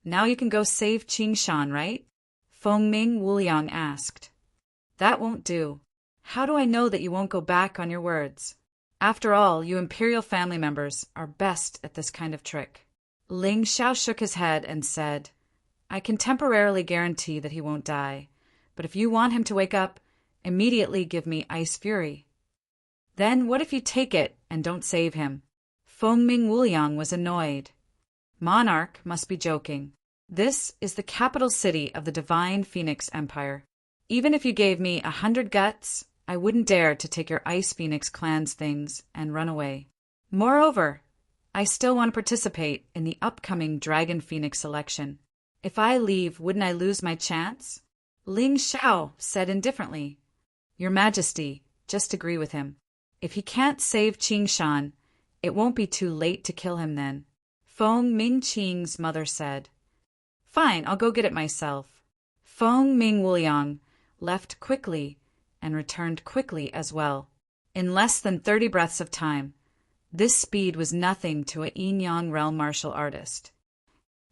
Now you can go save Qing Shan, right? Feng Ming Wuliang asked. That won't do. How do I know that you won't go back on your words? After all, you imperial family members are best at this kind of trick. Ling Xiao shook his head and said, I can temporarily guarantee that he won't die, but if you want him to wake up, immediately give me Ice Fury. Then what if you take it and don't save him? Feng Ming Wuliang was annoyed. Monarch must be joking. This is the capital city of the Divine Phoenix Empire. Even if you gave me 100 guts, I wouldn't dare to take your Ice Phoenix clan's things and run away. Moreover, I still want to participate in the upcoming Dragon Phoenix election. If I leave, wouldn't I lose my chance? Ling Xiao said indifferently. Your Majesty, just agree with him. If he can't save Qing Shan, it won't be too late to kill him then. Feng Mingqing's mother said. Fine, I'll go get it myself. Feng Ming Wuliang left quickly and returned quickly as well. In less than 30 breaths of time, this speed was nothing to a Yin-Yang realm martial artist.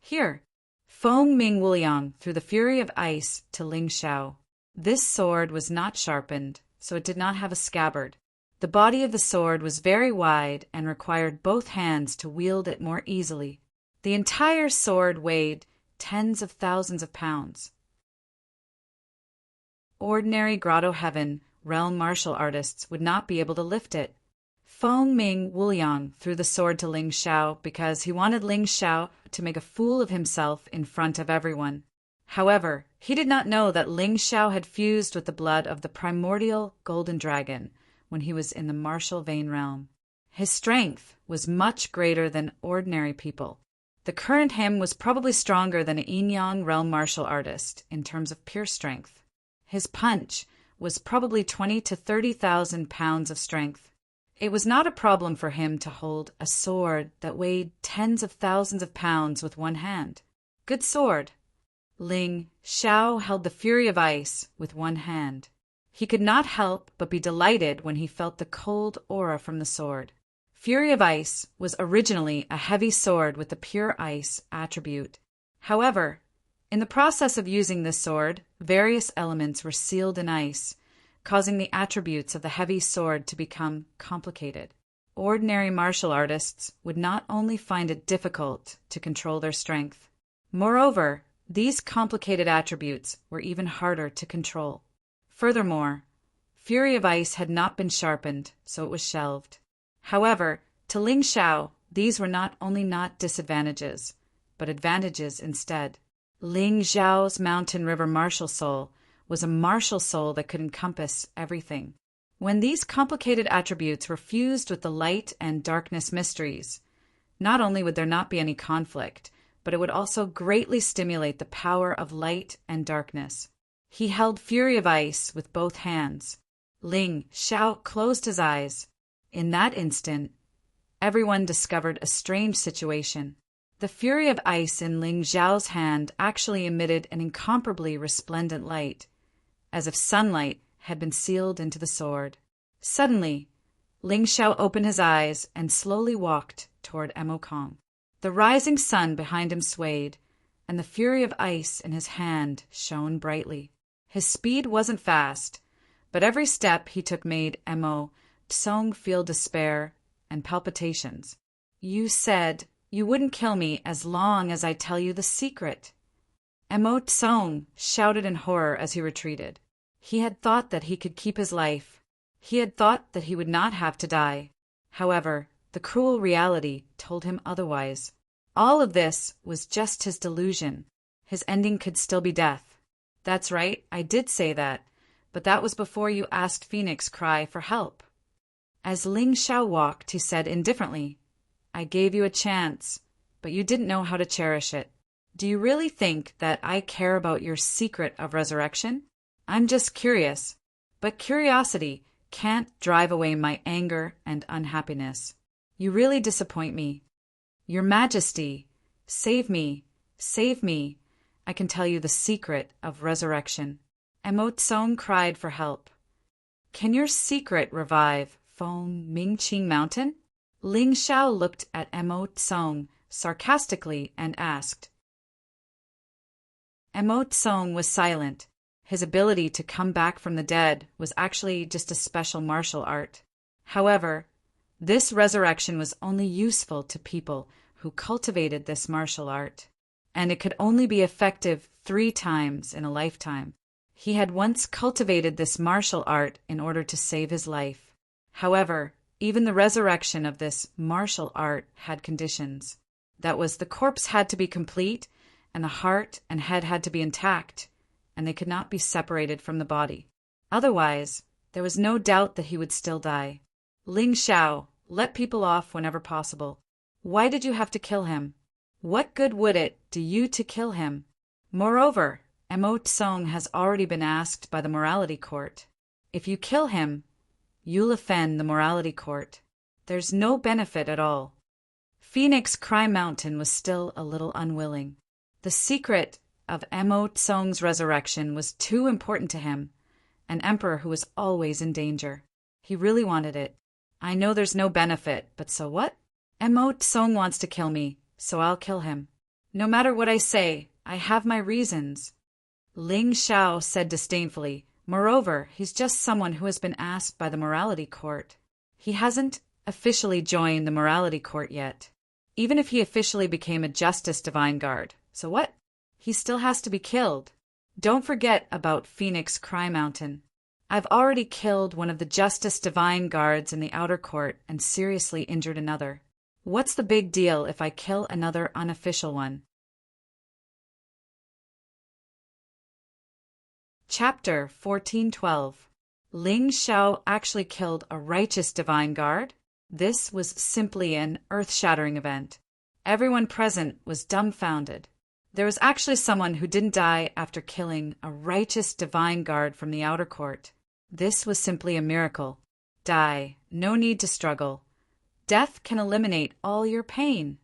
Here, Feng Ming Wuliang threw the Fury of Ice to Ling Xiao. This sword was not sharpened, so it did not have a scabbard. The body of the sword was very wide and required both hands to wield it more easily. The entire sword weighed tens of thousands of pounds. Ordinary Grotto Heaven realm martial artists would not be able to lift it. Feng Ming Wuliang threw the sword to Ling Xiao because he wanted Ling Xiao to make a fool of himself in front of everyone. However, he did not know that Ling Xiao had fused with the blood of the primordial golden dragon when he was in the martial vein realm. His strength was much greater than ordinary people. The current him was probably stronger than a Yin-Yang realm martial artist in terms of pure strength. His punch was probably 20 to 30,000 pounds of strength. It was not a problem for him to hold a sword that weighed tens of thousands of pounds with one hand. Good sword. Ling Xiao held the Fury of Ice with one hand. He could not help but be delighted when he felt the cold aura from the sword. Fury of Ice was originally a heavy sword with the pure ice attribute. However, in the process of using this sword, various elements were sealed in ice, causing the attributes of the heavy sword to become complicated. Ordinary martial artists would not only find it difficult to control their strength. Moreover, these complicated attributes were even harder to control. Furthermore, Fury of Ice had not been sharpened, so it was shelved. However, to Ling Xiao, these were not only not disadvantages, but advantages instead. Ling Xiao's Mountain River martial soul was a martial soul that could encompass everything. When these complicated attributes were fused with the light and darkness mysteries, not only would there not be any conflict, but it would also greatly stimulate the power of light and darkness. He held Fury of Ice with both hands. Ling Xiao closed his eyes. In that instant, everyone discovered a strange situation. The Fury of Ice in Ling Xiao's hand actually emitted an incomparably resplendent light, as if sunlight had been sealed into the sword. Suddenly, Ling Xiao opened his eyes and slowly walked toward Emo Kong. The rising sun behind him swayed, and the Fury of Ice in his hand shone brightly. His speed wasn't fast, but every step he took made Emo Tsong feel despair and palpitations. "You said you wouldn't kill me as long as I tell you the secret." Emo Tsong shouted in horror as he retreated. He had thought that he could keep his life. He had thought that he would not have to die. However, the cruel reality told him otherwise. All of this was just his delusion. His ending could still be death. "That's right, I did say that, but that was before you asked Phoenix Cry for help." As Ling Xiao walked, he said indifferently, "I gave you a chance, but you didn't know how to cherish it. Do you really think that I care about your secret of resurrection? I'm just curious, but curiosity can't drive away my anger and unhappiness. You really disappoint me. Your Majesty, save me, save me. I can tell you the secret of resurrection." Emo Tsong cried for help. "Can your secret revive Feng Mingqing Mountain?" Ling Xiao looked at Emo Tsong sarcastically and asked. Emo Tsong was silent. His ability to come back from the dead was actually just a special martial art. However, this resurrection was only useful to people who cultivated this martial art, and it could only be effective 3 times in a lifetime. He had once cultivated this martial art in order to save his life. However, even the resurrection of this martial art had conditions. That was, the corpse had to be complete, and the heart and head had to be intact, and they could not be separated from the body. Otherwise, there was no doubt that he would still die. "Ling Xiao, let people off whenever possible. Why did you have to kill him? What good would it do you to kill him? Moreover, Emo Tsong has already been asked by the morality court. If you kill him, you'll offend the morality court. There's no benefit at all." Phoenix Cry Mountain was still a little unwilling. The secret of Emo Tsong's resurrection was too important to him, an emperor who was always in danger. He really wanted it. "I know there's no benefit, but so what? Emo Tsong wants to kill me, so I'll kill him. No matter what I say, I have my reasons." Ling Xiao said disdainfully, "Moreover, he's just someone who has been asked by the morality court. He hasn't officially joined the morality court yet. Even if he officially became a Justice Divine Guard, so what? He still has to be killed. Don't forget about Phoenix Cry Mountain. I've already killed one of the Justice Divine Guards in the outer court and seriously injured another. What's the big deal if I kill another unofficial one?" Chapter 1412. Ling Xiao actually killed a righteous divine guard? This was simply an earth-shattering event. Everyone present was dumbfounded. There was actually someone who didn't die after killing a righteous divine guard from the outer court. This was simply a miracle. Die, no need to struggle. Death can eliminate all your pain.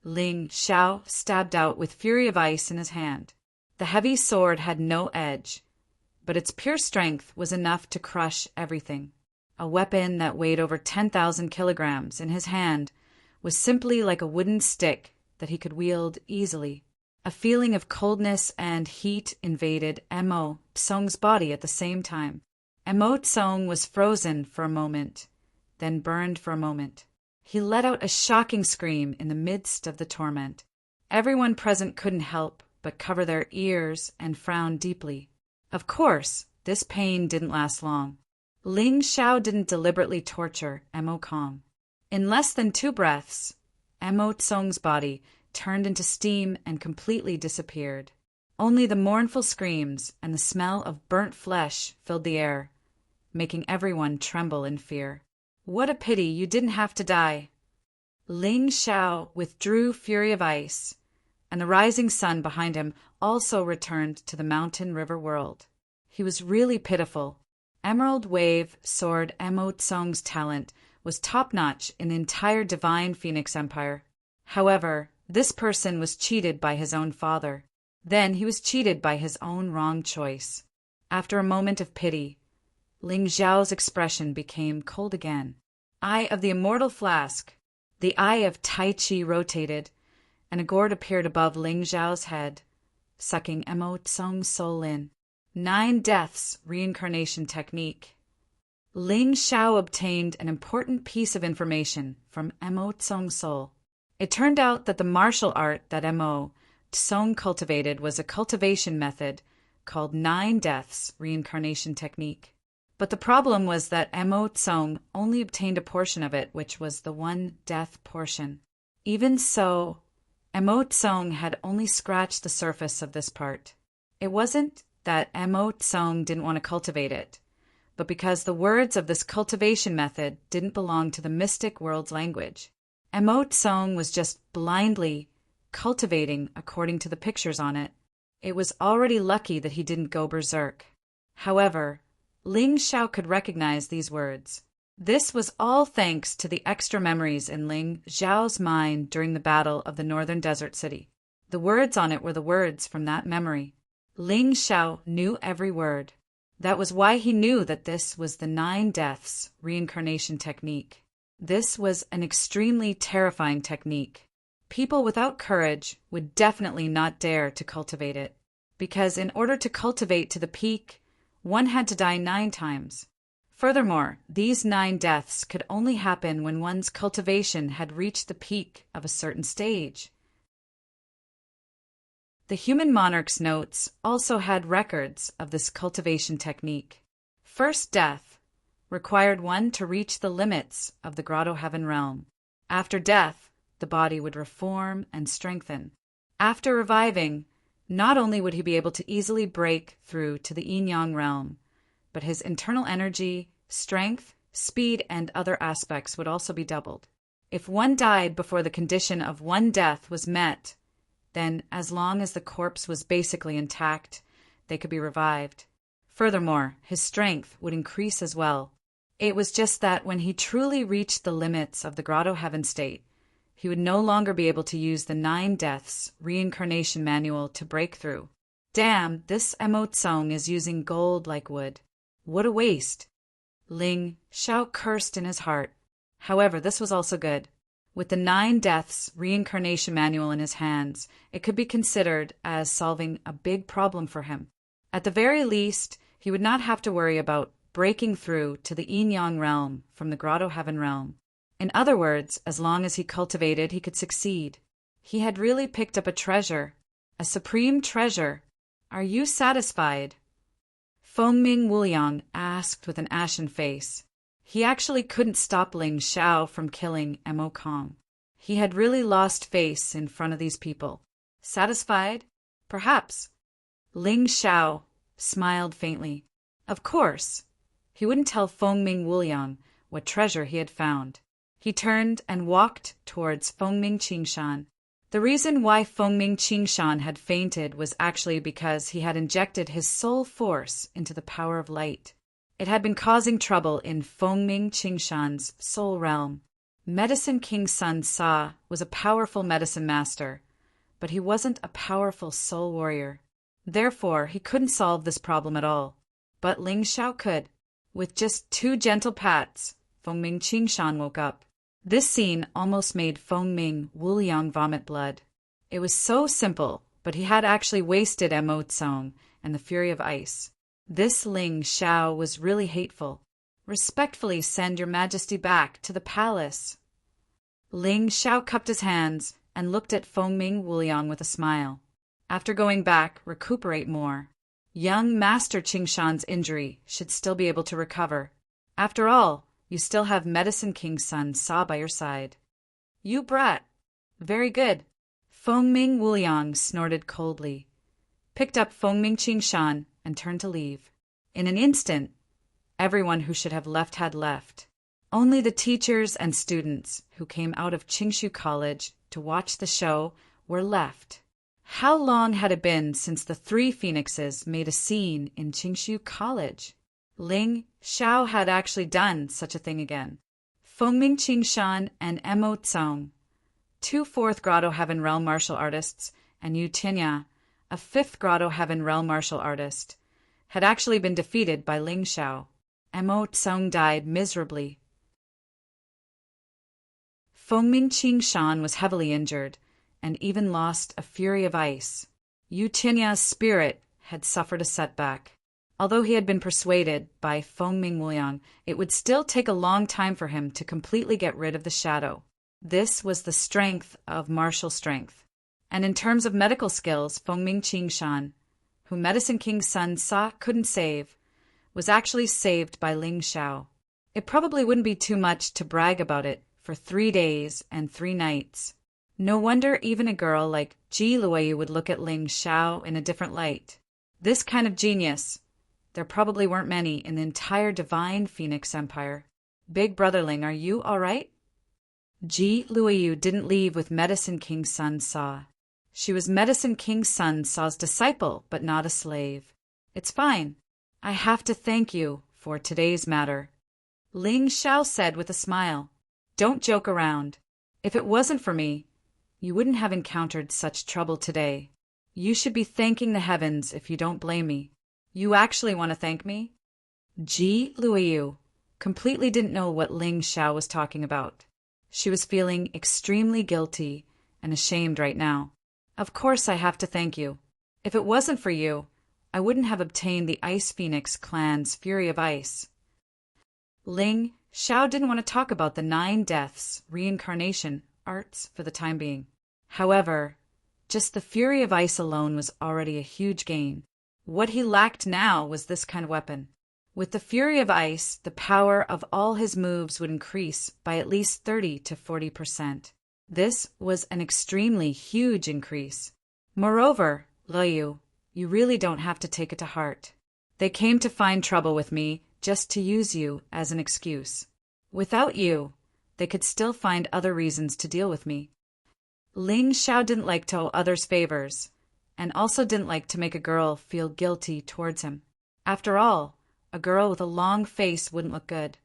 Ling Xiao stabbed out with Fury of Ice in his hand. The heavy sword had no edge, but its pure strength was enough to crush everything. A weapon that weighed over 10,000 kilograms in his hand was simply like a wooden stick that he could wield easily. A feeling of coldness and heat invaded Emo Tsong's body at the same time. Emo Tsong was frozen for a moment, then burned for a moment. He let out a shocking scream in the midst of the torment. Everyone present couldn't help but cover their ears and frown deeply. Of course, this pain didn't last long. Ling Xiao didn't deliberately torture Emo Kong. In less than 2 breaths, Emo Tsong's body turned into steam and completely disappeared. Only the mournful screams and the smell of burnt flesh filled the air, making everyone tremble in fear. "What a pity you didn't have to die." Ling Xiao withdrew Fury of Ice, and the rising sun behind him also returned to the mountain river world. He was really pitiful. Emerald Wave Sword Emo Tsong's talent was top-notch in the entire Divine Phoenix Empire. However, this person was cheated by his own father. Then he was cheated by his own wrong choice. After a moment of pity, Ling Xiao's expression became cold again. Eye of the immortal flask. The eye of Tai Chi rotated, and a gourd appeared above Ling Xiao's head, sucking Emo Tsong's soul in. 9 Deaths Reincarnation Technique. Ling Xiao obtained an important piece of information from Emo Tsong's soul. It turned out that the martial art that Emo Tsong cultivated was a cultivation method called 9 Deaths Reincarnation Technique. But the problem was that Emo Tsong only obtained a portion of it, which was the 1 death portion. Even so, Emo Tsong had only scratched the surface of this part. It wasn't that Emo Tsong didn't want to cultivate it, but because the words of this cultivation method didn't belong to the mystic world's language. Emo Tsong was just blindly cultivating according to the pictures on it. It was already lucky that he didn't go berserk. However, Ling Xiao could recognize these words. This was all thanks to the extra memories in Ling Xiao's mind during the battle of the northern desert city. The words on it were the words from that memory. Ling Xiao knew every word. That was why he knew that this was the 9 Deaths Reincarnation Technique. This was an extremely terrifying technique. People without courage would definitely not dare to cultivate it, because in order to cultivate to the peak, one had to die 9 times. Furthermore, these 9 deaths could only happen when one's cultivation had reached the peak of a certain stage. The Human Monarch's notes also had records of this cultivation technique. First death required one to reach the limits of the Grotto Heaven realm. After death, the body would reform and strengthen. After reviving, not only would he be able to easily break through to the yin-yang realm, but his internal energy, strength, speed, and other aspects would also be doubled. If one died before the condition of 1 death was met, then as long as the corpse was basically intact, they could be revived. Furthermore, his strength would increase as well. It was just that when he truly reached the limits of the Grotto Heaven state, he would no longer be able to use the 9 Deaths Reincarnation Manual to break through. Damn, this Emo Tsong is using gold like wood. What a waste. Ling Xiao cursed in his heart. However, this was also good. With the 9 Deaths Reincarnation Manual in his hands, it could be considered as solving a big problem for him. At the very least, he would not have to worry about breaking through to the yin-yang realm from the Grotto Heaven realm. In other words, as long as he cultivated, he could succeed. He had really picked up a treasure, a supreme treasure. Are you satisfied? Fengming Wuliang asked with an ashen face. He actually couldn't stop Ling Xiao from killing Emo Kong. He had really lost face in front of these people. Satisfied? Perhaps. Ling Xiao smiled faintly. Of course. He wouldn't tell Fengming Wuliang what treasure he had found. He turned and walked towards Fengming Qingshan. The reason why Fengming Qingshan had fainted was actually because he had injected his soul force into the power of light. It had been causing trouble in Fengming Qingshan's soul realm. Medicine King Sun Sa was a powerful medicine master, but he wasn't a powerful soul warrior. Therefore, he couldn't solve this problem at all. But Ling Xiao could. With just 2 gentle pats, Fengming Qingshan woke up. This scene almost made Fengming Wuliang vomit blood. It was so simple, but he had actually wasted Emo Tsong and the Fury of Ice. This Ling Xiao was really hateful. Respectfully send your majesty back to the palace. Ling Xiao cupped his hands and looked at Fengming Wuliang with a smile. After going back, recuperate more. Young Master Qingshan's injury should still be able to recover. After all, you still have Medicine King Sun Sa by your side. You brat. Very good. Fengming Wuliang snorted coldly, picked up Fengming Qingshan, and turned to leave. In an instant, everyone who should have left had left. Only the teachers and students who came out of Qingshu College to watch the show were left. How long had it been since the three phoenixes made a scene in Qingshu College? Ling Xiao had actually done such a thing again. Fengming Qingshan and Mo Tsong, two fourth Grotto Heaven Realm martial artists, and Yu Tinya, a fifth Grotto Heaven Realm martial artist, had actually been defeated by Ling Xiao. Mo Tsong died miserably. Fengming Qingshan was heavily injured, and even lost a fury of ice. Yu Tinya's spirit had suffered a setback. Although he had been persuaded by Fengming Wuliang, it would still take a long time for him to completely get rid of the shadow. This was the strength of martial strength. And in terms of medical skills, Fengming Qingshan, who Medicine King Sun Sa couldn't save, was actually saved by Ling Xiao. It probably wouldn't be too much to brag about it for 3 days and 3 nights. No wonder even a girl like Ji Luoyu would look at Ling Xiao in a different light. This kind of genius, there probably weren't many in the entire Divine Phoenix Empire. Big Brother Ling, are you all right? Ji Luoyu didn't leave with Medicine King Sun Sa. She was Medicine King Sun Sa's disciple, but not a slave. It's fine. I have to thank you for today's matter, Ling Xiao said with a smile. Don't joke around. If it wasn't for me, you wouldn't have encountered such trouble today. You should be thanking the heavens if you don't blame me. You actually want to thank me? Ji Luoyu completely didn't know what Ling Xiao was talking about. She was feeling extremely guilty and ashamed right now. Of course I have to thank you. If it wasn't for you, I wouldn't have obtained the Ice Phoenix clan's Fury of Ice. Ling Xiao didn't want to talk about the 9 deaths, reincarnation, arts for the time being. However, just the Fury of Ice alone was already a huge gain. What he lacked now was this kind of weapon. With the Fury of Ice, the power of all his moves would increase by at least 30 to 40%. This was an extremely huge increase. Moreover, Luoyu, you really don't have to take it to heart. They came to find trouble with me just to use you as an excuse. Without you, they could still find other reasons to deal with me. Ling Xiao didn't like to owe others favors, and also didn't like to make a girl feel guilty towards him. After all, a girl with a long face wouldn't look good.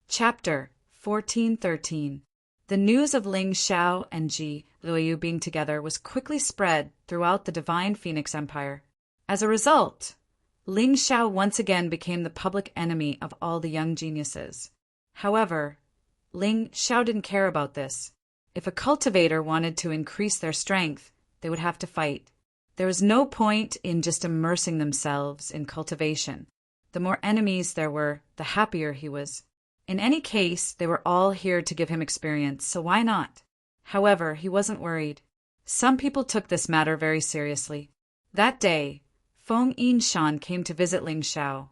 Chapter 1413. The news of Ling Xiao and Ji Luoyu being together was quickly spread throughout the Divine Phoenix Empire. As a result, Ling Xiao once again became the public enemy of all the young geniuses. However, Ling Xiao didn't care about this. If a cultivator wanted to increase their strength, they would have to fight. There was no point in just immersing themselves in cultivation. The more enemies there were, the happier he was. In any case, they were all here to give him experience, so why not? However, he wasn't worried. Some people took this matter very seriously. That day, Feng Yinshan came to visit Ling Xiao.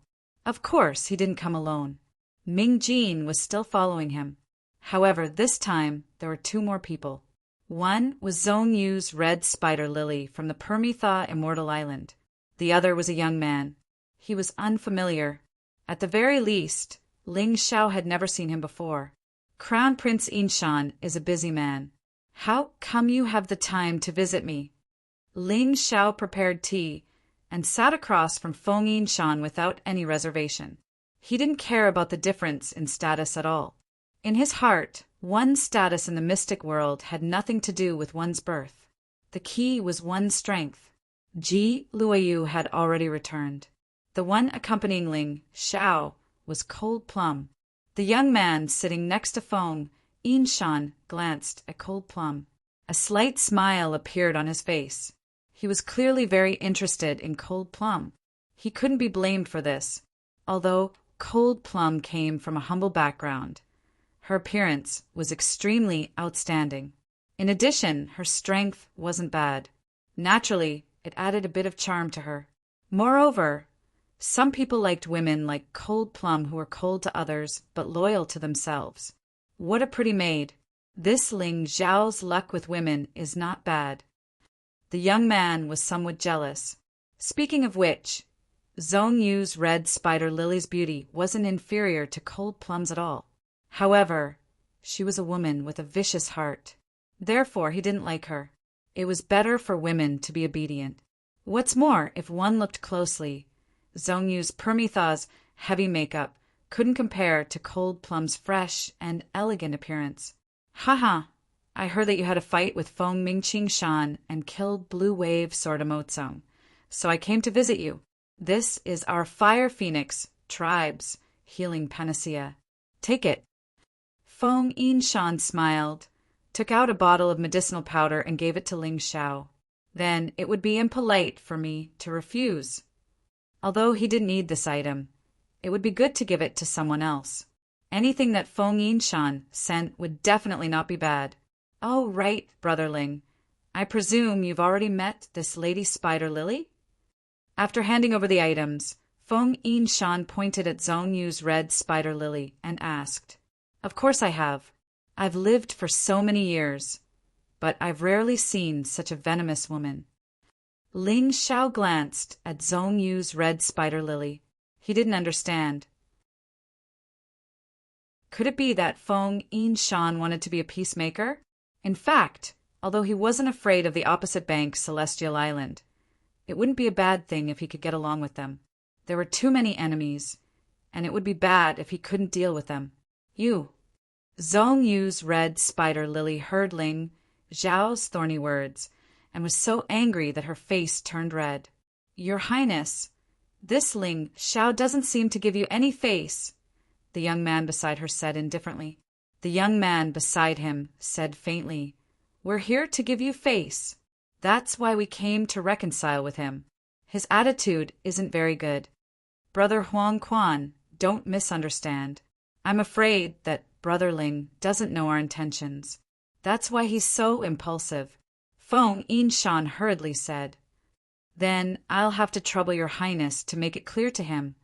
Of course, he didn't come alone. Ming Jin was still following him. However, this time, there were 2 more people. One was Zhong Yu's red spider lily from the Permitha Immortal Island. The other was a young man. He was unfamiliar. At the very least, Ling Xiao had never seen him before. Crown Prince Yinshan is a busy man. How come you have the time to visit me? Ling Xiao prepared tea and sat across from Feng Yinshan without any reservation. He didn't care about the difference in status at all. In his heart, one's status in the mystic world had nothing to do with one's birth. The key was one's strength. Ji Luoyu had already returned. The one accompanying Ling Xiao was Cold Plum. The young man sitting next to Feng Yinshan glanced at Cold Plum. A slight smile appeared on his face. He was clearly very interested in Cold Plum. He couldn't be blamed for this, although Cold Plum came from a humble background. Her appearance was extremely outstanding. In addition, her strength wasn't bad. Naturally, it added a bit of charm to her. Moreover, some people liked women like Cold Plum who were cold to others but loyal to themselves. What a pretty maid. This Ling Xiao's luck with women is not bad. The young man was somewhat jealous. Speaking of which, Zhong Yu's red spider lily's beauty wasn't inferior to Cold Plum's at all. However, She was a woman with a vicious heart. Therefore, he didn't like her. It was better for women to be obedient. What's more, if one looked closely, Zhong Yu's Permitha's heavy makeup couldn't compare to Cold Plum's fresh and elegant appearance. Haha, I heard that you had a fight with Feng Mingqing Shan and killed Blue Wave Sordamotsung, so I came to visit you. This is our Fire Phoenix tribe's healing panacea. Take it. Feng Yinshan smiled, took out a bottle of medicinal powder and gave it to Ling Xiao. Then it would be impolite for me to refuse. Although he didn't need this item, it would be good to give it to someone else. Anything that Feng Yinshan sent would definitely not be bad. Oh, right, Brother Ling. I presume you've already met this Lady Spider Lily? After handing over the items, Feng Yinshan pointed at Zhong Yu's red spider lily and asked, Of course I have. I've lived for so many years, but I've rarely seen such a venomous woman. Ling Xiao glanced at Zhong Yu's red spider lily. He didn't understand. Could it be that Feng Yinshan wanted to be a peacemaker? In fact, although he wasn't afraid of the opposite bank, Celestial Island, it wouldn't be a bad thing if he could get along with them. There were too many enemies, and it would be bad if he couldn't deal with them. You. Zhong Yu's red spider lily heard Ling Xiao's thorny words and was so angry that her face turned red. Your Highness, this Ling Xiao doesn't seem to give you any face, the young man beside her said indifferently. The young man beside him said faintly, We're here to give you face. That's why we came to reconcile with him. His attitude isn't very good. Brother Huang Quan, don't misunderstand. I'm afraid that Brother Ling doesn't know our intentions. That's why he's so impulsive. Feng Yinshan hurriedly said. Then I'll have to trouble your Highness to make it clear to him,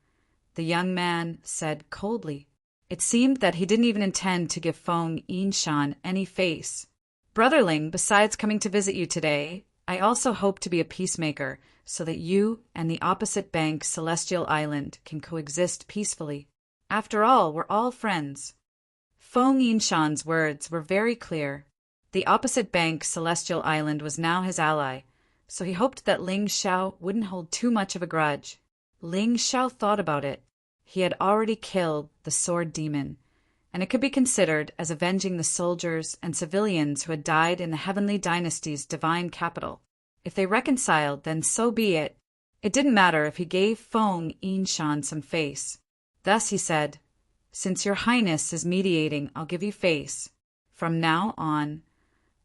the young man said coldly. It seemed that he didn't even intend to give Feng Yinshan any face. Brother Ling, besides coming to visit you today, I also hope to be a peacemaker so that you and the opposite bank Celestial Island can coexist peacefully. After all, we're all friends. Feng Yinshan's words were very clear. The opposite bank Celestial Island was now his ally, so he hoped that Ling Xiao wouldn't hold too much of a grudge. Ling Xiao thought about it. He had already killed the sword demon, and it could be considered as avenging the soldiers and civilians who had died in the Heavenly Dynasty's divine capital. If they reconciled, then so be it. It didn't matter if he gave Feng Yinshan some face. Thus he said, Since your Highness is mediating, I'll give you face. From now on,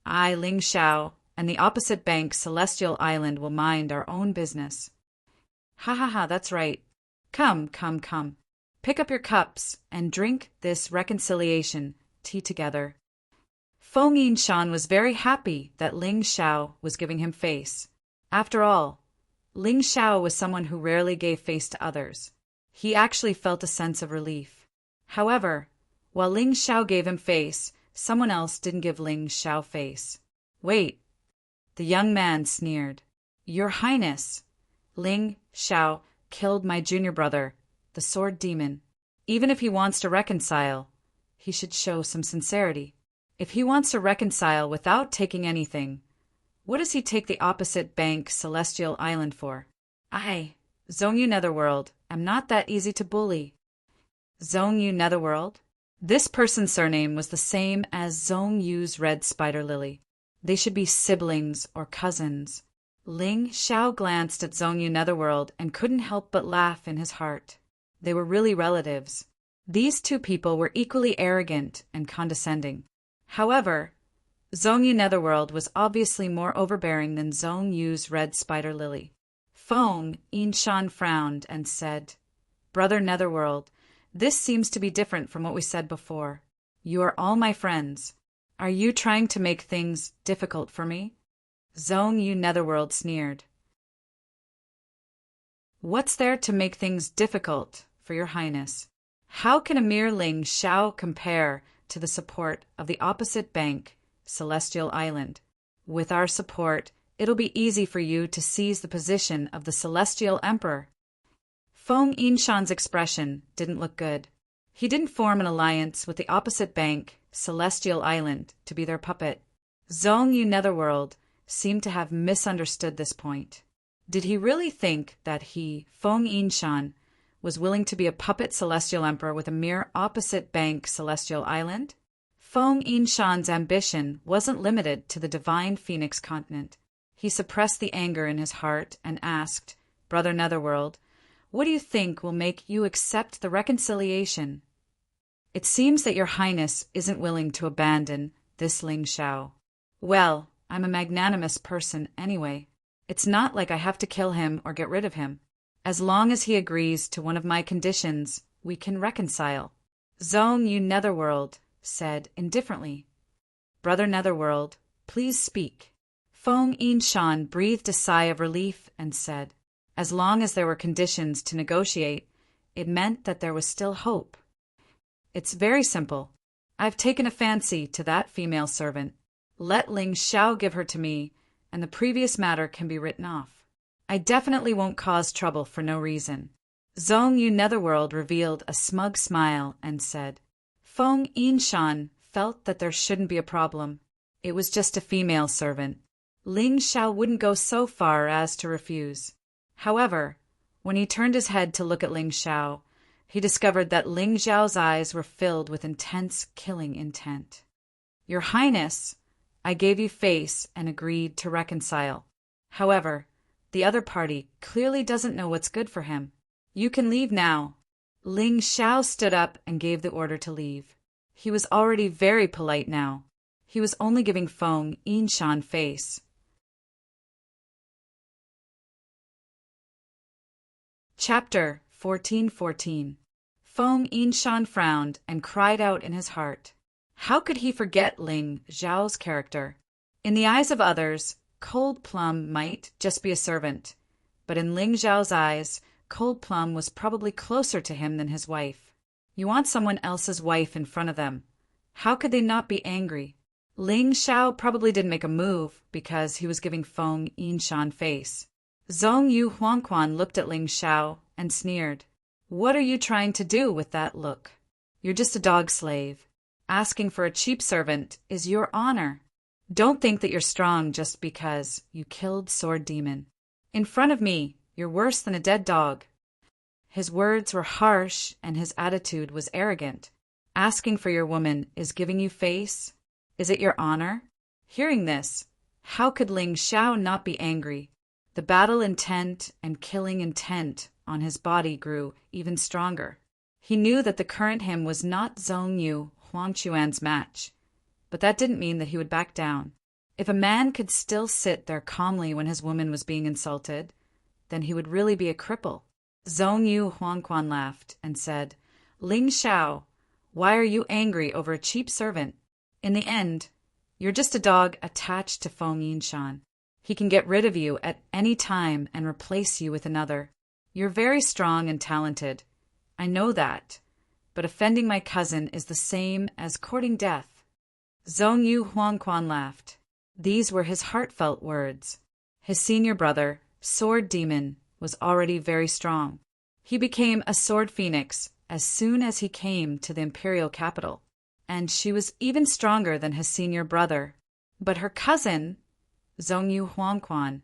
I, Ling Xiao, and the opposite bank Celestial Island will mind our own business. Ha ha ha, that's right. Come, come, come. Pick up your cups and drink this reconciliation tea together. Feng Yinshan was very happy that Ling Xiao was giving him face. After all, Ling Xiao was someone who rarely gave face to others. He actually felt a sense of relief. However, while Ling Xiao gave him face, someone else didn't give Ling Xiao face. Wait, the young man sneered. Your Highness, Ling Xiao killed my junior brother, the sword demon. Even if he wants to reconcile, he should show some sincerity. If he wants to reconcile without taking anything, what does he take the opposite bank Celestial Island for? I, Zhong Yu Netherworld, am not that easy to bully. Zhong Yu Netherworld? This person's surname was the same as Zhong Yu's red spider lily. They should be siblings or cousins. Ling Xiao glanced at Zhong Yu Netherworld and couldn't help but laugh in his heart. They were really relatives. These two people were equally arrogant and condescending. However, Zhong Yu Netherworld was obviously more overbearing than Zhong Yu's red spider lily. Feng Yinshan frowned and said, Brother Netherworld, this seems to be different from what we said before. You are all my friends. Are you trying to make things difficult for me? Zhong Yu Netherworld sneered. What's there to make things difficult for your Highness? How can a mere Ling Xiao compare to the support of the opposite bank, Celestial Island? With our support, it'll be easy for you to seize the position of the Celestial Emperor. Feng Yinshan's expression didn't look good. He didn't form an alliance with the opposite bank celestial island, to be their puppet. Zhong Yu Netherworld seemed to have misunderstood this point. Did he really think that he, Feng Yinshan, was willing to be a puppet celestial emperor with a mere opposite bank celestial island? Feng Yinshan's ambition wasn't limited to the divine Phoenix continent. He suppressed the anger in his heart and asked, Brother Netherworld, what do you think will make you accept the reconciliation? It seems that your highness isn't willing to abandon this Ling Xiao. Well, I'm a magnanimous person anyway. It's not like I have to kill him or get rid of him. As long as he agrees to one of my conditions, we can reconcile. Zhong Yu Netherworld said indifferently. Brother Netherworld, please speak. Feng Yinshan breathed a sigh of relief and said, as long as there were conditions to negotiate, it meant that there was still hope. It's very simple. I've taken a fancy to that female servant. Let Ling Xiao give her to me, and the previous matter can be written off. I definitely won't cause trouble for no reason. Zhong Yu Netherworld revealed a smug smile and said, Feng Yinshan felt that there shouldn't be a problem. It was just a female servant. Ling Xiao wouldn't go so far as to refuse. However, when he turned his head to look at Ling Xiao, he discovered that Ling Xiao's eyes were filled with intense killing intent. Your Highness, I gave you face and agreed to reconcile. However, the other party clearly doesn't know what's good for him. You can leave now. Ling Xiao stood up and gave the order to leave. He was already very polite now. He was only giving Feng Yinshan face. Chapter 1414. Feng Yinshan frowned and cried out in his heart. How could he forget Ling Xiao's character? In the eyes of others, Cold Plum might just be a servant, but in Ling Xiao's eyes, Cold Plum was probably closer to him than his wife. You want someone else's wife in front of them. How could they not be angry? Ling Xiao probably didn't make a move because he was giving Feng Yinshan face. Zhong Yu Huangquan looked at Ling Xiao and sneered. What are you trying to do with that look? You're just a dog slave. Asking for a cheap servant is your honor. Don't think that you're strong just because you killed Sword Demon. In front of me, you're worse than a dead dog. His words were harsh and his attitude was arrogant. Asking for your woman is giving you face? Is it your honor? Hearing this, how could Ling Xiao not be angry? The battle intent and killing intent on his body grew even stronger. He knew that the current him was not Zhong Yu Huangquan's match, but that didn't mean that he would back down. If a man could still sit there calmly when his woman was being insulted, then he would really be a cripple. Zhong Yu Huangquan laughed and said, Ling Xiao, why are you angry over a cheap servant? In the end, you're just a dog attached to Feng Yinshan. He can get rid of you at any time and replace you with another. You're very strong and talented. I know that. But offending my cousin is the same as courting death. Zhong Yu Huangquan laughed. These were his heartfelt words. His senior brother, Sword Demon, was already very strong. He became a Sword Phoenix as soon as he came to the imperial capital, and she was even stronger than his senior brother. But her cousin, Zhong Yu Huangquan,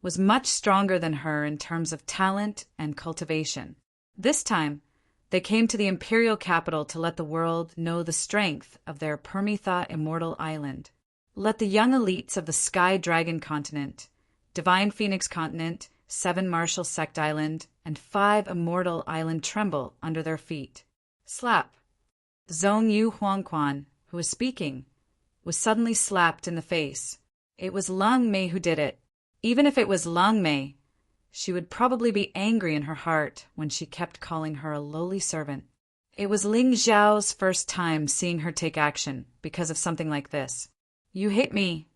was much stronger than her in terms of talent and cultivation. This time, they came to the imperial capital to let the world know the strength of their Permethought Immortal Island. Let the young elites of the Sky Dragon Continent, Divine Phoenix Continent, 7 Martial Sect Island, and 5 Immortal Island tremble under their feet. Slap. Zhong Yu Huangquan, who was speaking, was suddenly slapped in the face. It was Lang Mei who did it. Even if it was Lang Mei, she would probably be angry in her heart when she kept calling her a lowly servant. It was Ling Xiao's first time seeing her take action because of something like this. You hit me.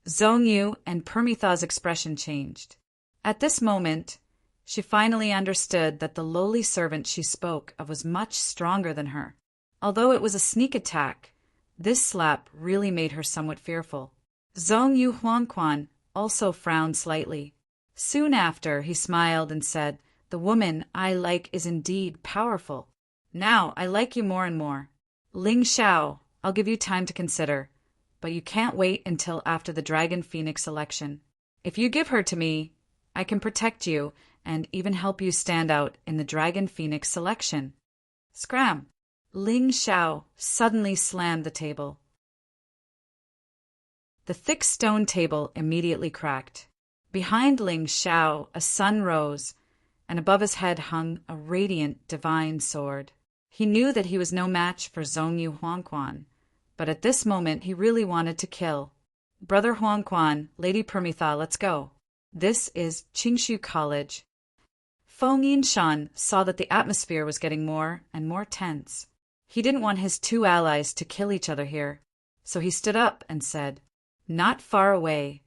Zhong Yu and Permetha's expression changed. At this moment, she finally understood that the lowly servant she spoke of was much stronger than her. Although it was a sneak attack, this slap really made her somewhat fearful. Zhong Yu Huangquan also frowned slightly. Soon after, he smiled and said, The woman I like is indeed powerful. Now I like you more and more. Ling Xiao, I'll give you time to consider, but you can't wait until after the Dragon Phoenix election. If you give her to me, I can protect you and even help you stand out in the Dragon Phoenix selection." Scram! Ling Xiao suddenly slammed the table. The thick stone table immediately cracked. Behind Ling Xiao, a sun rose, and above his head hung a radiant divine sword. He knew that he was no match for Zhongyu Huangquan, but at this moment he really wanted to kill. "Brother Huangquan, Lady Permitha, let's go. This is Qingshu College." Feng Yinshan saw that the atmosphere was getting more and more tense. He didn't want his two allies to kill each other here, so he stood up and said, "Not far away."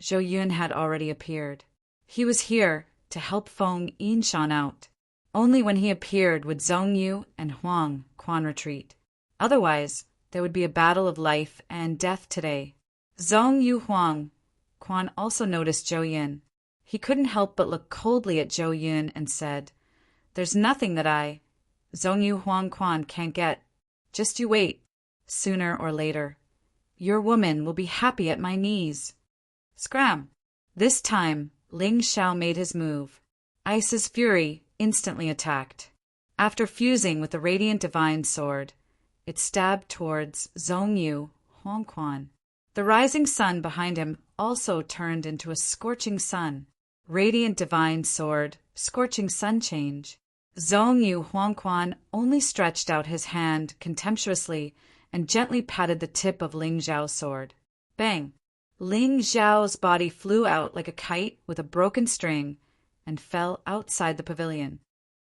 Zhou Yun had already appeared. He was here to help Feng Yinshan out. Only when he appeared would Zhongyu and Huang Quan retreat. Otherwise, there would be a battle of life and death today. Zhongyu Huang Quan also noticed Zhou Yun. He couldn't help but look coldly at Zhou Yun and said, "There's nothing that Zhongyu Huangquan can't get. Just you wait. Sooner or later, your woman will be happy at my knees." Scram! This time, Ling Xiao made his move. Ice's fury instantly attacked. After fusing with the radiant divine sword, it stabbed towards Zhongyu Huangquan. The rising sun behind him also turned into a scorching sun. Radiant divine sword, scorching sun change. Zhongyu Huangquan only stretched out his hand contemptuously and gently patted the tip of Ling Xiao's sword. Bang! Ling Xiao's body flew out like a kite with a broken string and fell outside the pavilion.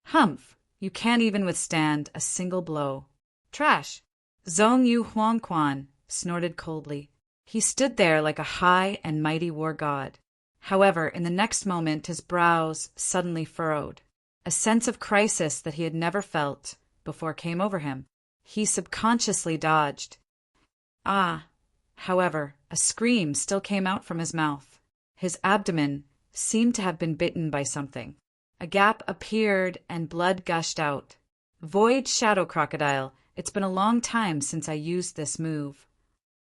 "Humph! You can't even withstand a single blow." "Trash!" Zhongyu Huangquan snorted coldly. He stood there like a high and mighty war god. However, in the next moment his brows suddenly furrowed. A sense of crisis that he had never felt before came over him. He subconsciously dodged. However, a scream still came out from his mouth. His abdomen seemed to have been bitten by something. A gap appeared and blood gushed out. "Void Shadow Crocodile, it's been a long time since I used this move."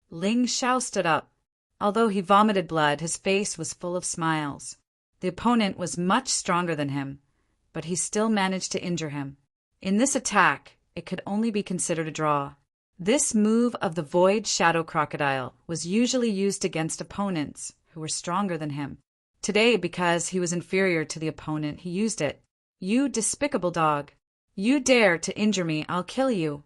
Ling Xiao stood up. Although he vomited blood, his face was full of smiles. The opponent was much stronger than him, but he still managed to injure him. In this attack, it could only be considered a draw. This move of the Void Shadow Crocodile was usually used against opponents who were stronger than him. Today, because he was inferior to the opponent, he used it. "You despicable dog! You dare to injure me, I'll kill you!"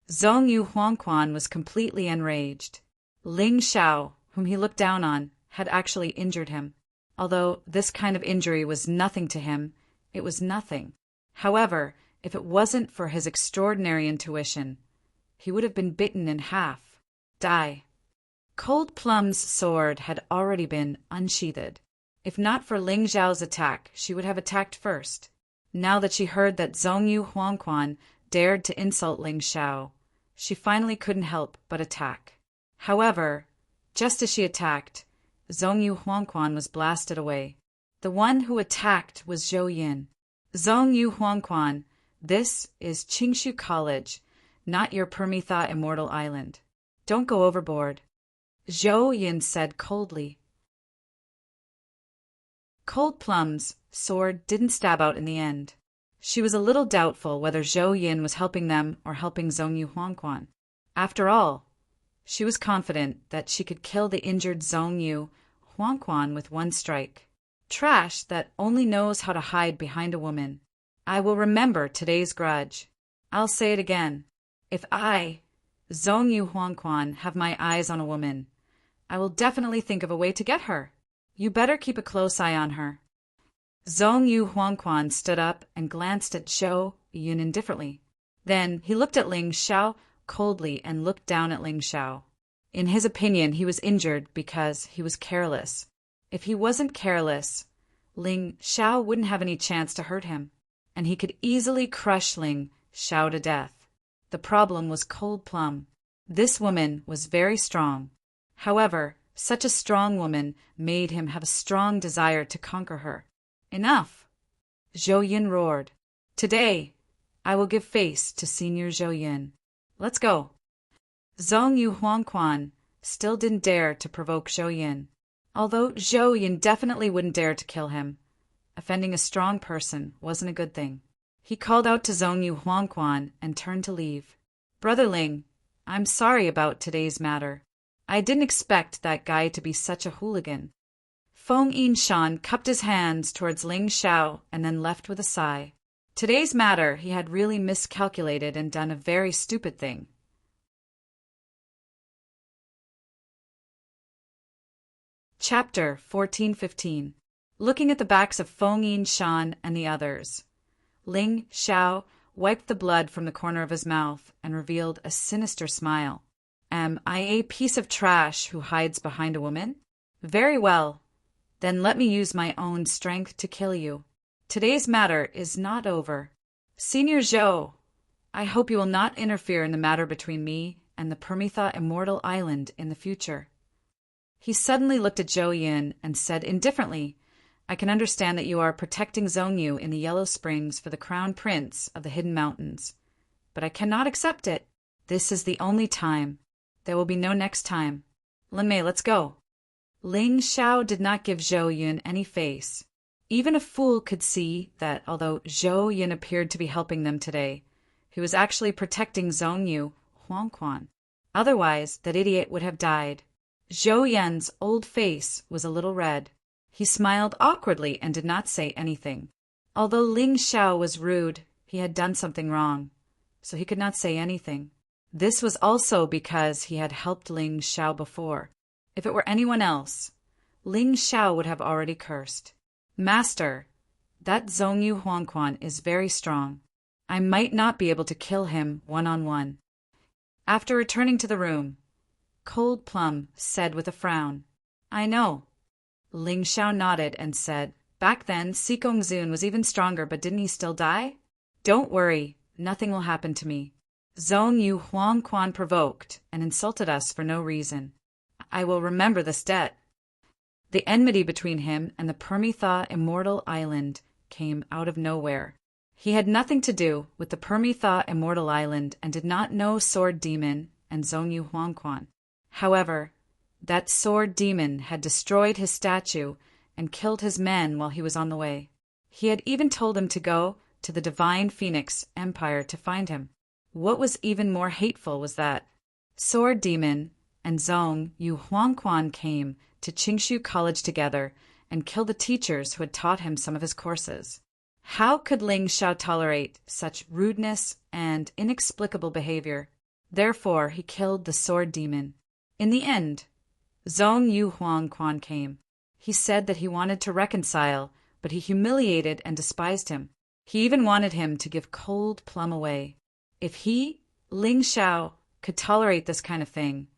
Zhongyu Huangquan was completely enraged. Ling Xiao, whom he looked down on, had actually injured him. Although this kind of injury was nothing to him, it was nothing. However, if it wasn't for his extraordinary intuition, he would have been bitten in half. Die. Cold Plum's sword had already been unsheathed. If not for Ling Xiao's attack, she would have attacked first. Now that she heard that Zhongyu Huangquan dared to insult Ling Xiao, she finally couldn't help but attack. However, just as she attacked, Zhongyu Huangquan was blasted away. The one who attacked was Zhou Yin. "Zhongyu Huangquan, this is Qingshu College, not your Permitha Immortal Island. Don't go overboard," Zhou Yin said coldly. Cold Plum's sword didn't stab out in the end. She was a little doubtful whether Zhou Yin was helping them or helping Zhongyu Huangquan. After all, she was confident that she could kill the injured Zhongyu Huangquan with one strike. Trash that only knows how to hide behind a woman. I will remember today's grudge. I'll say it again. If I, Zhongyu Huangquan, have my eyes on a woman, I will definitely think of a way to get her. You better keep a close eye on her. Zhongyu Huangquan stood up and glanced at Zhou Yun indifferently. Then he looked at Ling Xiao coldly and looked down at Ling Xiao. In his opinion, he was injured because he was careless. If he wasn't careless, Ling Xiao wouldn't have any chance to hurt him, and he could easily crush Ling Xiao to death. The problem was Cold Plum. This woman was very strong. However, such a strong woman made him have a strong desire to conquer her. Enough! Zhou Yin roared. Today, I will give face to Senior Zhou Yin. Let's go. Zhong Yu Huangquan still didn't dare to provoke Zhou Yin, although Zhou Yin definitely wouldn't dare to kill him. Offending a strong person wasn't a good thing. He called out to Zhong Yu Huangquan and turned to leave. Brother Ling, I'm sorry about today's matter. I didn't expect that guy to be such a hooligan. Feng Yinshan cupped his hands towards Ling Xiao and then left with a sigh. Today's matter, he had really miscalculated and done a very stupid thing. Chapter 14-15. Looking at the backs of Feng Yinshan and the others, Ling Xiao wiped the blood from the corner of his mouth and revealed a sinister smile. Am I a piece of trash who hides behind a woman? Very well. Then let me use my own strength to kill you. Today's matter is not over. Senior Zhou, I hope you will not interfere in the matter between me and the Permitha Immortal Island in the future. He suddenly looked at Zhou Yin and said indifferently, I can understand that you are protecting Zhongyu in the Yellow Springs for the Crown Prince of the Hidden Mountains. But I cannot accept it. This is the only time. There will be no next time. Lin Mei, let's go. Ling Xiao did not give Zhou Yin any face. Even a fool could see that although Zhou Yin appeared to be helping them today, he was actually protecting Zhongyu Huangquan. Otherwise, that idiot would have died. Zhou Yin's old face was a little red. He smiled awkwardly and did not say anything. Although Ling Xiao was rude, he had done something wrong, so he could not say anything. This was also because he had helped Ling Xiao before. If it were anyone else, Ling Xiao would have already cursed. Master, that Zhongyu Huangquan is very strong. I might not be able to kill him one-on-one. After returning to the room, Cold Plum said with a frown, I know. Ling Xiao nodded and said, back then, Sikong Zun was even stronger, but didn't he still die? Don't worry, nothing will happen to me. Zhongyu Huangquan provoked and insulted us for no reason. I will remember this debt. The enmity between him and the Permitha Immortal Island came out of nowhere. He had nothing to do with the Permitha Immortal Island and did not know Sword Demon and Zhongyu Huangquan. However, that Sword Demon had destroyed his statue and killed his men while he was on the way. He had even told him to go to the Divine Phoenix Empire to find him. What was even more hateful was that Sword Demon and Zhongyu Huangquan came to Qingshu College together and killed the teachers who had taught him some of his courses. How could Ling Xiao tolerate such rudeness and inexplicable behavior? Therefore, he killed the Sword Demon. In the end, Zhongyu Huangquan came. He said that he wanted to reconcile, but he humiliated and despised him. He even wanted him to give Cold Plum away. If he, Ling Xiao, could tolerate this kind of thing,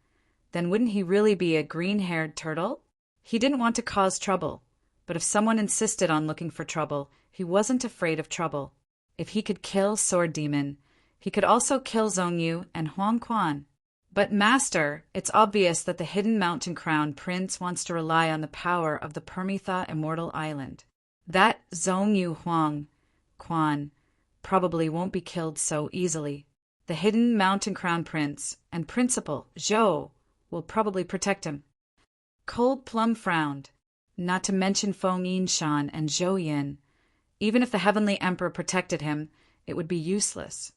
then wouldn't he really be a green-haired turtle? He didn't want to cause trouble, but if someone insisted on looking for trouble, he wasn't afraid of trouble. If he could kill Sword Demon, he could also kill Zhongyu and Huangquan. But Master, it's obvious that the Hidden Mountain Crown Prince wants to rely on the power of the Permitha Immortal Island. That Zhongyu Huangquan probably won't be killed so easily. The Hidden Mountain Crown Prince and Principal Zhou will probably protect him. Cold Plum frowned, not to mention Feng Yinshan and Zhou Yin. Even if the Heavenly Emperor protected him, it would be useless.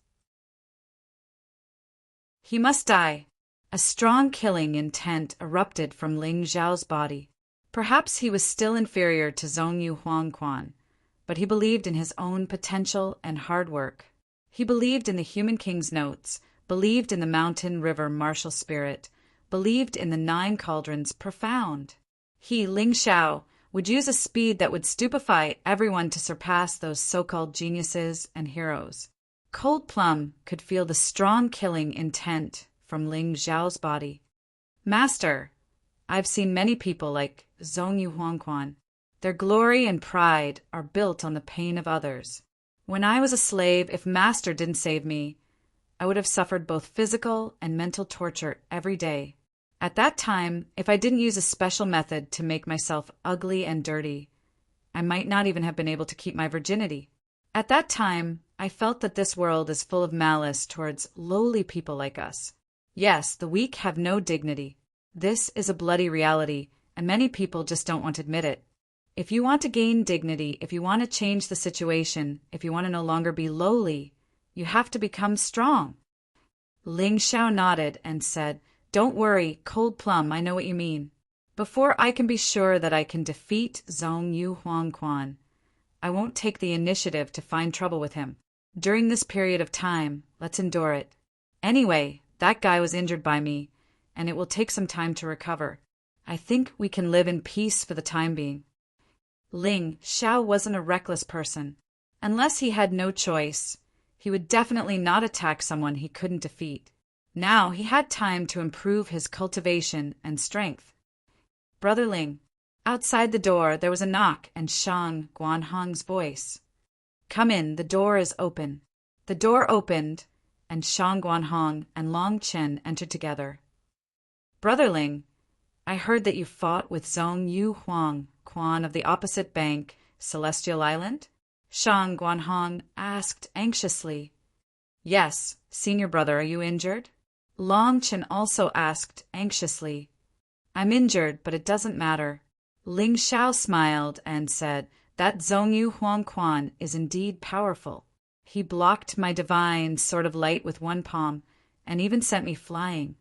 He must die. A strong killing intent erupted from Ling Xiao's body. Perhaps he was still inferior to Zhongyu Huangquan, but he believed in his own potential and hard work. He believed in the Human King's notes, believed in the mountain river martial spirit, believed in the 9 cauldrons profound. He, Ling Xiao, would use a speed that would stupefy everyone to surpass those so-called geniuses and heroes. Cold Plum could feel the strong killing intent from Ling Xiao's body. Master, I've seen many people like Zhongyu Huangquan. Their glory and pride are built on the pain of others. When I was a slave, if Master didn't save me, I would have suffered both physical and mental torture every day. At that time, if I didn't use a special method to make myself ugly and dirty, I might not even have been able to keep my virginity. At that time, I felt that this world is full of malice towards lowly people like us. Yes, the weak have no dignity. This is a bloody reality, and many people just don't want to admit it. If you want to gain dignity, if you want to change the situation, if you want to no longer be lowly, you have to become strong. Ling Xiao nodded and said, "Don't worry, Cold Plum, I know what you mean. Before I can be sure that I can defeat Zhong Yu Huangquan, I won't take the initiative to find trouble with him. During this period of time, let's endure it. Anyway, that guy was injured by me, and it will take some time to recover. I think we can live in peace for the time being." Ling Xiao wasn't a reckless person. Unless he had no choice, he would definitely not attack someone he couldn't defeat. Now he had time to improve his cultivation and strength. "Brother Ling." Outside the door there was a knock and Shang Guanhong's voice. "Come in, the door is open." The door opened, and Shang Guanhong and Long Chen entered together. "Brother Ling, I heard that you fought with Zhong Yu Huang Quan of the opposite bank, Celestial Island?" Shang Guanhong asked anxiously. "Yes, senior brother, are you injured?" Long Chen also asked anxiously. "I'm injured, but it doesn't matter." Ling Xiao smiled and said, "That Zhong Yu Huang Quan is indeed powerful. He blocked my divine sword of light with one palm, and even sent me flying."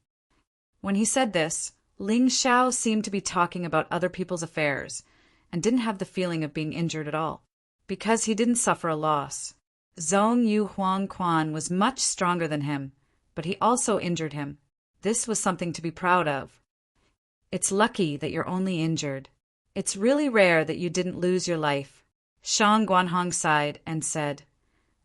When he said this, Ling Xiao seemed to be talking about other people's affairs, and didn't have the feeling of being injured at all, because he didn't suffer a loss. Zhong Yu Huang Quan was much stronger than him, but he also injured him. This was something to be proud of. "It's lucky that you're only injured. It's really rare that you didn't lose your life." Shang Guanhong sighed and said,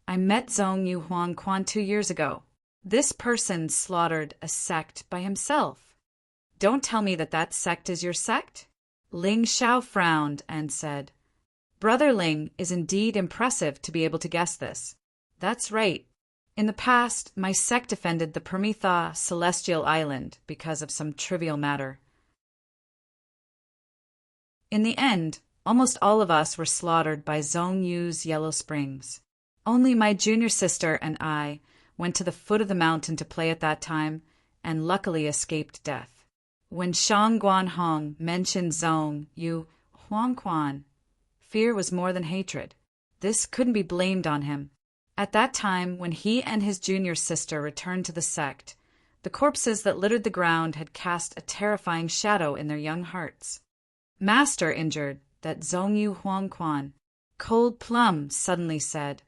"I met Zhong Yu Huang Quan 2 years ago. This person slaughtered a sect by himself. Don't tell me that that sect is your sect?" Ling Xiao frowned and said, "Brother Ling is indeed impressive to be able to guess this." "That's right. In the past, my sect defended the Permitha Celestial Island because of some trivial matter. In the end, almost all of us were slaughtered by Zhong Yu's Yellow Springs. Only my junior sister and I went to the foot of the mountain to play at that time, and luckily escaped death." When Shang Guanhong mentioned Zhong Yu Huangquan, fear was more than hatred. This couldn't be blamed on him. At that time, when he and his junior sister returned to the sect, the corpses that littered the ground had cast a terrifying shadow in their young hearts. "Master injured, that Zhong Yu Huangquan," Cold Plum suddenly said.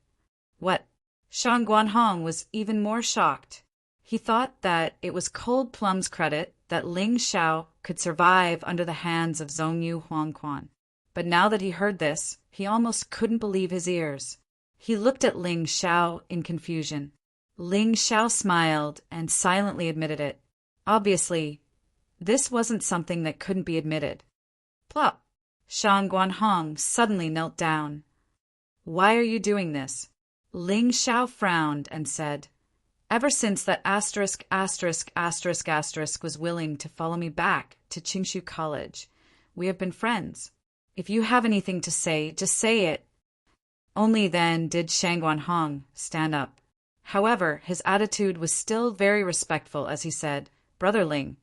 "What?" Shang Guanhong was even more shocked. He thought that it was Cold Plum's credit that Ling Xiao could survive under the hands of Zhong Yu Huangquan. But now that he heard this, he almost couldn't believe his ears. He looked at Ling Xiao in confusion. Ling Xiao smiled and silently admitted it. Obviously, this wasn't something that couldn't be admitted. Plop! Shang Guanhong suddenly knelt down. "Why are you doing this?" Ling Xiao frowned and said, "Ever since that **** was willing to follow me back to Qingshu College, we have been friends. If you have anything to say, just say it." Only then did Shang Guanhong stand up. However, his attitude was still very respectful as he said, "Brother Ling,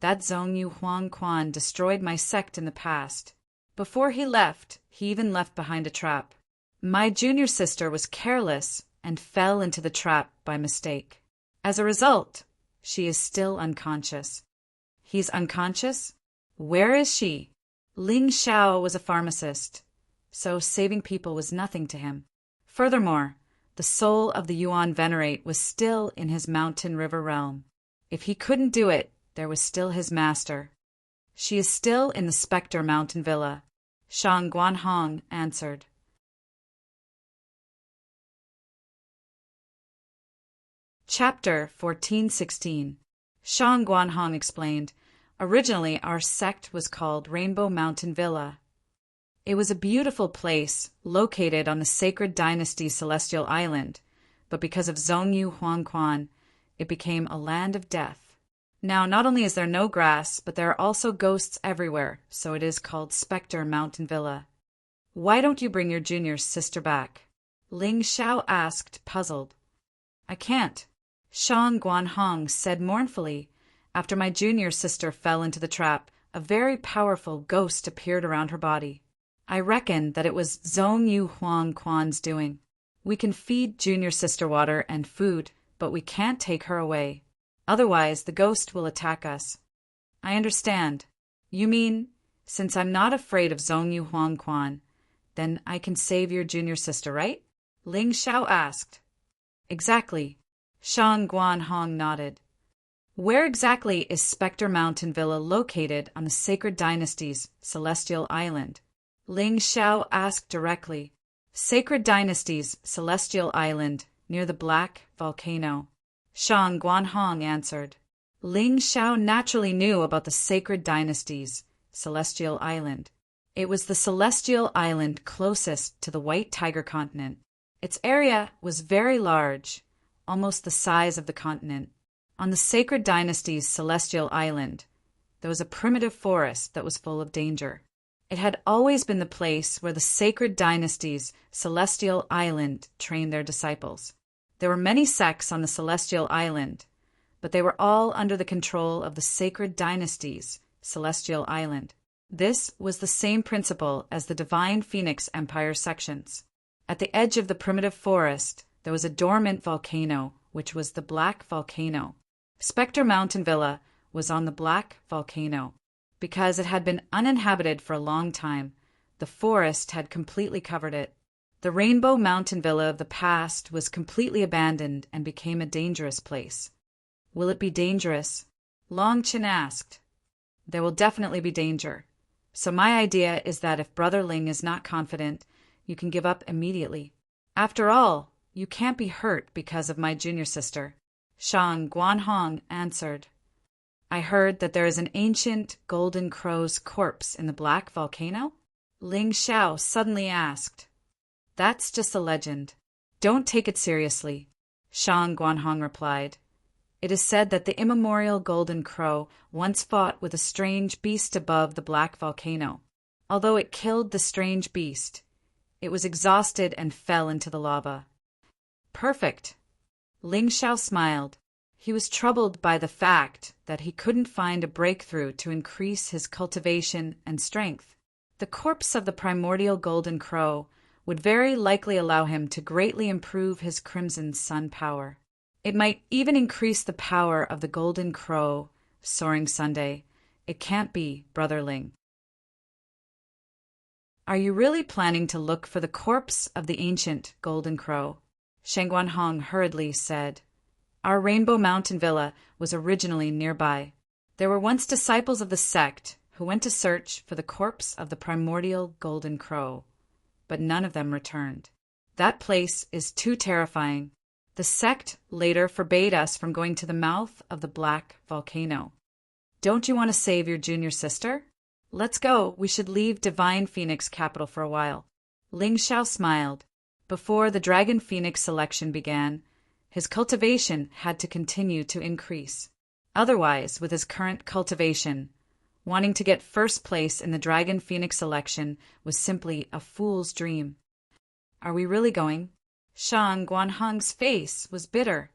that Zhong Yu Huangquan destroyed my sect in the past. Before he left, he even left behind a trap. My junior sister was careless and fell into the trap by mistake. As a result, she is still unconscious." "He's unconscious? Where is she?" Ling Xiao was a pharmacist, so saving people was nothing to him. Furthermore, the soul of the Yuan Venerate was still in his mountain river realm. If he couldn't do it, there was still his master. "She is still in the Spectre Mountain Villa," Shang Guanhong answered. Chapter 1416. Shang Guanhong explained, "Originally our sect was called Rainbow Mountain Villa. It was a beautiful place located on the sacred dynasty Celestial Island, but because of Zhong Yu Huangquan, it became a land of death. Now not only is there no grass, but there are also ghosts everywhere, so it is called Spectre Mountain Villa." "Why don't you bring your junior sister back?" Ling Xiao asked, puzzled. "I can't. Shang Guanhong said mournfully. After my junior sister fell into the trap, a very powerful ghost appeared around her body. I reckon that it was Zhong Yu Huang Quan's doing. We can feed junior sister water and food, but we can't take her away. Otherwise, the ghost will attack us. I understand. You mean, since I'm not afraid of Zhong Yu Huang Quan, then I can save your junior sister, right? Ling Xiao asked. Exactly. Shang Guanhong nodded. Where exactly is Spectre Mountain Villa located on the Sacred Dynasty's Celestial Island? Ling Xiao asked directly. Sacred Dynasty's Celestial Island, near the Black Volcano. Shang Guanhong answered. Ling Xiao naturally knew about the Sacred Dynasty's Celestial Island. It was the celestial island closest to the White Tiger continent. Its area was very large, almost the size of the continent. On the Sacred Dynasty's Celestial Island, there was a primitive forest that was full of danger. It had always been the place where the Sacred Dynasty's Celestial Island trained their disciples. There were many sects on the Celestial Island, but they were all under the control of the Sacred Dynasty's Celestial Island. This was the same principle as the Divine Phoenix Empire sections. At the edge of the primitive forest, there was a dormant volcano, which was the Black Volcano. Spectre Mountain Villa was on the Black Volcano. Because it had been uninhabited for a long time, the forest had completely covered it. The Rainbow Mountain Villa of the past was completely abandoned and became a dangerous place. Will it be dangerous? Long Chen asked. There will definitely be danger. So my idea is that if Brother Ling is not confident, you can give up immediately. After all, you can't be hurt because of my junior sister. Shang Guanhong answered. I heard that there is an ancient golden crow's corpse in the Black Volcano? Ling Xiao suddenly asked. That's just a legend. Don't take it seriously, Shang Guanhong replied. It is said that the immemorial golden crow once fought with a strange beast above the Black Volcano. Although it killed the strange beast, it was exhausted and fell into the lava. Perfect. Ling Xiao smiled. He was troubled by the fact that he couldn't find a breakthrough to increase his cultivation and strength. The corpse of the primordial golden crow would very likely allow him to greatly improve his Crimson Sun power. It might even increase the power of the golden crow, Soaring Sunday. It can't be, Brother Ling. Are you really planning to look for the corpse of the ancient golden crow? Shang Guanhong hurriedly said. Our Rainbow Mountain Villa was originally nearby. There were once disciples of the sect who went to search for the corpse of the primordial golden crow, but none of them returned. That place is too terrifying. The sect later forbade us from going to the mouth of the Black Volcano. Don't you want to save your junior sister? Let's go. We should leave Divine Phoenix capital for a while. Ling Xiao smiled. Before the Dragon Phoenix selection began, his cultivation had to continue to increase. Otherwise, with his current cultivation, wanting to get first place in the Dragon Phoenix selection was simply a fool's dream. Are we really going? Shang Guanhong's face was bitter.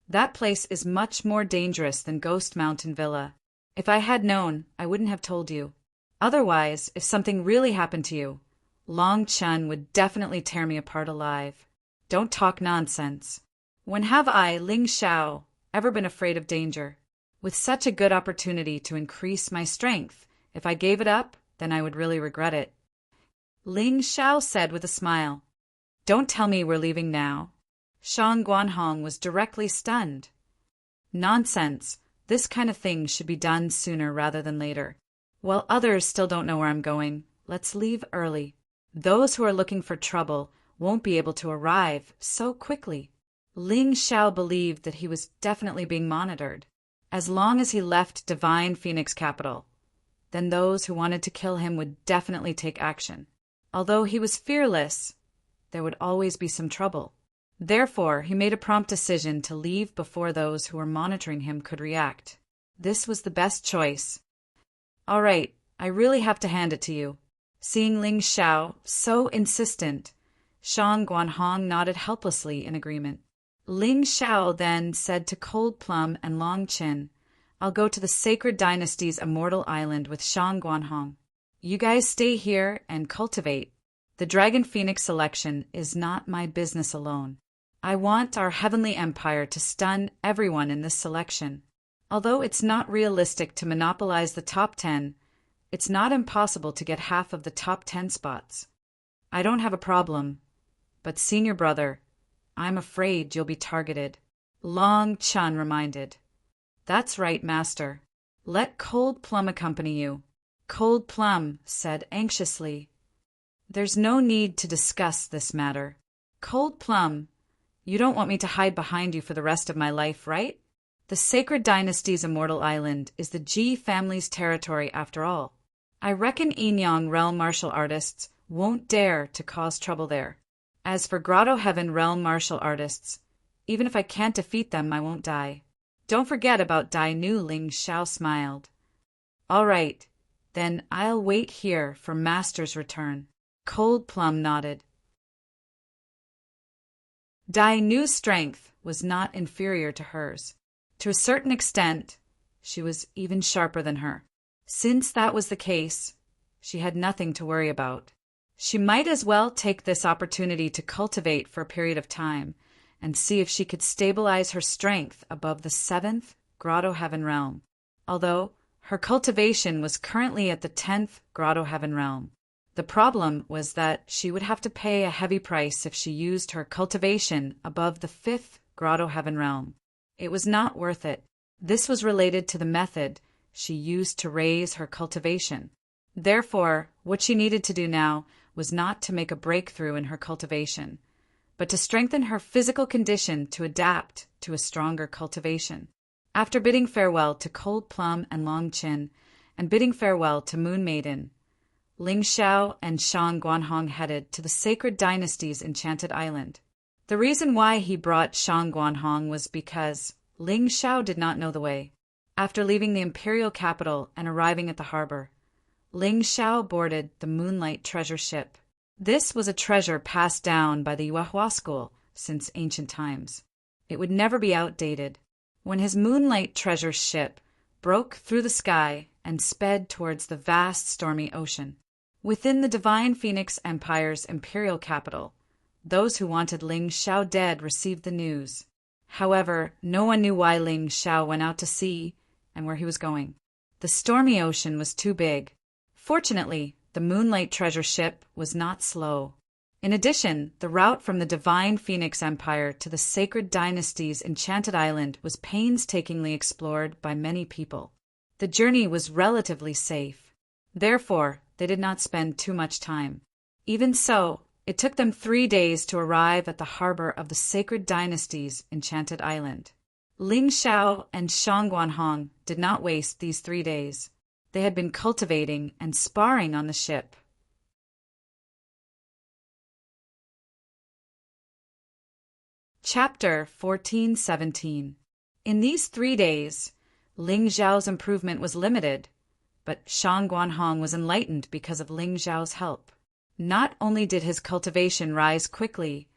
That place is much more dangerous than Ghost Mountain Villa. If I had known, I wouldn't have told you. Otherwise, if something really happened to you, Long Chen would definitely tear me apart alive. Don't talk nonsense. When have I, Ling Xiao, ever been afraid of danger? With such a good opportunity to increase my strength, if I gave it up, then I would really regret it. Ling Xiao said with a smile. Don't tell me we're leaving now. Shang Guanhong was directly stunned. Nonsense. This kind of thing should be done sooner rather than later. While others still don't know where I'm going, let's leave early. Those who are looking for trouble won't be able to arrive so quickly. Ling Xiao believed that he was definitely being monitored. As long as he left Divine Phoenix capital, then those who wanted to kill him would definitely take action. Although he was fearless, there would always be some trouble. Therefore, he made a prompt decision to leave before those who were monitoring him could react. This was the best choice. All right, I really have to hand it to you. Seeing Ling Xiao so insistent, Shang Guanhong nodded helplessly in agreement. Ling Xiao then said to Cold Plum and Long Chin, "I'll go to the Sacred Dynasty's Immortal Island with Shang Guanhong. You guys stay here and cultivate. The Dragon Phoenix selection is not my business alone. I want our heavenly empire to stun everyone in this selection. Although it's not realistic to monopolize the top 10, it's not impossible to get half of the top 10 spots. I don't have a problem, but senior brother, I'm afraid you'll be targeted," Long Chun reminded. "That's right, master. Let Cold Plum accompany you," Cold Plum said anxiously. "There's no need to discuss this matter. Cold Plum, you don't want me to hide behind you for the rest of my life, right? The Sacred Dynasty's Immortal Island is the Ji family's territory after all. I reckon Enyang Realm martial artists won't dare to cause trouble there. As for Grotto Heaven Realm martial artists, even if I can't defeat them, I won't die. Don't forget about Dai Nu." Ling Xiao smiled. "All right, then I'll wait here for Master's return." Cold Plum nodded. Dai Nu's strength was not inferior to hers. To a certain extent, she was even sharper than her. Since that was the case, she had nothing to worry about. She might as well take this opportunity to cultivate for a period of time and see if she could stabilize her strength above the 7th Grotto Heaven realm, although her cultivation was currently at the 10th Grotto Heaven realm. The problem was that she would have to pay a heavy price if she used her cultivation above the 5th Grotto Heaven realm. It was not worth it. This was related to the method she used to raise her cultivation. Therefore, what she needed to do now was not to make a breakthrough in her cultivation, but to strengthen her physical condition to adapt to a stronger cultivation. After bidding farewell to Cold Plum and Long Chin, and bidding farewell to Moon Maiden, Ling Xiao and Shang Guanhong headed to the Sacred Dynasty's Enchanted Island. The reason why he brought Shang Guanhong was because Ling Xiao did not know the way. After leaving the imperial capital and arriving at the harbor, Ling Xiao boarded the Moonlight Treasure Ship. This was a treasure passed down by the Yuehua school since ancient times. It would never be outdated. When his Moonlight Treasure Ship broke through the sky and sped towards the vast stormy ocean, within the Divine Phoenix Empire's imperial capital, those who wanted Ling Xiao dead received the news. However, no one knew why Ling Xiao went out to sea and where he was going. The stormy ocean was too big. Fortunately, the Moonlight Treasure Ship was not slow. In addition, the route from the Divine Phoenix Empire to the Sacred Dynasty's Enchanted Island was painstakingly explored by many people. The journey was relatively safe. Therefore, they did not spend too much time. Even so, it took them 3 days to arrive at the harbor of the Sacred Dynasty's Enchanted Island. Ling Xiao and Shang Guanhong did not waste these 3 days. They had been cultivating and sparring on the ship. Chapter 14-17. In these 3 days, Ling Xiao's improvement was limited, but Shang Guanhong was enlightened because of Ling Xiao's help. Not only did his cultivation rise quickly,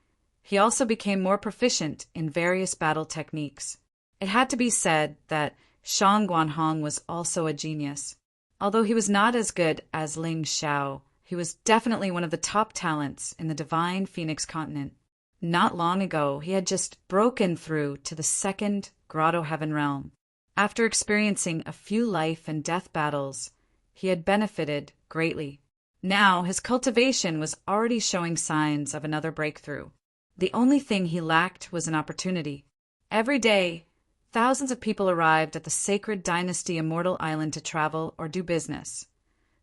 he also became more proficient in various battle techniques. It had to be said that Shang Guanhong was also a genius. Although he was not as good as Ling Xiao, he was definitely one of the top talents in the Divine Phoenix continent. Not long ago, he had just broken through to the 2nd Grotto Heaven realm. After experiencing a few life and death battles, he had benefited greatly. Now his cultivation was already showing signs of another breakthrough. The only thing he lacked was an opportunity. Every day, thousands of people arrived at the Sacred Dynasty Immortal Island to travel or do business,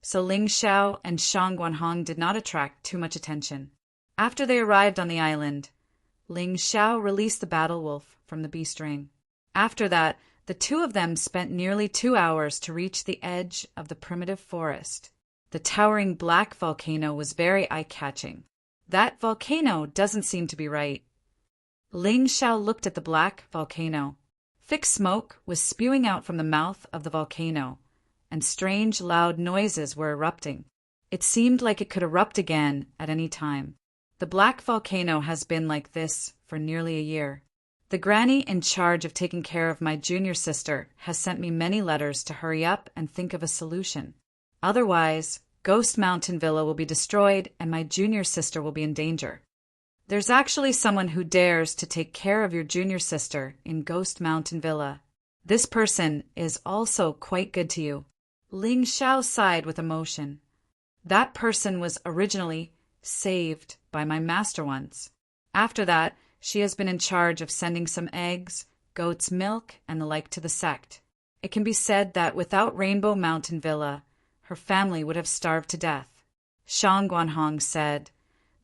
so Ling Xiao and Shang Guanhong did not attract too much attention. After they arrived on the island, Ling Xiao released the battle wolf from the beast ring. After that, the two of them spent nearly 2 hours to reach the edge of the primitive forest. The towering black volcano was very eye-catching. That volcano doesn't seem to be right. Ling Xiao looked at the black volcano. Thick smoke was spewing out from the mouth of the volcano, and strange loud noises were erupting. It seemed like it could erupt again at any time. The black volcano has been like this for nearly a year. The granny in charge of taking care of my junior sister has sent me many letters to hurry up and think of a solution. Otherwise, Ghost Mountain Villa will be destroyed and my junior sister will be in danger. There's actually someone who dares to take care of your junior sister in Ghost Mountain Villa. This person is also quite good to you. Ling Xiao sighed with emotion. That person was originally saved by my master once. After that, she has been in charge of sending some eggs, goat's milk, and the like to the sect. It can be said that without Rainbow Mountain Villa, her family would have starved to death. Shang Guanhong said,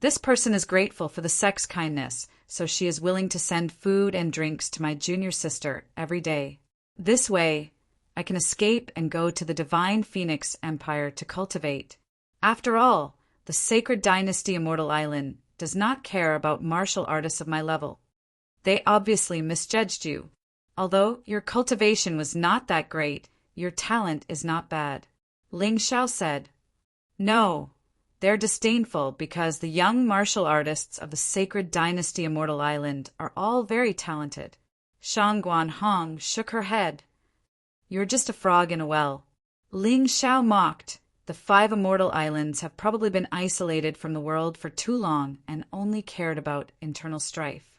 "This person is grateful for the sect's kindness, so she is willing to send food and drinks to my junior sister every day. This way, I can escape and go to the Divine Phoenix Empire to cultivate. After all, the Sacred Dynasty Immortal Island does not care about martial artists of my level. They obviously misjudged you. Although your cultivation was not that great, your talent is not bad." Ling Xiao said, "No, they're disdainful because the young martial artists of the Sacred Dynasty Immortal Island are all very talented." Shang Guanhong shook her head. "You're just a frog in a well." Ling Xiao mocked. "The 5 immortal islands have probably been isolated from the world for too long and only cared about internal strife.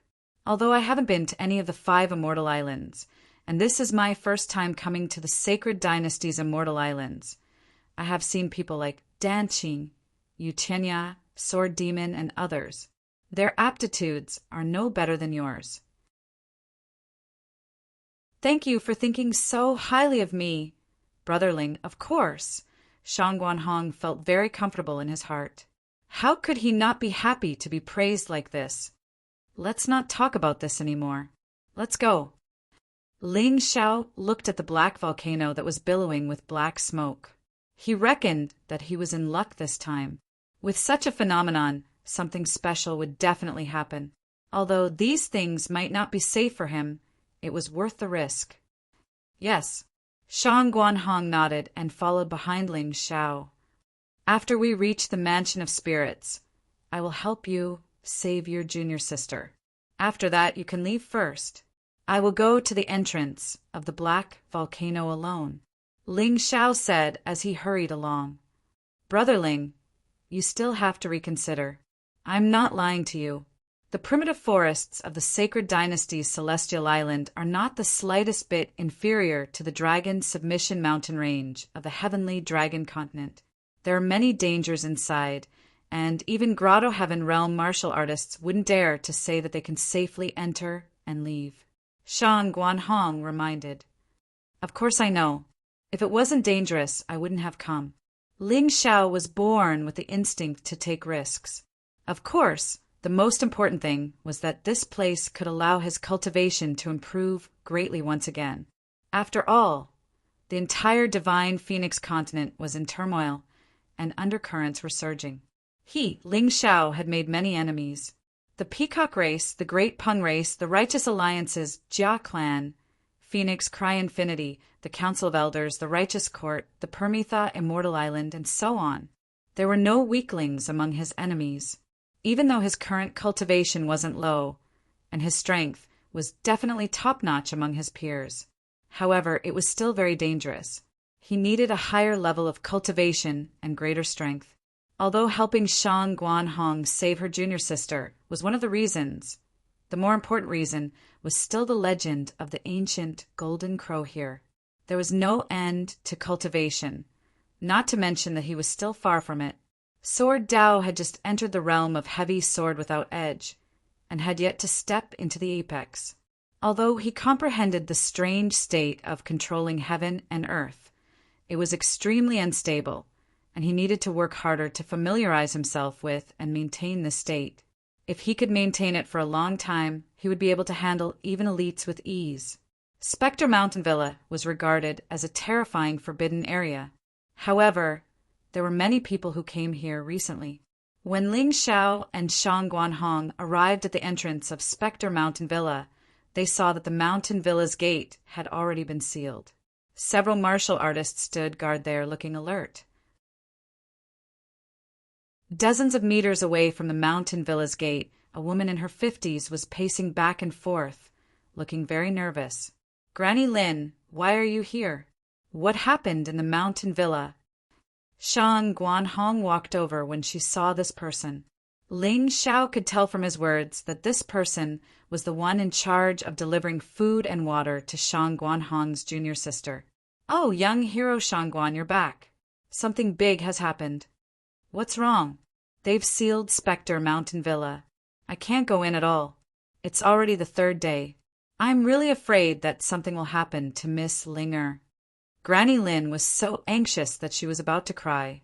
Although I haven't been to any of the 5 immortal islands, and this is my first time coming to the Sacred Dynasty's immortal islands, I have seen people like Dan Qing, Yu Tianya, Sword Demon, and others. Their aptitudes are no better than yours." "Thank you for thinking so highly of me, Brotherling, of course." Shang Guanhong felt very comfortable in his heart. How could he not be happy to be praised like this? "Let's not talk about this anymore. Let's go." Ling Xiao looked at the black volcano that was billowing with black smoke. He reckoned that he was in luck this time. With such a phenomenon, something special would definitely happen. Although these things might not be safe for him, it was worth the risk. "Yes." Shang Guanhong nodded and followed behind Ling Xiao. "After we reach the Mansion of Spirits, I will help you save your junior sister. After that, you can leave first. I will go to the entrance of the black volcano alone," Ling Xiao said as he hurried along. "Brother Ling, you still have to reconsider. I'm not lying to you. The primitive forests of the Sacred Dynasty's Celestial Island are not the slightest bit inferior to the Dragon Submission Mountain Range of the Heavenly Dragon Continent. There are many dangers inside, and even Grotto Heaven Realm martial artists wouldn't dare to say that they can safely enter and leave," Shang Guanhong reminded. "Of course I know. If it wasn't dangerous, I wouldn't have come." Ling Xiao was born with the instinct to take risks. Of course, the most important thing was that this place could allow his cultivation to improve greatly once again. After all, the entire Divine Phoenix continent was in turmoil, and undercurrents were surging. He, Ling Xiao, had made many enemies. The Peacock race, the Great Peng race, the Righteous Alliances, Jia clan, Phoenix Cry Infinity, the Council of Elders, the Righteous Court, the Permitha Immortal Island, and so on. There were no weaklings among his enemies. Even though his current cultivation wasn't low, and his strength was definitely top-notch among his peers. However, it was still very dangerous. He needed a higher level of cultivation and greater strength. Although helping Shang Guanhong save her junior sister was one of the reasons, the more important reason was still the legend of the ancient Golden Crow here. There was no end to cultivation, not to mention that he was still far from it. Sword Dao had just entered the realm of heavy sword without edge, and had yet to step into the apex. Although he comprehended the strange state of controlling heaven and earth, it was extremely unstable, and he needed to work harder to familiarize himself with and maintain this state. If he could maintain it for a long time, he would be able to handle even elites with ease. Spectre Mountain Villa was regarded as a terrifying forbidden area. However, there were many people who came here recently. When Ling Xiao and Shang Guanhong arrived at the entrance of Spectre Mountain Villa, they saw that the mountain villa's gate had already been sealed. Several martial artists stood guard there looking alert. Dozens of meters away from the mountain villa's gate, a woman in her 50s was pacing back and forth, looking very nervous. Granny Lin, why are you here? What happened in the mountain villa? Shang Guanhong walked over when she saw this person. Ling Xiao could tell from his words that this person was the one in charge of delivering food and water to Shang Guanhong's junior sister. Oh, young hero Shangguan, you're back. Something big has happened. What's wrong? They've sealed Spectre Mountain Villa. I can't go in at all. It's already the third day. I'm really afraid that something will happen to Miss Linger. Granny Lin was so anxious that she was about to cry.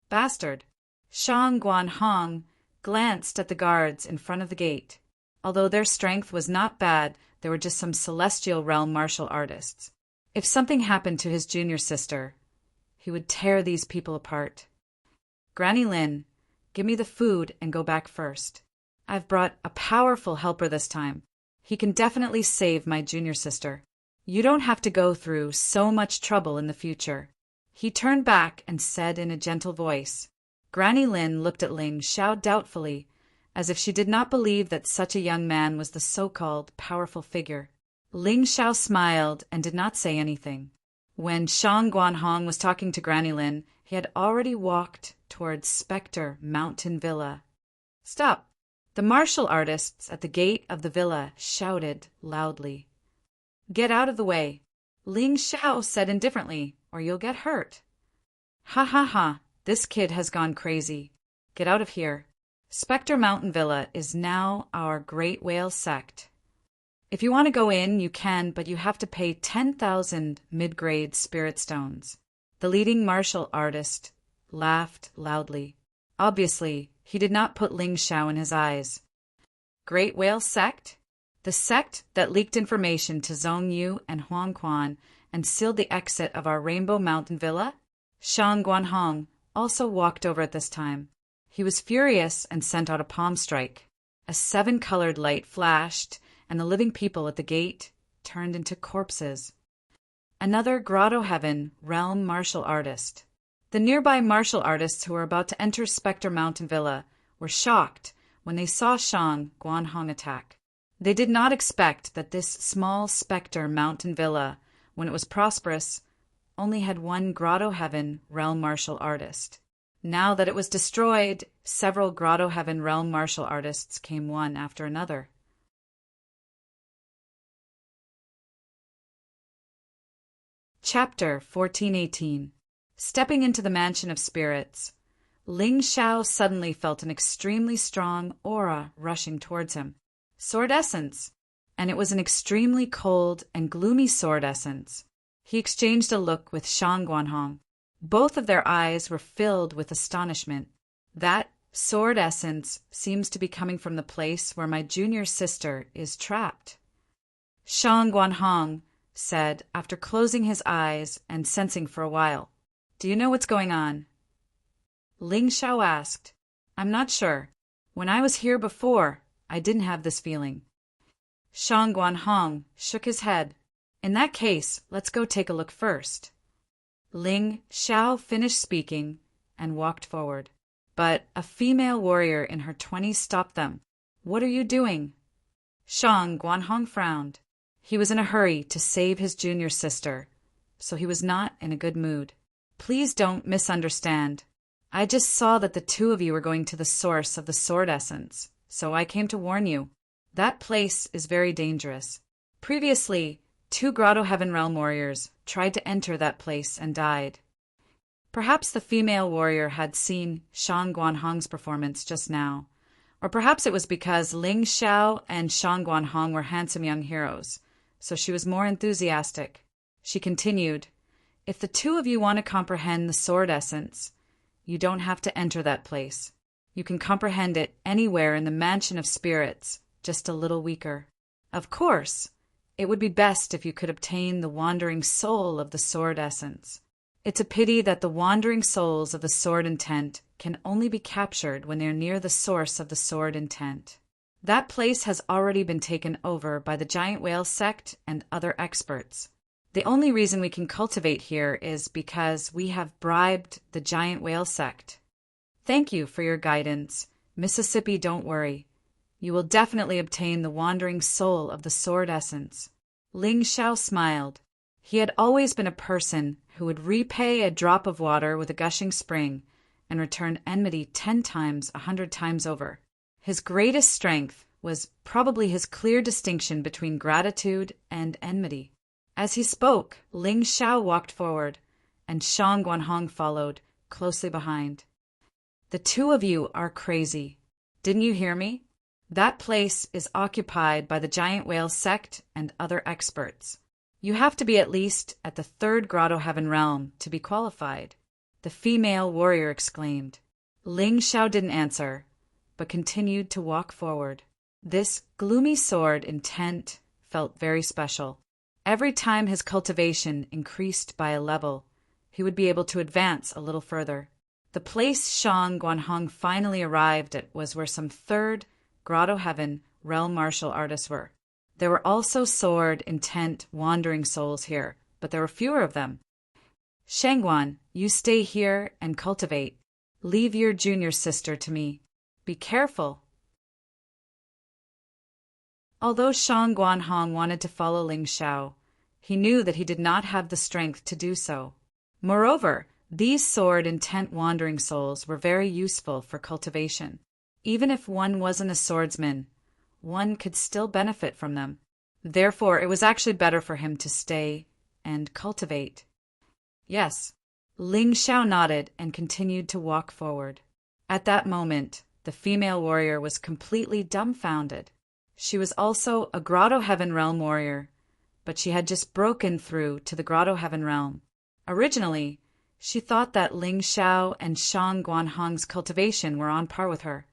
Bastard! Shang Guanhong glanced at the guards in front of the gate. Although their strength was not bad, they were just some celestial realm martial artists. If something happened to his junior sister, he would tear these people apart. Granny Lin, give me the food and go back first. I've brought a powerful helper this time. He can definitely save my junior sister. You don't have to go through so much trouble in the future. He turned back and said in a gentle voice. Granny Lin looked at Ling Xiao doubtfully, as if she did not believe that such a young man was the so-called powerful figure. Ling Xiao smiled and did not say anything. When Shang Guanhong was talking to Granny Lin, he had already walked towards Spectre Mountain Villa. Stop! The martial artists at the gate of the villa shouted loudly. Get out of the way, Ling Xiao said indifferently, or you'll get hurt. Ha ha ha, this kid has gone crazy. Get out of here. Spectre Mountain Villa is now our Great Whale sect. If you want to go in, you can, but you have to pay 10,000 mid-grade spirit stones. The leading martial artist laughed loudly. Obviously, he did not put Ling Xiao in his eyes. Great Whale sect? The sect that leaked information to Zhong Yu and Huang Quan and sealed the exit of our Rainbow Mountain Villa? Shang Guanhong also walked over at this time. He was furious and sent out a palm strike. A 7-colored light flashed, and the living people at the gate turned into corpses. Another Grotto Heaven realm martial artist. The nearby martial artists who were about to enter Spectre Mountain Villa were shocked when they saw Shang Guanhong attack. They did not expect that this small Spectre Mountain Villa, when it was prosperous, only had one Grotto Heaven realm martial artist. Now that it was destroyed, several Grotto Heaven realm martial artists came one after another. Chapter 1418. Stepping into the Mansion of Spirits, Ling Xiao suddenly felt an extremely strong aura rushing towards him. Sword essence, and it was an extremely cold and gloomy sword essence. He exchanged a look with Shang Guanhong. Both of their eyes were filled with astonishment. That sword essence seems to be coming from the place where my junior sister is trapped. Shang Guanhong said after closing his eyes and sensing for a while. Do you know what's going on? Ling Xiao asked. I'm not sure. When I was here before, I didn't have this feeling. Shang Guanhong shook his head. In that case, let's go take a look first. Ling Xiao finished speaking and walked forward. But a female warrior in her 20s stopped them. What are you doing? Shang Guanhong frowned. He was in a hurry to save his junior sister, so he was not in a good mood. Please don't misunderstand. I just saw that the two of you were going to the source of the sword essence, so I came to warn you. That place is very dangerous. Previously, 2 Grotto Heaven Realm warriors tried to enter that place and died. Perhaps the female warrior had seen Shang Guanhong's performance just now, or perhaps it was because Ling Xiao and Shang Guanhong were handsome young heroes, so she was more enthusiastic. She continued, If the two of you want to comprehend the sword essence, you don't have to enter that place. You can comprehend it anywhere in the Mansion of Spirits, just a little weaker. Of course, it would be best if you could obtain the wandering soul of the sword essence. It's a pity that the wandering souls of the sword intent can only be captured when they are near the source of the sword intent. That place has already been taken over by the Giant Whale sect and other experts. The only reason we can cultivate here is because we have bribed the Giant Whale sect. Thank you for your guidance. Mississippi, don't worry. You will definitely obtain the wandering soul of the sword essence. Ling Xiao smiled. He had always been a person who would repay a drop of water with a gushing spring and return enmity 10 times, 100 times over. His greatest strength was probably his clear distinction between gratitude and enmity. As he spoke, Ling Xiao walked forward, and Shang Guanhong followed, closely behind. The two of you are crazy. Didn't you hear me? That place is occupied by the giant whale sect and other experts. You have to be at least at the 3rd Grotto Heaven realm to be qualified, the female warrior exclaimed. Ling Xiao didn't answer, but continued to walk forward. This gloomy sword intent felt very special. Every time his cultivation increased by a level, he would be able to advance a little further. The place Shang Guanhong finally arrived at was where some 3rd Grotto Heaven realm martial artists were. There were also sword intent wandering souls here, but there were fewer of them. Shangguan, you stay here and cultivate. Leave your junior sister to me. Be careful. Although Shang Guanhong wanted to follow Ling Xiao, he knew that he did not have the strength to do so. Moreover, these sword intent wandering souls were very useful for cultivation. Even if one wasn't a swordsman, one could still benefit from them. Therefore, it was actually better for him to stay and cultivate. Yes. Ling Xiao nodded and continued to walk forward. At that moment, the female warrior was completely dumbfounded. She was also a Grotto Heaven realm warrior, but she had just broken through to the Grotto Heaven realm. Originally, she thought that Ling Xiao and Shang Guanhong's cultivation were on par with her.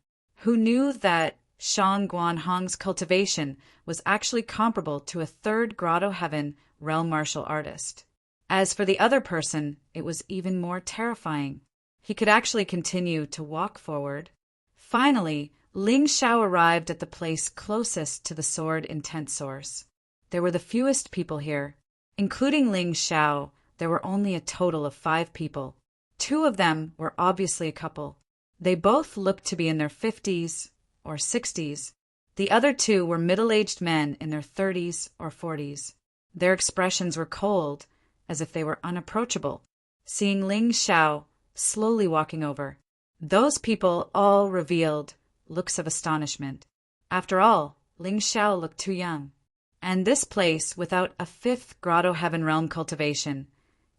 Who knew that Shang Guanhong's cultivation was actually comparable to a 3rd Grotto Heaven realm martial artist. As for the other person, it was even more terrifying. He could actually continue to walk forward. Finally, Ling Xiao arrived at the place closest to the sword intent source. There were the fewest people here. Including Ling Xiao, there were only a total of 5 people. 2 of them were obviously a couple. They both looked to be in their 50s or 60s. The other 2 were middle-aged men in their 30s or 40s. Their expressions were cold, as if they were unapproachable. Seeing Ling Xiao slowly walking over, those people all revealed looks of astonishment. After all, Ling Xiao looked too young. And this place, without a 5th Grotto Heaven realm cultivation,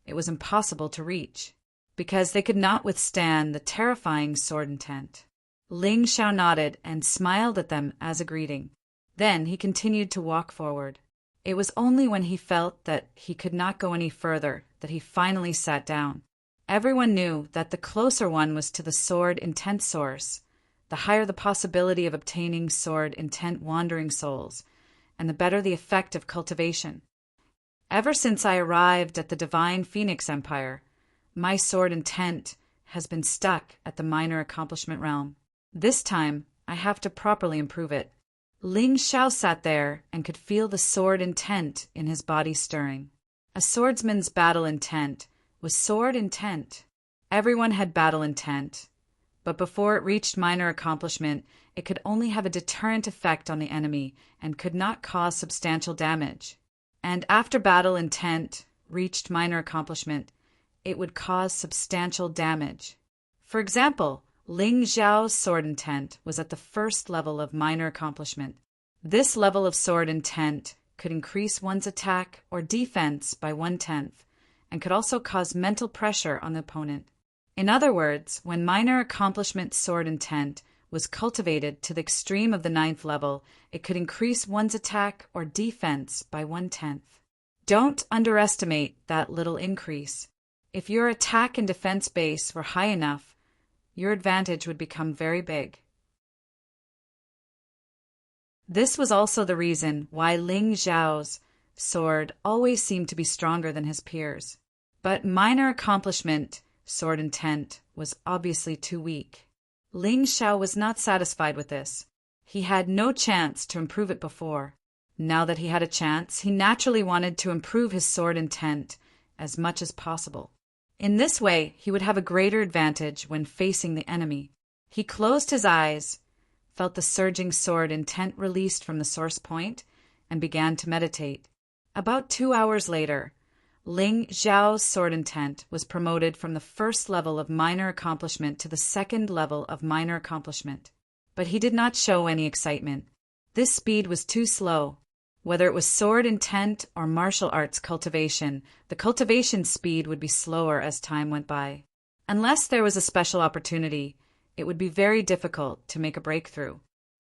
it was impossible to reach, because they could not withstand the terrifying sword intent. Ling Xiao nodded and smiled at them as a greeting. Then he continued to walk forward. It was only when he felt that he could not go any further that he finally sat down. Everyone knew that the closer one was to the sword intent source, the higher the possibility of obtaining sword intent wandering souls, and the better the effect of cultivation. Ever since I arrived at the Divine Phoenix Empire, my sword intent has been stuck at the minor accomplishment realm. This time, I have to properly improve it. Ling Xiao sat there and could feel the sword intent in his body stirring. A swordsman's battle intent was sword intent. Everyone had battle intent, but before it reached minor accomplishment, it could only have a deterrent effect on the enemy and could not cause substantial damage. And after battle intent reached minor accomplishment, it would cause substantial damage. For example, Ling Xiao's sword intent was at the 1st level of minor accomplishment. This level of sword intent could increase one's attack or defense by 1/10, and could also cause mental pressure on the opponent. In other words, when minor accomplishment sword intent was cultivated to the extreme of the 9th level, it could increase one's attack or defense by 1/10. Don't underestimate that little increase. If your attack and defense base were high enough, your advantage would become very big. This was also the reason why Ling Xiao's sword always seemed to be stronger than his peers. But minor accomplishment sword intent was obviously too weak. Ling Xiao was not satisfied with this. He had no chance to improve it before. Now that he had a chance, he naturally wanted to improve his sword intent as much as possible. In this way, he would have a greater advantage when facing the enemy. He closed his eyes, felt the surging sword intent released from the source point, and began to meditate. About 2 hours later, Ling Xiao's sword intent was promoted from the first level of minor accomplishment to the second level of minor accomplishment. But he did not show any excitement. This speed was too slow. Whether it was sword intent or martial arts cultivation, the cultivation speed would be slower as time went by. Unless there was a special opportunity, it would be very difficult to make a breakthrough.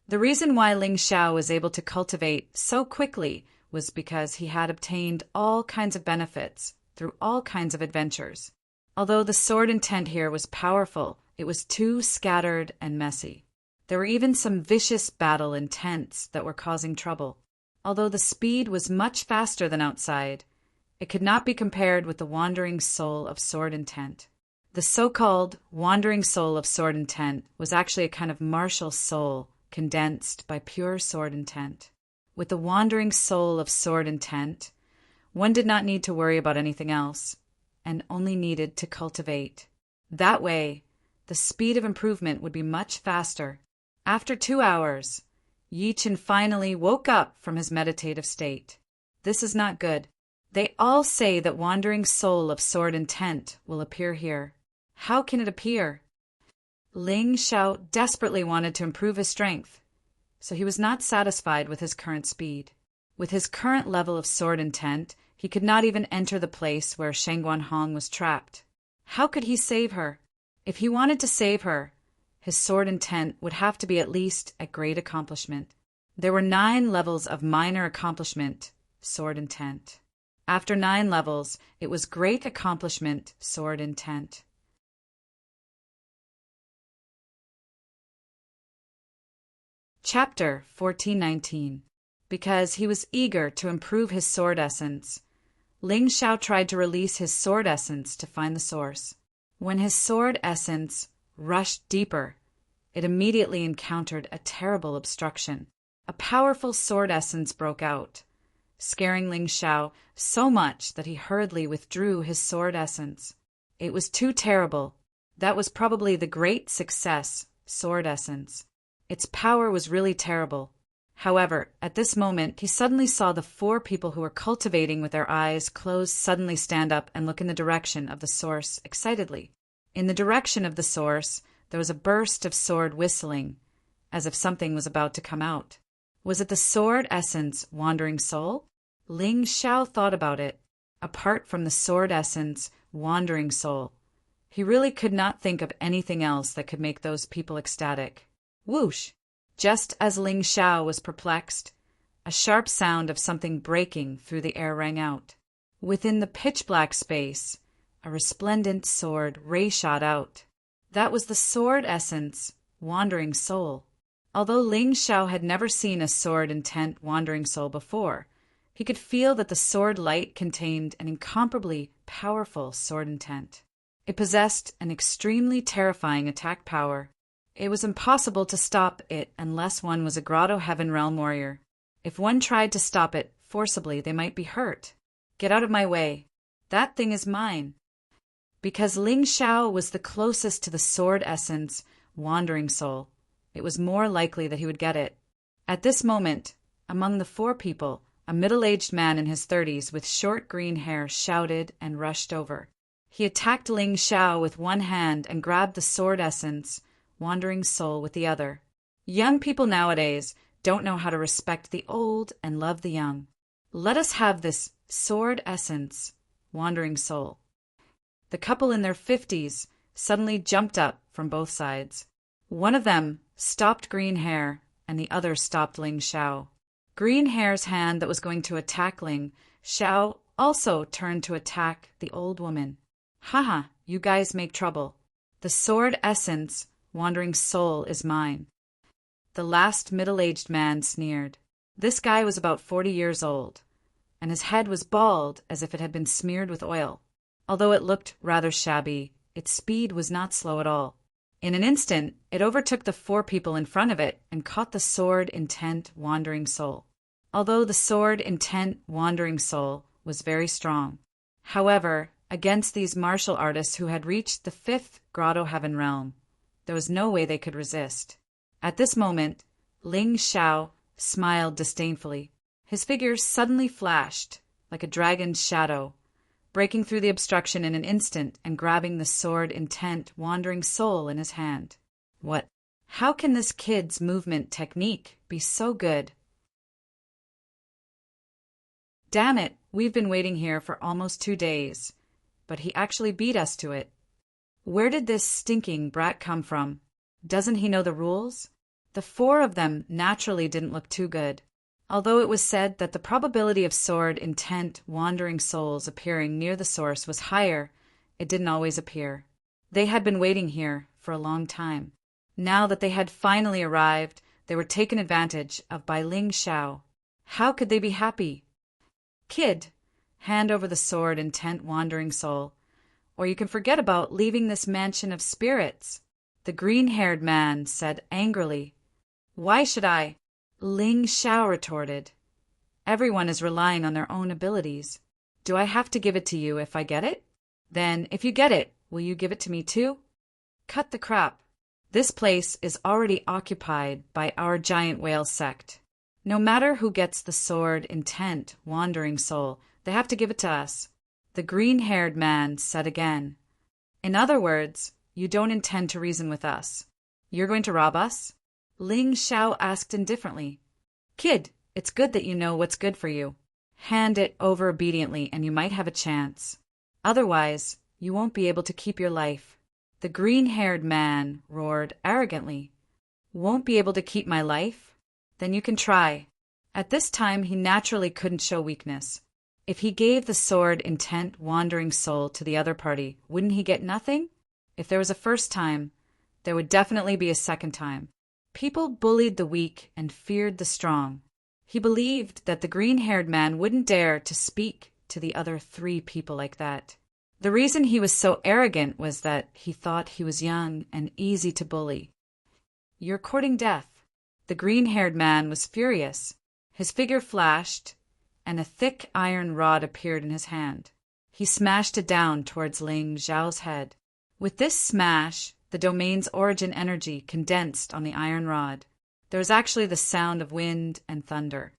The reason why Ling Xiao was able to cultivate so quickly was because he had obtained all kinds of benefits through all kinds of adventures. Although the sword intent here was powerful, it was too scattered and messy. There were even some vicious battle intents that were causing trouble. Although the speed was much faster than outside, it could not be compared with the wandering soul of sword intent. The so-called wandering soul of sword intent was actually a kind of martial soul condensed by pure sword intent. With the wandering soul of sword intent, one did not need to worry about anything else, and only needed to cultivate. That way, the speed of improvement would be much faster. After 2 hours, Yi Chen finally woke up from his meditative state. This is not good. They all say that wandering soul of sword intent will appear here. How can it appear? Ling Xiao desperately wanted to improve his strength, so he was not satisfied with his current speed. With his current level of sword intent, he could not even enter the place where Shang Guanhong was trapped. How could he save her? If he wanted to save her, his sword intent would have to be at least a great accomplishment. There were 9 levels of minor accomplishment, sword intent. After 9 levels, it was great accomplishment, sword intent. Chapter 1419. Because he was eager to improve his sword essence, Ling Xiao tried to release his sword essence to find the source. When his sword essence rushed deeper, it immediately encountered a terrible obstruction. A powerful sword essence broke out, scaring Ling Xiao so much that he hurriedly withdrew his sword essence. It was too terrible. That was probably the great success, sword essence. Its power was really terrible. However, at this moment, he suddenly saw the 4 people who were cultivating with their eyes closed suddenly stand up and look in the direction of the source excitedly. In the direction of the source, there was a burst of sword whistling, as if something was about to come out. Was it the sword essence wandering soul? Ling Xiao thought about it. Apart from the sword essence wandering soul, he really could not think of anything else that could make those people ecstatic. Whoosh! Just as Ling Xiao was perplexed, a sharp sound of something breaking through the air rang out. Within the pitch-black space, a resplendent sword ray-shot out. That was the sword essence, wandering soul. Although Ling Xiao had never seen a sword intent wandering soul before, he could feel that the sword light contained an incomparably powerful sword intent. It possessed an extremely terrifying attack power. It was impossible to stop it unless one was a Grotto Heaven Realm warrior. If one tried to stop it forcibly, they might be hurt. Get out of my way. That thing is mine. Because Ling Xiao was the closest to the sword essence, wandering soul, it was more likely that he would get it. At this moment, among the 4 people, a middle-aged man in his 30s with short green hair shouted and rushed over. He attacked Ling Xiao with one hand and grabbed the sword essence, wandering soul, with the other. Young people nowadays don't know how to respect the old and love the young. Let us have this sword essence, wandering soul. The couple in their 50s suddenly jumped up from both sides. One of them stopped Green Hair, and the other stopped Ling Xiao. Green Hair's hand that was going to attack Ling Xiao also turned to attack the old woman. Haha, you guys make trouble. The sword essence, wandering soul, is mine. The last middle-aged man sneered. This guy was about 40 years old, and his head was bald as if it had been smeared with oil. Although it looked rather shabby, its speed was not slow at all. In an instant, it overtook the 4 people in front of it and caught the sword intent wandering soul. Although the sword intent wandering soul was very strong. However, against these martial artists who had reached the 5th Grotto Heaven realm, there was no way they could resist. At this moment, Ling Xiao smiled disdainfully. His figure suddenly flashed, like a dragon's shadow, breaking through the obstruction in an instant and grabbing the sword intent wandering soul in his hand. What? How can this kid's movement technique be so good? Damn it, we've been waiting here for almost 2 days, but he actually beat us to it. Where did this stinking brat come from? Doesn't he know the rules? The 4 of them naturally didn't look too good. Although it was said that the probability of sword intent wandering souls appearing near the source was higher, it didn't always appear. They had been waiting here for a long time. Now that they had finally arrived, they were taken advantage of by Ling Xiao. How could they be happy? Kid, hand over the sword intent wandering soul, or you can forget about leaving this mansion of spirits, the green-haired man said angrily. Why should I? Ling Xiao retorted. Everyone is relying on their own abilities. Do I have to give it to you if I get it? Then, if you get it, will you give it to me too? Cut the crap. This place is already occupied by our giant whale sect. No matter who gets the sword intent wandering soul, they have to give it to us, the green-haired man said again. In other words, you don't intend to reason with us. You're going to rob us? Ling Xiao asked indifferently. Kid, it's good that you know what's good for you. Hand it over obediently and you might have a chance. Otherwise, you won't be able to keep your life. The green-haired man roared arrogantly. Won't be able to keep my life? Then you can try. At this time, he naturally couldn't show weakness. If he gave the sword intent wandering soul to the other party, wouldn't he get nothing? If there was a first time, there would definitely be a second time. People bullied the weak and feared the strong. He believed that the green-haired man wouldn't dare to speak to the other 3 people like that. The reason he was so arrogant was that he thought he was young and easy to bully. You're courting death. The green-haired man was furious. His figure flashed, and a thick iron rod appeared in his hand. He smashed it down towards Ling Xiao's head. With this smash, the domain's origin energy condensed on the iron rod. There was actually the sound of wind and thunder.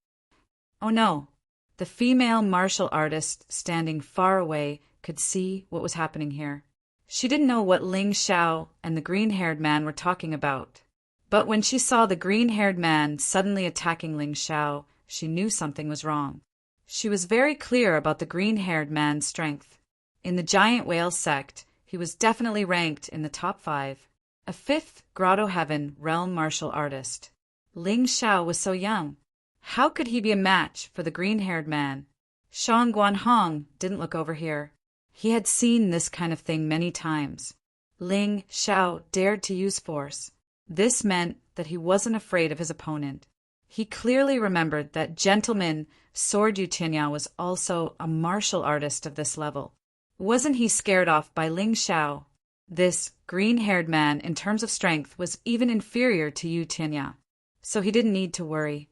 Oh no! The female martial artist standing far away could see what was happening here. She didn't know what Ling Xiao and the green-haired man were talking about. But when she saw the green-haired man suddenly attacking Ling Xiao, she knew something was wrong. She was very clear about the green-haired man's strength. In the giant whale sect, he was definitely ranked in the top 5. A 5th Grotto Heaven realm martial artist. Ling Xiao was so young. How could he be a match for the green-haired man? Shang Guanhong didn't look over here. He had seen this kind of thing many times. Ling Xiao dared to use force. This meant that he wasn't afraid of his opponent. He clearly remembered that gentleman Sword Yu Tianya was also a martial artist of this level. Wasn't he scared off by Ling Xiao? This green-haired man, in terms of strength, was even inferior to Yu Tianya, so he didn't need to worry.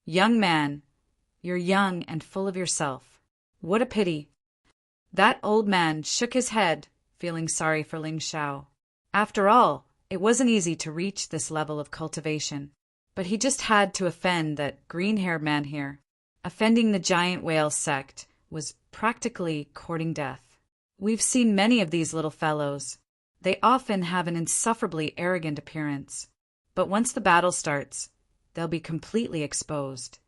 Young man, you're young and full of yourself. What a pity. That old man shook his head, feeling sorry for Ling Xiao. After all, it wasn't easy to reach this level of cultivation, but he just had to offend that green-haired man here. Offending the giant whale sect was practically courting death. We've seen many of these little fellows. They often have an insufferably arrogant appearance, but once the battle starts, they'll be completely exposed.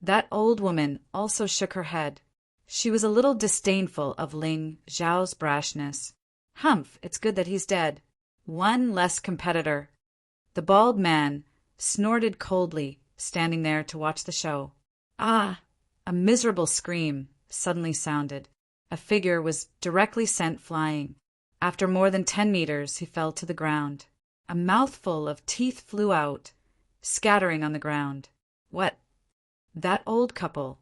That old woman also shook her head. She was a little disdainful of Ling Xiao's brashness. Humph, it's good that he's dead. One less competitor. The bald man snorted coldly, standing there to watch the show. Ah! A miserable scream suddenly sounded. A figure was directly sent flying. After more than 10 meters, he fell to the ground. A mouthful of teeth flew out, scattering on the ground. What? That old couple,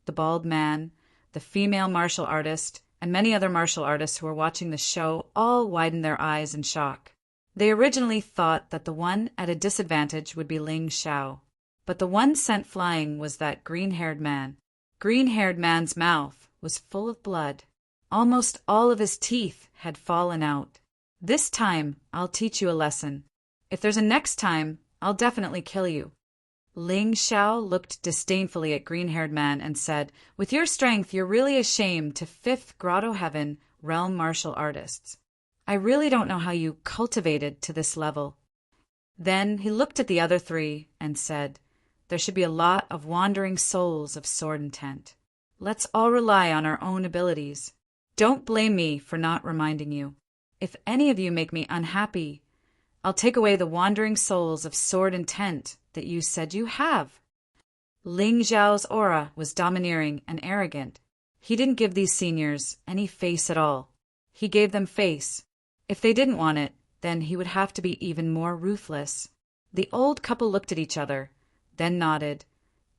the bald man, the female martial artist, and many other martial artists who were watching the show all widened their eyes in shock. They originally thought that the one at a disadvantage would be Ling Xiao, but the one sent flying was that green-haired man. Green-haired man's mouth was full of blood. Almost all of his teeth had fallen out. This time, I'll teach you a lesson. If there's a next time, I'll definitely kill you. Ling Xiao looked disdainfully at green-haired man and said, with your strength, you're really ashamed to 5th Grotto Heaven realm martial artists. I really don't know how you cultivated to this level. Then he looked at the other 3 and said, there should be a lot of wandering souls of sword intent. Let's all rely on our own abilities. Don't blame me for not reminding you. If any of you make me unhappy, I'll take away the wandering souls of sword intent that you said you have. Ling Xiao's aura was domineering and arrogant. He didn't give these seniors any face at all. He gave them face. If they didn't want it, then he would have to be even more ruthless. The old couple looked at each other, then nodded,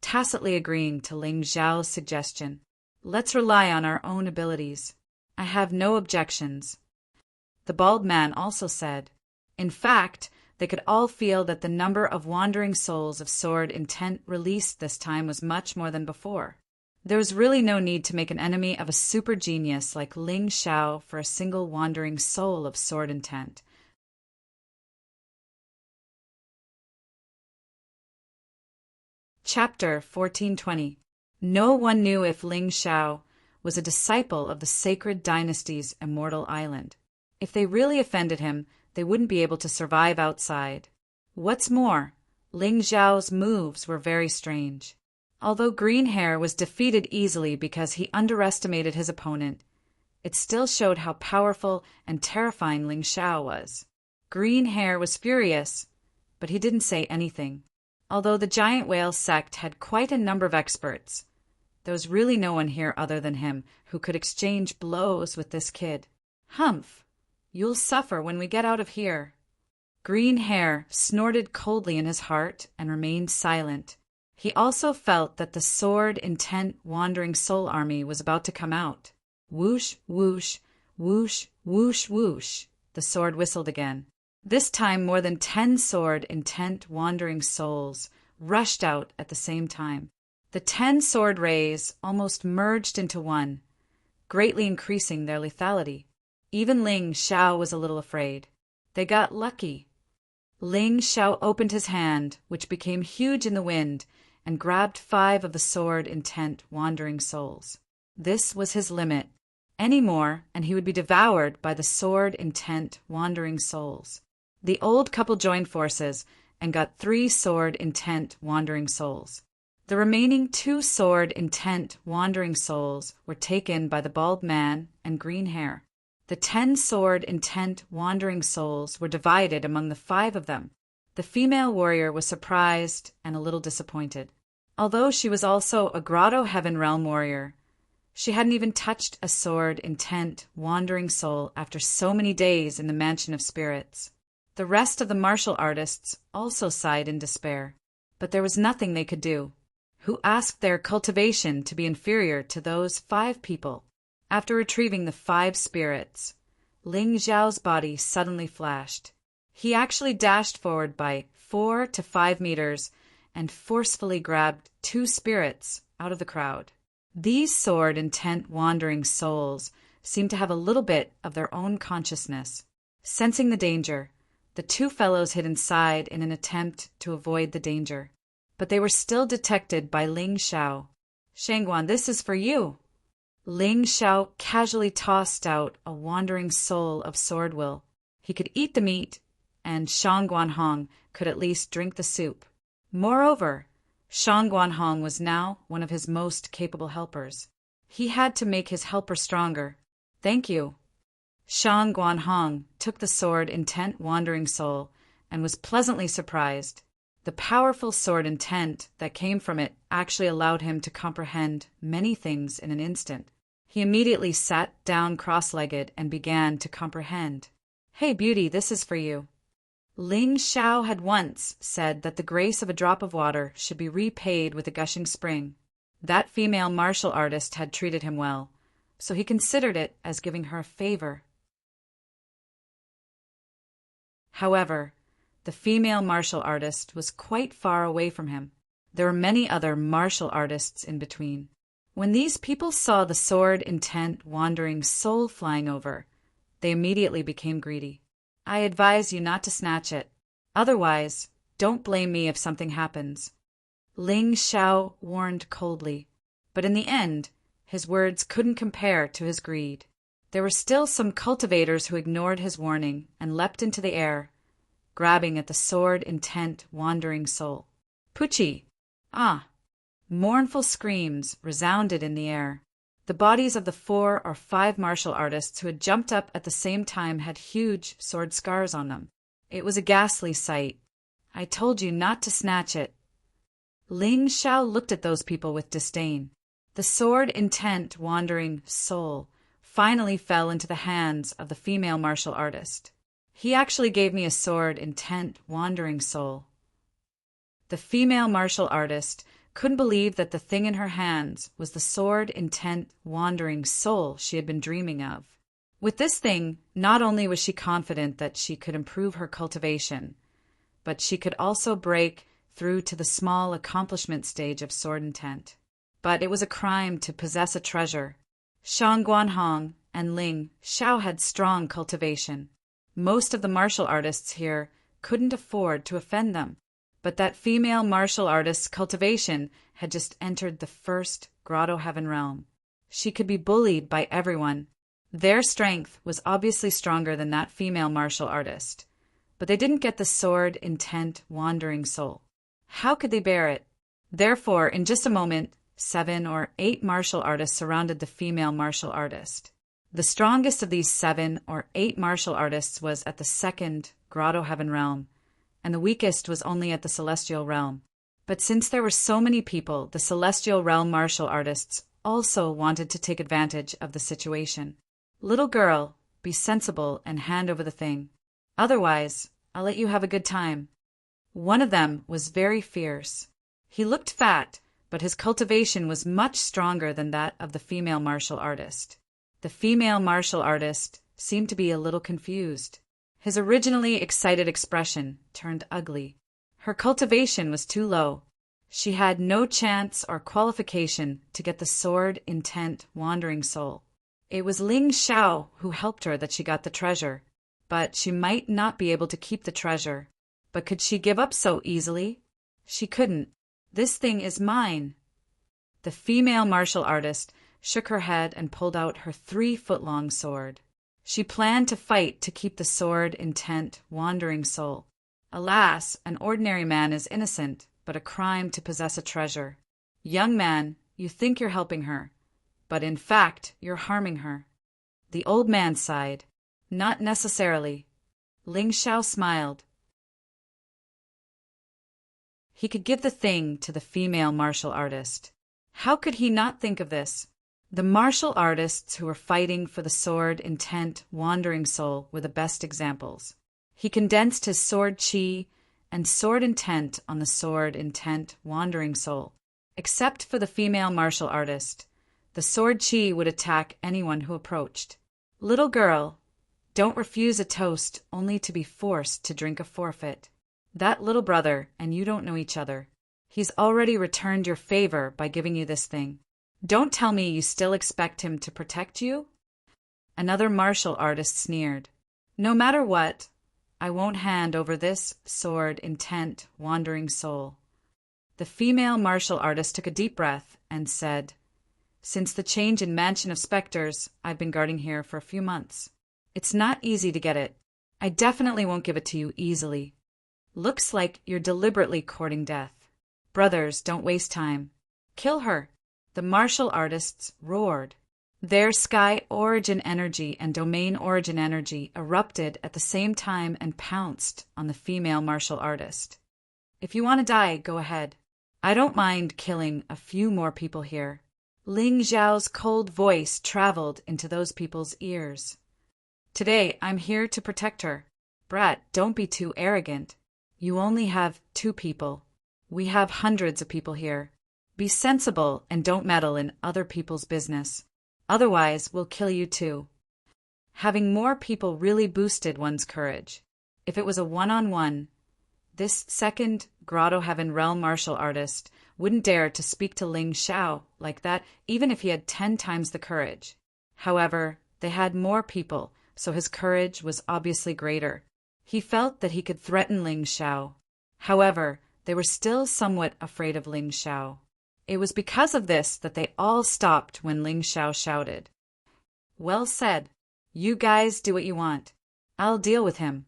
tacitly agreeing to Ling Xiao's suggestion. Let's rely on our own abilities. I have no objections. The bald man also said. In fact, they could all feel that the number of wandering souls of sword intent released this time was much more than before. There was really no need to make an enemy of a super genius like Ling Xiao for a single wandering soul of sword intent. Chapter 1420. No one knew if Ling Xiao was a disciple of the sacred dynasty's immortal island. If they really offended him, they wouldn't be able to survive outside. What's more, Ling Xiao's moves were very strange. Although Green Hair was defeated easily because he underestimated his opponent, it still showed how powerful and terrifying Ling Xiao was. Green Hair was furious, but he didn't say anything. Although the giant whale sect had quite a number of experts, there was really no one here other than him who could exchange blows with this kid. Humph! You'll suffer when we get out of here. Green Hair snorted coldly in his heart and remained silent. He also felt that the sword intent wandering soul army was about to come out. Whoosh, whoosh, whoosh, whoosh, whoosh. The sword whistled again. This time more than 10 sword intent wandering souls rushed out at the same time. The 10 sword rays almost merged into one, greatly increasing their lethality. Even Ling Xiao was a little afraid. They got lucky. Ling Xiao opened his hand, which became huge in the wind, and grabbed 5 of the sword intent wandering souls. This was his limit. Any more, and he would be devoured by the sword intent wandering souls. The old couple joined forces and got 3 sword intent wandering souls. The remaining 2 sword intent wandering souls were taken by the bald man and Green Hair. The 10 sword intent wandering souls were divided among the 5 of them. The female warrior was surprised and a little disappointed. Although she was also a Grotto Heaven realm warrior, she hadn't even touched a sword intent wandering soul after so many days in the Mansion of Spirits. The rest of the martial artists also sighed in despair, but there was nothing they could do. Who asked their cultivation to be inferior to those 5 people? After retrieving the 5 spirits, Ling Xiao's body suddenly flashed. He actually dashed forward by 4 to 5 meters and forcefully grabbed 2 spirits out of the crowd. These sword intent wandering souls seemed to have a little bit of their own consciousness. Sensing the danger, the 2 fellows hid inside in an attempt to avoid the danger. But they were still detected by Ling Xiao. Shangguan, this is for you. Ling Xiao casually tossed out a wandering soul of sword will. He could eat the meat, and Shang Guanhong could at least drink the soup. Moreover, Shang Guanhong was now one of his most capable helpers. He had to make his helper stronger. Thank you. Shang Guanhong took the sword intent wandering soul and was pleasantly surprised. The powerful sword intent that came from it actually allowed him to comprehend many things in an instant. He immediately sat down cross-legged and began to comprehend. Hey, beauty, this is for you. Ling Xiao had once said that the grace of a drop of water should be repaid with a gushing spring. That female martial artist had treated him well, so he considered it as giving her a favor. However, the female martial artist was quite far away from him. There were many other martial artists in between. When these people saw the sword intent wandering soul flying over, they immediately became greedy. I advise you not to snatch it. Otherwise, don't blame me if something happens. Ling Xiao warned coldly, but in the end, his words couldn't compare to his greed. There were still some cultivators who ignored his warning and leapt into the air, grabbing at the sword-intent wandering soul. Pucci! Ah! Mournful screams resounded in the air. The bodies of the 4 or 5 martial artists who had jumped up at the same time had huge sword scars on them. It was a ghastly sight. I told you not to snatch it. Ling Xiao looked at those people with disdain. The sword-intent wandering soul finally fell into the hands of the female martial artist. He actually gave me a sword-intent wandering soul. The female martial artist couldn't believe that the thing in her hands was the sword-intent wandering soul she had been dreaming of. With this thing, not only was she confident that she could improve her cultivation, but she could also break through to the small accomplishment stage of sword intent. But it was a crime to possess a treasure. Shang Guanhong and Ling Xiao had strong cultivation. Most of the martial artists here couldn't afford to offend them, but that female martial artist's cultivation had just entered the first Grotto Heaven realm. She could be bullied by everyone. Their strength was obviously stronger than that female martial artist, but they didn't get the sword-intent wandering soul. How could they bear it? Therefore, in just a moment, 7 or 8 martial artists surrounded the female martial artist. The strongest of these 7 or 8 martial artists was at the second Grotto Heaven realm, and the weakest was only at the celestial realm. But since there were so many people, the celestial realm martial artists also wanted to take advantage of the situation. Little girl, be sensible and hand over the thing. Otherwise, I'll let you have a good time. One of them was very fierce. He looked fat, but his cultivation was much stronger than that of the female martial artist. The female martial artist seemed to be a little confused. His originally excited expression turned ugly. Her cultivation was too low. She had no chance or qualification to get the sword-intent wandering soul. It was Ling Xiao who helped her that she got the treasure, but she might not be able to keep the treasure. But could she give up so easily? She couldn't. This thing is mine. The female martial artist shook her head and pulled out her 3-foot-long sword. She planned to fight to keep the sword-intent wandering soul. Alas, an ordinary man is innocent, but a crime to possess a treasure. Young man, you think you're helping her, but in fact you're harming her. The old man sighed. Not necessarily. Ling Xiao smiled. He could give the thing to the female martial artist. How could he not think of this? The martial artists who were fighting for the sword-intent wandering soul were the best examples. He condensed his sword chi and sword intent on the sword-intent wandering soul. Except for the female martial artist, the sword chi would attack anyone who approached. Little girl, don't refuse a toast only to be forced to drink a forfeit. That little brother and you don't know each other. He's already returned your favor by giving you this thing. Don't tell me you still expect him to protect you? Another martial artist sneered. No matter what, I won't hand over this sword-intent wandering soul. The female martial artist took a deep breath and said, Since the change in Mansion of Spectres, I've been guarding here for a few months. It's not easy to get it. I definitely won't give it to you easily. Looks like you're deliberately courting death. Brothers, don't waste time. Kill her. The martial artists roared. Their sky origin energy and domain origin energy erupted at the same time and pounced on the female martial artist. If you want to die, go ahead. I don't mind killing a few more people here. Ling Xiao's cold voice traveled into those people's ears. Today, I'm here to protect her. Brat, don't be too arrogant. You only have 2 people. We have hundreds of people here. Be sensible and don't meddle in other people's business. Otherwise, we'll kill you too. Having more people really boosted one's courage. If it was a one-on-one, this second Grotto Heaven realm martial artist wouldn't dare to speak to Ling Xiao like that even if he had 10 times the courage. However, they had more people, so his courage was obviously greater. He felt that he could threaten Ling Xiao. However, they were still somewhat afraid of Ling Xiao. It was because of this that they all stopped when Ling Xiao shouted, "Well said. You guys do what you want. I'll deal with him."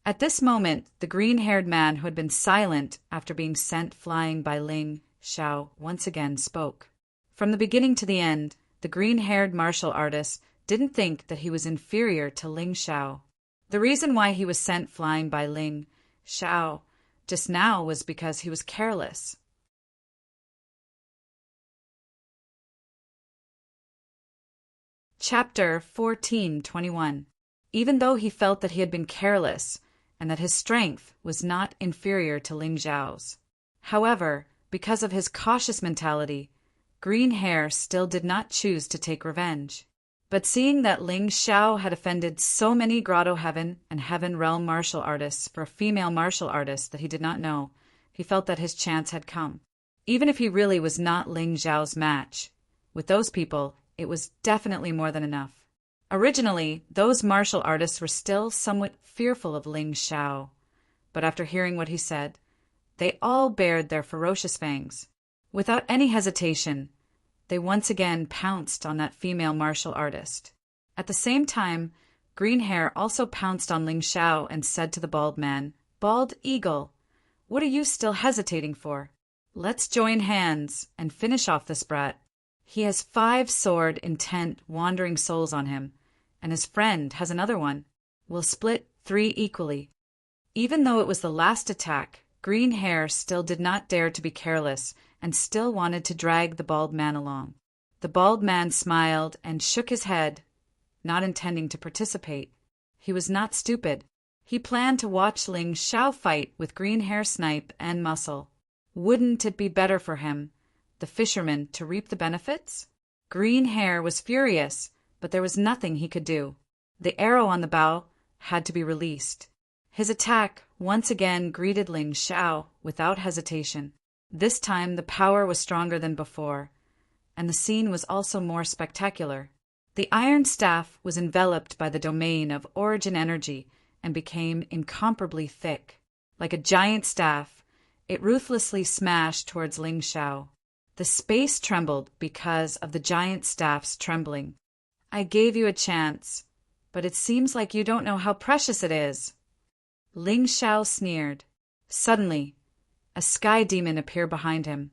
At this moment, the green-haired man who had been silent after being sent flying by Ling Xiao once again spoke. From the beginning to the end, the green-haired martial artist didn't think that he was inferior to Ling Xiao. The reason why he was sent flying by Ling Xiao just now was because he was careless. Chapter 14:21. Even though he felt that he had been careless and that his strength was not inferior to Ling Xiao's. However, because of his cautious mentality, Green Hair still did not choose to take revenge. But seeing that Ling Xiao had offended so many Grotto Heaven and Heaven Realm martial artists for a female martial artist that he did not know, he felt that his chance had come. Even if he really was not Ling Xiao's match, with those people, it was definitely more than enough. Originally, those martial artists were still somewhat fearful of Ling Xiao, but after hearing what he said, they all bared their ferocious fangs. Without any hesitation, they once again pounced on that female martial artist. At the same time, Green Hair also pounced on Ling Xiao and said to the bald man, "Bald Eagle, what are you still hesitating for? Let's join hands and finish off this brat. He has 5 sword intent wandering souls on him, and his friend has another one. We'll split 3 equally." Even though it was the last attack, Green Hair still did not dare to be careless and still wanted to drag the bald man along. The bald man smiled and shook his head, not intending to participate. He was not stupid. He planned to watch Ling Xiao fight with Green Hair Snipe and Muscle. Wouldn't it be better for him, the fisherman, to reap the benefits? Green Hair was furious, but there was nothing he could do. The arrow on the bow had to be released. His attack once again greeted Ling Xiao without hesitation. This time the power was stronger than before, and the scene was also more spectacular. The iron staff was enveloped by the domain of origin energy and became incomparably thick. Like a giant staff, it ruthlessly smashed towards Ling Xiao. The space trembled because of the giant staff's trembling. "I gave you a chance, but it seems like you don't know how precious it is." Ling Xiao sneered. Suddenly, a sky demon appeared behind him,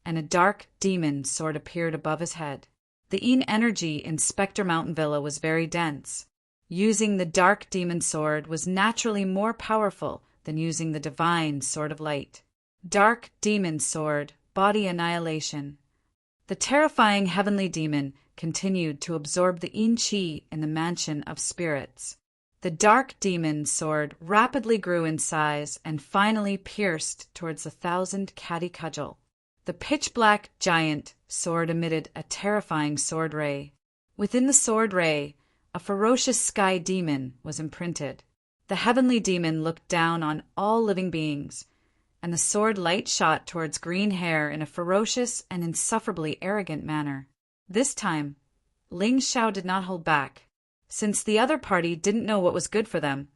and a dark demon sword appeared above his head. The Yin energy in Spectre Mountain Villa was very dense. Using the dark demon sword was naturally more powerful than using the divine sword of light. Dark demon sword, body annihilation. The terrifying heavenly demon continued to absorb the Yin Qi in the mansion of spirits. The dark demon sword rapidly grew in size and finally pierced towards the 1,000 catty cudgel. The pitch-black giant sword emitted a terrifying sword ray. Within the sword ray, a ferocious sky demon was imprinted. The heavenly demon looked down on all living beings, and the sword light shot towards Green Hair in a ferocious and insufferably arrogant manner. This time, Ling Xiao did not hold back. Since the other party didn't know what was good for them,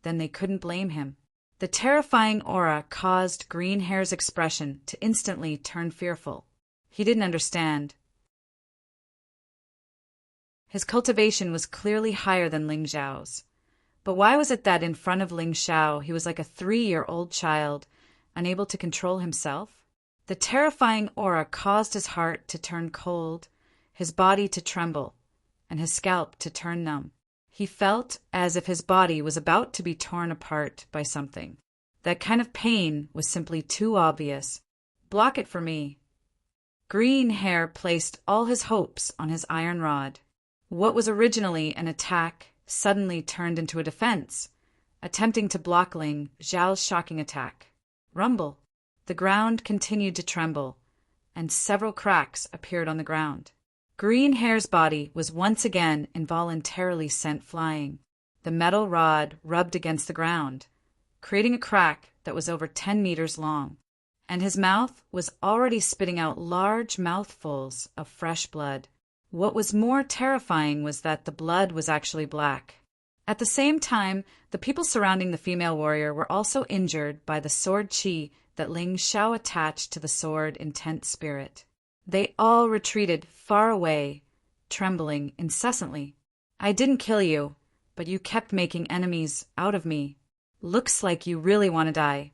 then they couldn't blame him. The terrifying aura caused Green Hair's expression to instantly turn fearful. He didn't understand. His cultivation was clearly higher than Ling Xiao's. But why was it that in front of Ling Xiao he was like a 3-year-old child, unable to control himself? The terrifying aura caused his heart to turn cold, his body to tremble, and his scalp to turn numb. He felt as if his body was about to be torn apart by something. That kind of pain was simply too obvious. "Block it for me." Green Hair placed all his hopes on his iron rod. What was originally an attack suddenly turned into a defense, attempting to block Ling Xiao's shocking attack. Rumble. The ground continued to tremble, and several cracks appeared on the ground. Green Hair's body was once again involuntarily sent flying. The metal rod rubbed against the ground, creating a crack that was over 10 meters long, and his mouth was already spitting out large mouthfuls of fresh blood. What was more terrifying was that the blood was actually black. At the same time, the people surrounding the female warrior were also injured by the sword chi that Ling Xiao attached to the sword intent spirit. They all retreated far away, trembling incessantly. I didn't kill you, but you kept making enemies out of me. Looks like you really want to die.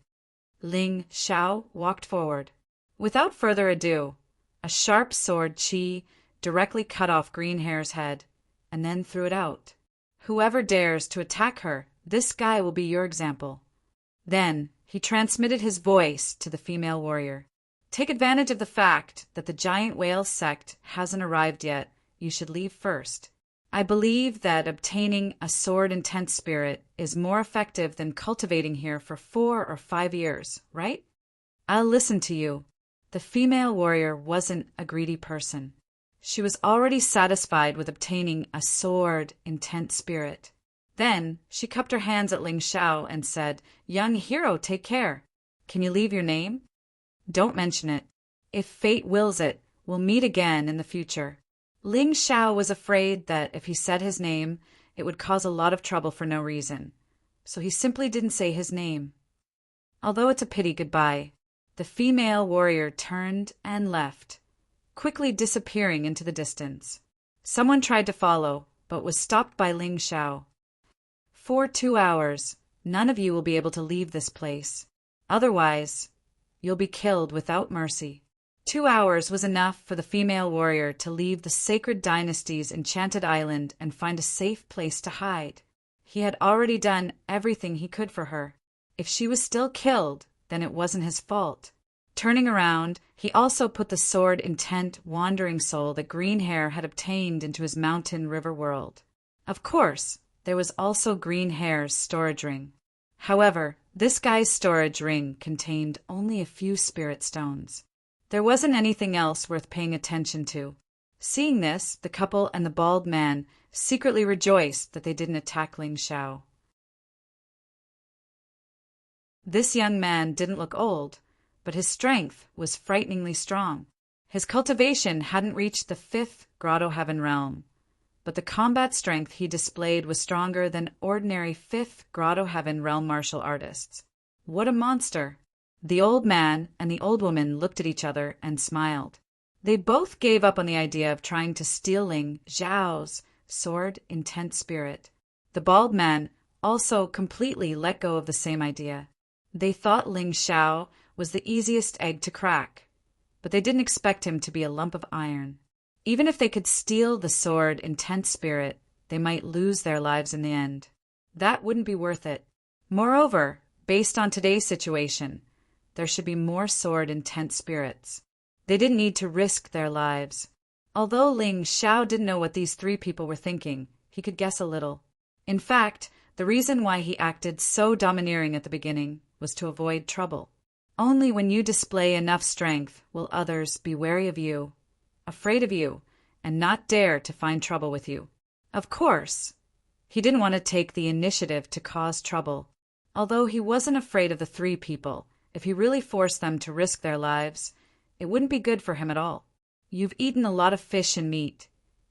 Ling Xiao walked forward. Without further ado, a sharp sword chi directly cut off Greenhair's head, and then threw it out. Whoever dares to attack her, this guy will be your example. Then he transmitted his voice to the female warrior. Take advantage of the fact that the giant whale sect hasn't arrived yet. You should leave first. I believe that obtaining a sword intent spirit is more effective than cultivating here for 4 or 5 years, right? I'll listen to you. The female warrior wasn't a greedy person. She was already satisfied with obtaining a sword intent spirit. Then she cupped her hands at Ling Xiao and said, Young hero, take care. Can you leave your name? Don't mention it. If fate wills it, we'll meet again in the future. Ling Xiao was afraid that if he said his name, it would cause a lot of trouble for no reason. So he simply didn't say his name. Although it's a pity goodbye, the female warrior turned and left, quickly disappearing into the distance. Someone tried to follow, but was stopped by Ling Xiao. For 2 hours, none of you will be able to leave this place. Otherwise, you'll be killed without mercy. 2 hours was enough for the female warrior to leave the Sacred Dynasty's enchanted island and find a safe place to hide. He had already done everything he could for her. If she was still killed, then it wasn't his fault. Turning around, he also put the sword intent wandering soul that Greenhair had obtained into his mountain river world. Of course, there was also Greenhair's storage ring. However, this guy's storage ring contained only a few spirit stones. There wasn't anything else worth paying attention to. Seeing this, the couple and the bald man secretly rejoiced that they didn't attack Ling Xiao. This young man didn't look old, but his strength was frighteningly strong. His cultivation hadn't reached the 5th Grotto Heaven realm, but the combat strength he displayed was stronger than ordinary 5th Grotto Heaven realm martial artists. What a monster! The old man and the old woman looked at each other and smiled. They both gave up on the idea of trying to steal Ling Xiao's sword intent spirit. The bald man also completely let go of the same idea. They thought Ling Xiao was the easiest egg to crack, but they didn't expect him to be a lump of iron. Even if they could steal the sword intent spirit, they might lose their lives in the end. That wouldn't be worth it. Moreover, based on today's situation, there should be more sword intent spirits. They didn't need to risk their lives. Although Ling Xiao didn't know what these 3 people were thinking, he could guess a little. In fact, the reason why he acted so domineering at the beginning was to avoid trouble. Only when you display enough strength will others be wary of you, afraid of you, and not dare to find trouble with you. Of course, he didn't want to take the initiative to cause trouble. Although he wasn't afraid of the 3 people, if he really forced them to risk their lives, it wouldn't be good for him at all. You've eaten a lot of fish and meat,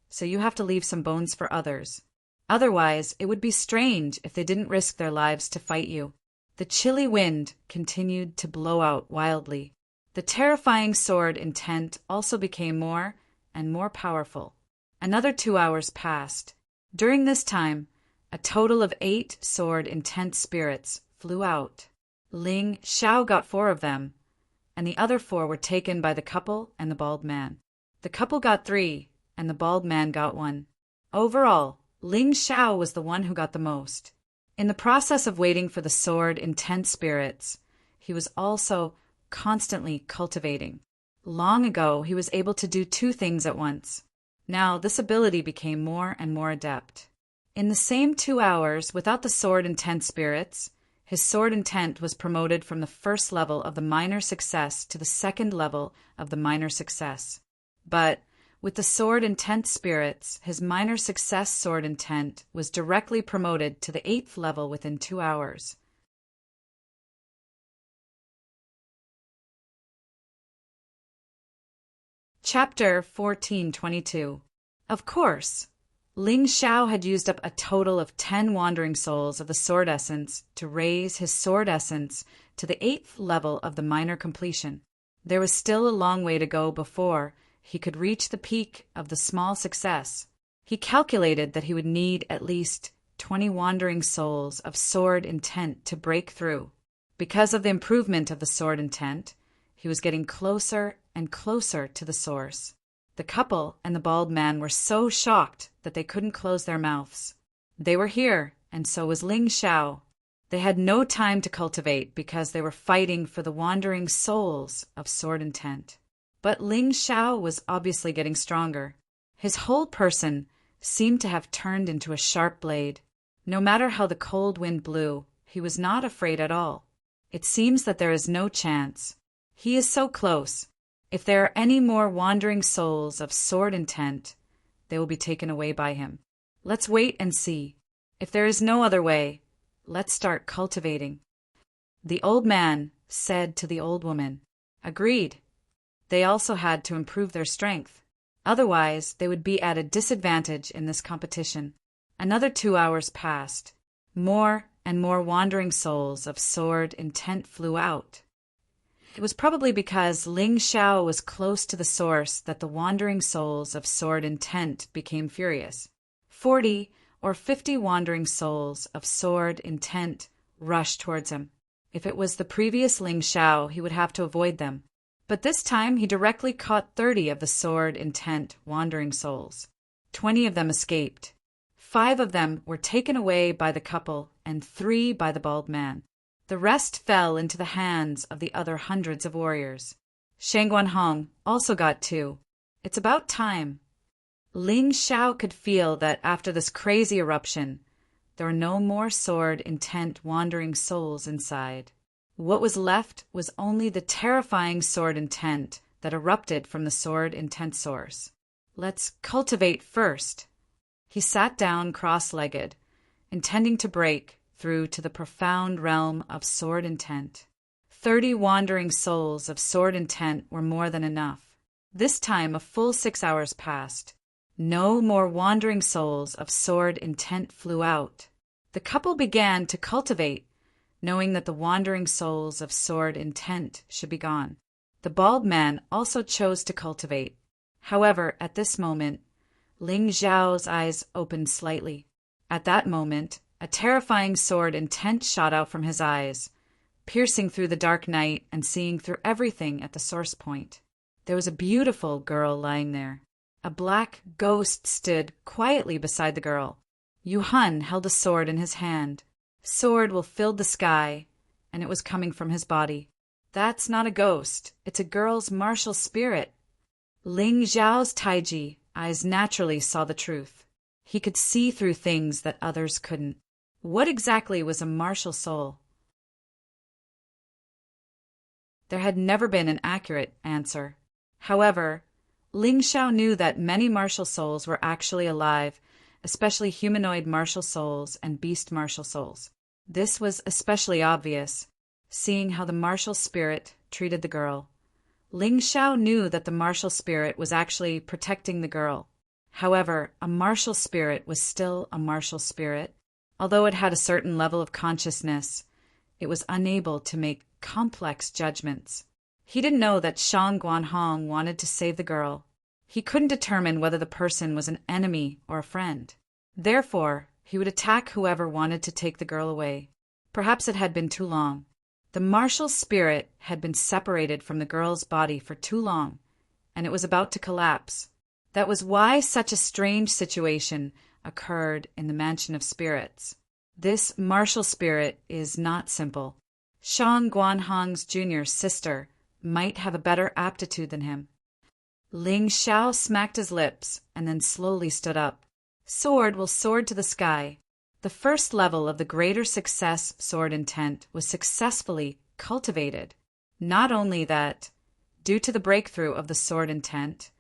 so you have to leave some bones for others. Otherwise, it would be strange if they didn't risk their lives to fight you. The chilly wind continued to blow out wildly. The terrifying sword intent also became more and more powerful. Another 2 hours passed. During this time, a total of 8 sword intent spirits flew out. Ling Xiao got 4 of them, and the other 4 were taken by the couple and the bald man. The couple got 3, and the bald man got 1. Overall, Ling Xiao was the one who got the most. In the process of waiting for the sword intent spirits, he was also constantly cultivating. Long ago, he was able to do 2 things at once. Now, this ability became more and more adept. In the same 2 hours, without the sword intent spirits, his sword intent was promoted from the 1st level of the minor success to the 2nd level of the minor success. But with the sword intent spirits, his minor success sword intent was directly promoted to the 8th level within 2 hours. Chapter 1422. Of course, Ling Xiao had used up a total of 10 wandering souls of the sword essence to raise his sword essence to the 8th level of the minor completion. There was still a long way to go before he could reach the peak of the small success. He calculated that he would need at least 20 wandering souls of sword intent to break through. Because of the improvement of the sword intent, he was getting closer and closer to the source. The couple and the bald man were so shocked that they couldn't close their mouths. They were here, and so was Ling Xiao. They had no time to cultivate because they were fighting for the wandering souls of sword intent. But Ling Xiao was obviously getting stronger. His whole person seemed to have turned into a sharp blade. No matter how the cold wind blew, he was not afraid at all. It seems that there is no chance. He is so close. If there are any more wandering souls of sword intent, they will be taken away by him. Let's wait and see. If there is no other way, let's start cultivating. The old man said to the old woman. Agreed. They also had to improve their strength. Otherwise, they would be at a disadvantage in this competition. Another 2 hours passed. More and more wandering souls of sword intent flew out. It was probably because Ling Xiao was close to the source that the wandering souls of sword intent became furious. 40 or 50 wandering souls of sword intent rushed towards him. If it was the previous Ling Xiao, he would have to avoid them. But this time he directly caught 30 of the sword intent wandering souls. 20 of them escaped. 5 of them were taken away by the couple and 3 by the bald man. The rest fell into the hands of the other hundreds of warriors. Shang Guanhong also got 2. It's about time. Ling Xiao could feel that after this crazy eruption, there were no more sword intent wandering souls inside. What was left was only the terrifying sword intent that erupted from the sword intent source. Let's cultivate first. He sat down cross-legged, intending to break through to the profound realm of sword intent. 30 wandering souls of sword intent were more than enough. This time a full 6 hours passed. No more wandering souls of sword intent flew out. The couple began to cultivate, knowing that the wandering souls of sword intent should be gone. The bald man also chose to cultivate. However, at this moment, Ling Xiao's eyes opened slightly. At that moment, a terrifying sword intent shot out from his eyes, piercing through the dark night and seeing through everything at the source point. There was a beautiful girl lying there. A black ghost stood quietly beside the girl. Yu Han held a sword in his hand. Sword will fill the sky, and it was coming from his body. That's not a ghost. It's a girl's martial spirit. Ling Xiao's Taiji eyes naturally saw the truth. He could see through things that others couldn't. What exactly was a martial soul? There had never been an accurate answer. However, Ling Xiao knew that many martial souls were actually alive, especially humanoid martial souls and beast martial souls. This was especially obvious, seeing how the martial spirit treated the girl. Ling Xiao knew that the martial spirit was actually protecting the girl. However, a martial spirit was still a martial spirit. Although it had a certain level of consciousness, it was unable to make complex judgments. He didn't know that Shang Guanhong wanted to save the girl. He couldn't determine whether the person was an enemy or a friend. Therefore, he would attack whoever wanted to take the girl away. Perhaps it had been too long. The martial spirit had been separated from the girl's body for too long, and it was about to collapse. That was why such a strange situation occurred in the Mansion of Spirits. This martial spirit is not simple. Shang Guanhong's junior sister might have a better aptitude than him. Ling Xiao smacked his lips and then slowly stood up. Sword will soar to the sky. The first level of the greater success sword intent was successfully cultivated. Not only that, due to the breakthrough of the sword intent,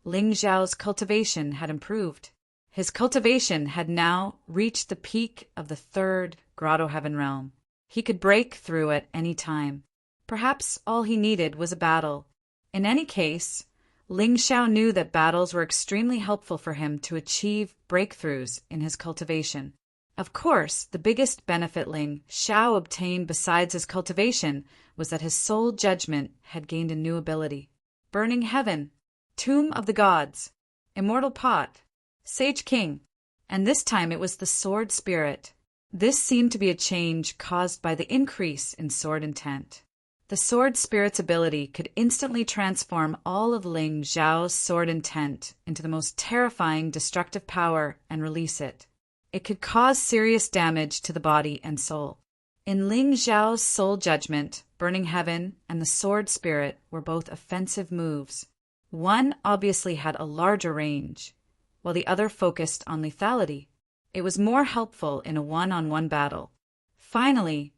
Ling Xiao's cultivation had improved. His cultivation had now reached the peak of the 3rd Grotto Heaven realm. He could break through at any time. Perhaps all he needed was a battle. In any case, Ling Xiao knew that battles were extremely helpful for him to achieve breakthroughs in his cultivation. Of course, the biggest benefit Ling Xiao obtained besides his cultivation was that his soul judgment had gained a new ability. Burning Heaven, Tomb of the Gods, Immortal Pot, Sage King, and this time it was the Sword Spirit. This seemed to be a change caused by the increase in sword intent. The Sword Spirit's ability could instantly transform all of Ling Xiao's sword intent into the most terrifying destructive power and release it. It could cause serious damage to the body and soul. In Ling Xiao's soul judgment, Burning Heaven and the Sword Spirit were both offensive moves. One obviously had a larger range, while the other focused on lethality. It was more helpful in a one-on-one battle. Finally,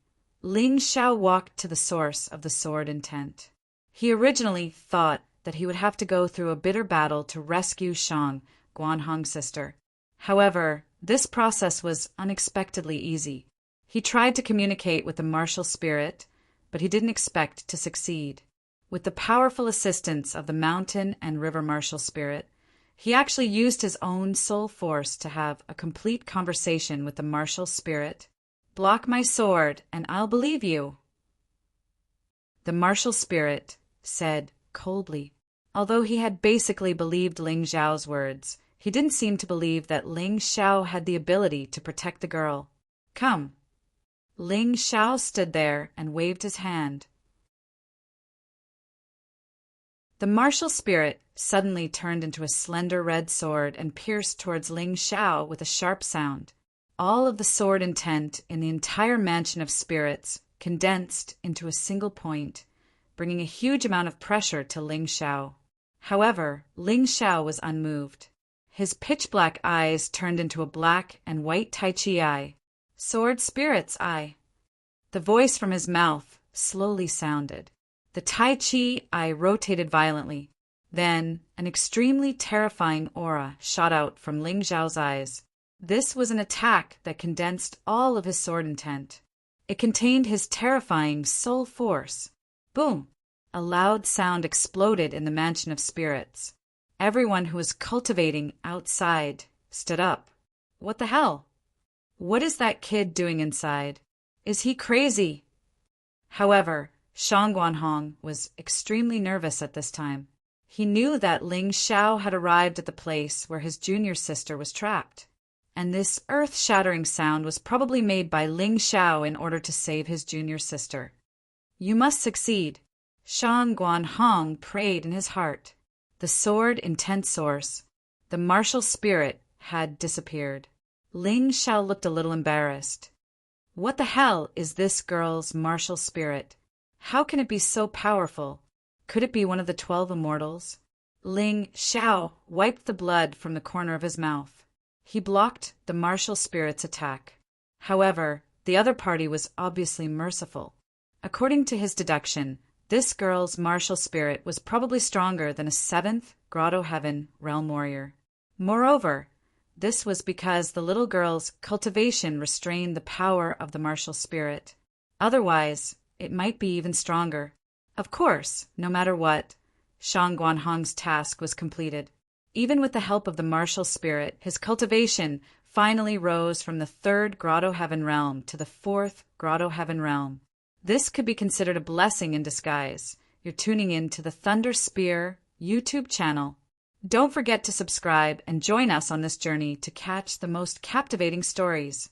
Ling Xiao walked to the source of the sword intent. He originally thought that he would have to go through a bitter battle to rescue Shang, Guanhong's sister. However, this process was unexpectedly easy. He tried to communicate with the martial spirit, but he didn't expect to succeed. With the powerful assistance of the mountain and river martial spirit, he actually used his own soul force to have a complete conversation with the martial spirit. "Block my sword, and I'll believe you," the martial spirit said coldly. Although he had basically believed Ling Xiao's words, he didn't seem to believe that Ling Xiao had the ability to protect the girl. "Come." Ling Xiao stood there and waved his hand. The martial spirit suddenly turned into a slender red sword and pierced towards Ling Xiao with a sharp sound. All of the sword intent in the entire mansion of spirits condensed into a single point, bringing a huge amount of pressure to Ling Xiao. However, Ling Xiao was unmoved. His pitch-black eyes turned into a black and white Tai Chi eye. "Sword Spirit's eye." The voice from his mouth slowly sounded. The Tai Chi eye rotated violently. Then, an extremely terrifying aura shot out from Ling Xiao's eyes. This was an attack that condensed all of his sword intent. It contained his terrifying soul force. Boom! A loud sound exploded in the mansion of spirits. Everyone who was cultivating outside stood up. What the hell? What is that kid doing inside? Is he crazy? However, Shang Guanhong was extremely nervous at this time. He knew that Ling Xiao had arrived at the place where his junior sister was trapped, and this earth-shattering sound was probably made by Ling Xiao in order to save his junior sister. "You must succeed," Shang Guanhong prayed in his heart. The sword intent source, the martial spirit, had disappeared. Ling Xiao looked a little embarrassed. What the hell is this girl's martial spirit? How can it be so powerful? Could it be one of the 12 immortals? Ling Xiao wiped the blood from the corner of his mouth. He blocked the martial spirit's attack. However, the other party was obviously merciful. According to his deduction, this girl's martial spirit was probably stronger than a 7th Grotto Heaven realm warrior. Moreover, this was because the little girl's cultivation restrained the power of the martial spirit. Otherwise, it might be even stronger. Of course, no matter what, Shang Guanhong's task was completed. Even with the help of the martial spirit, his cultivation finally rose from the 3rd Grotto Heaven realm to the 4th Grotto Heaven realm. This could be considered a blessing in disguise. You're tuning in to the Thunder Spear YouTube channel. Don't forget to subscribe and join us on this journey to catch the most captivating stories.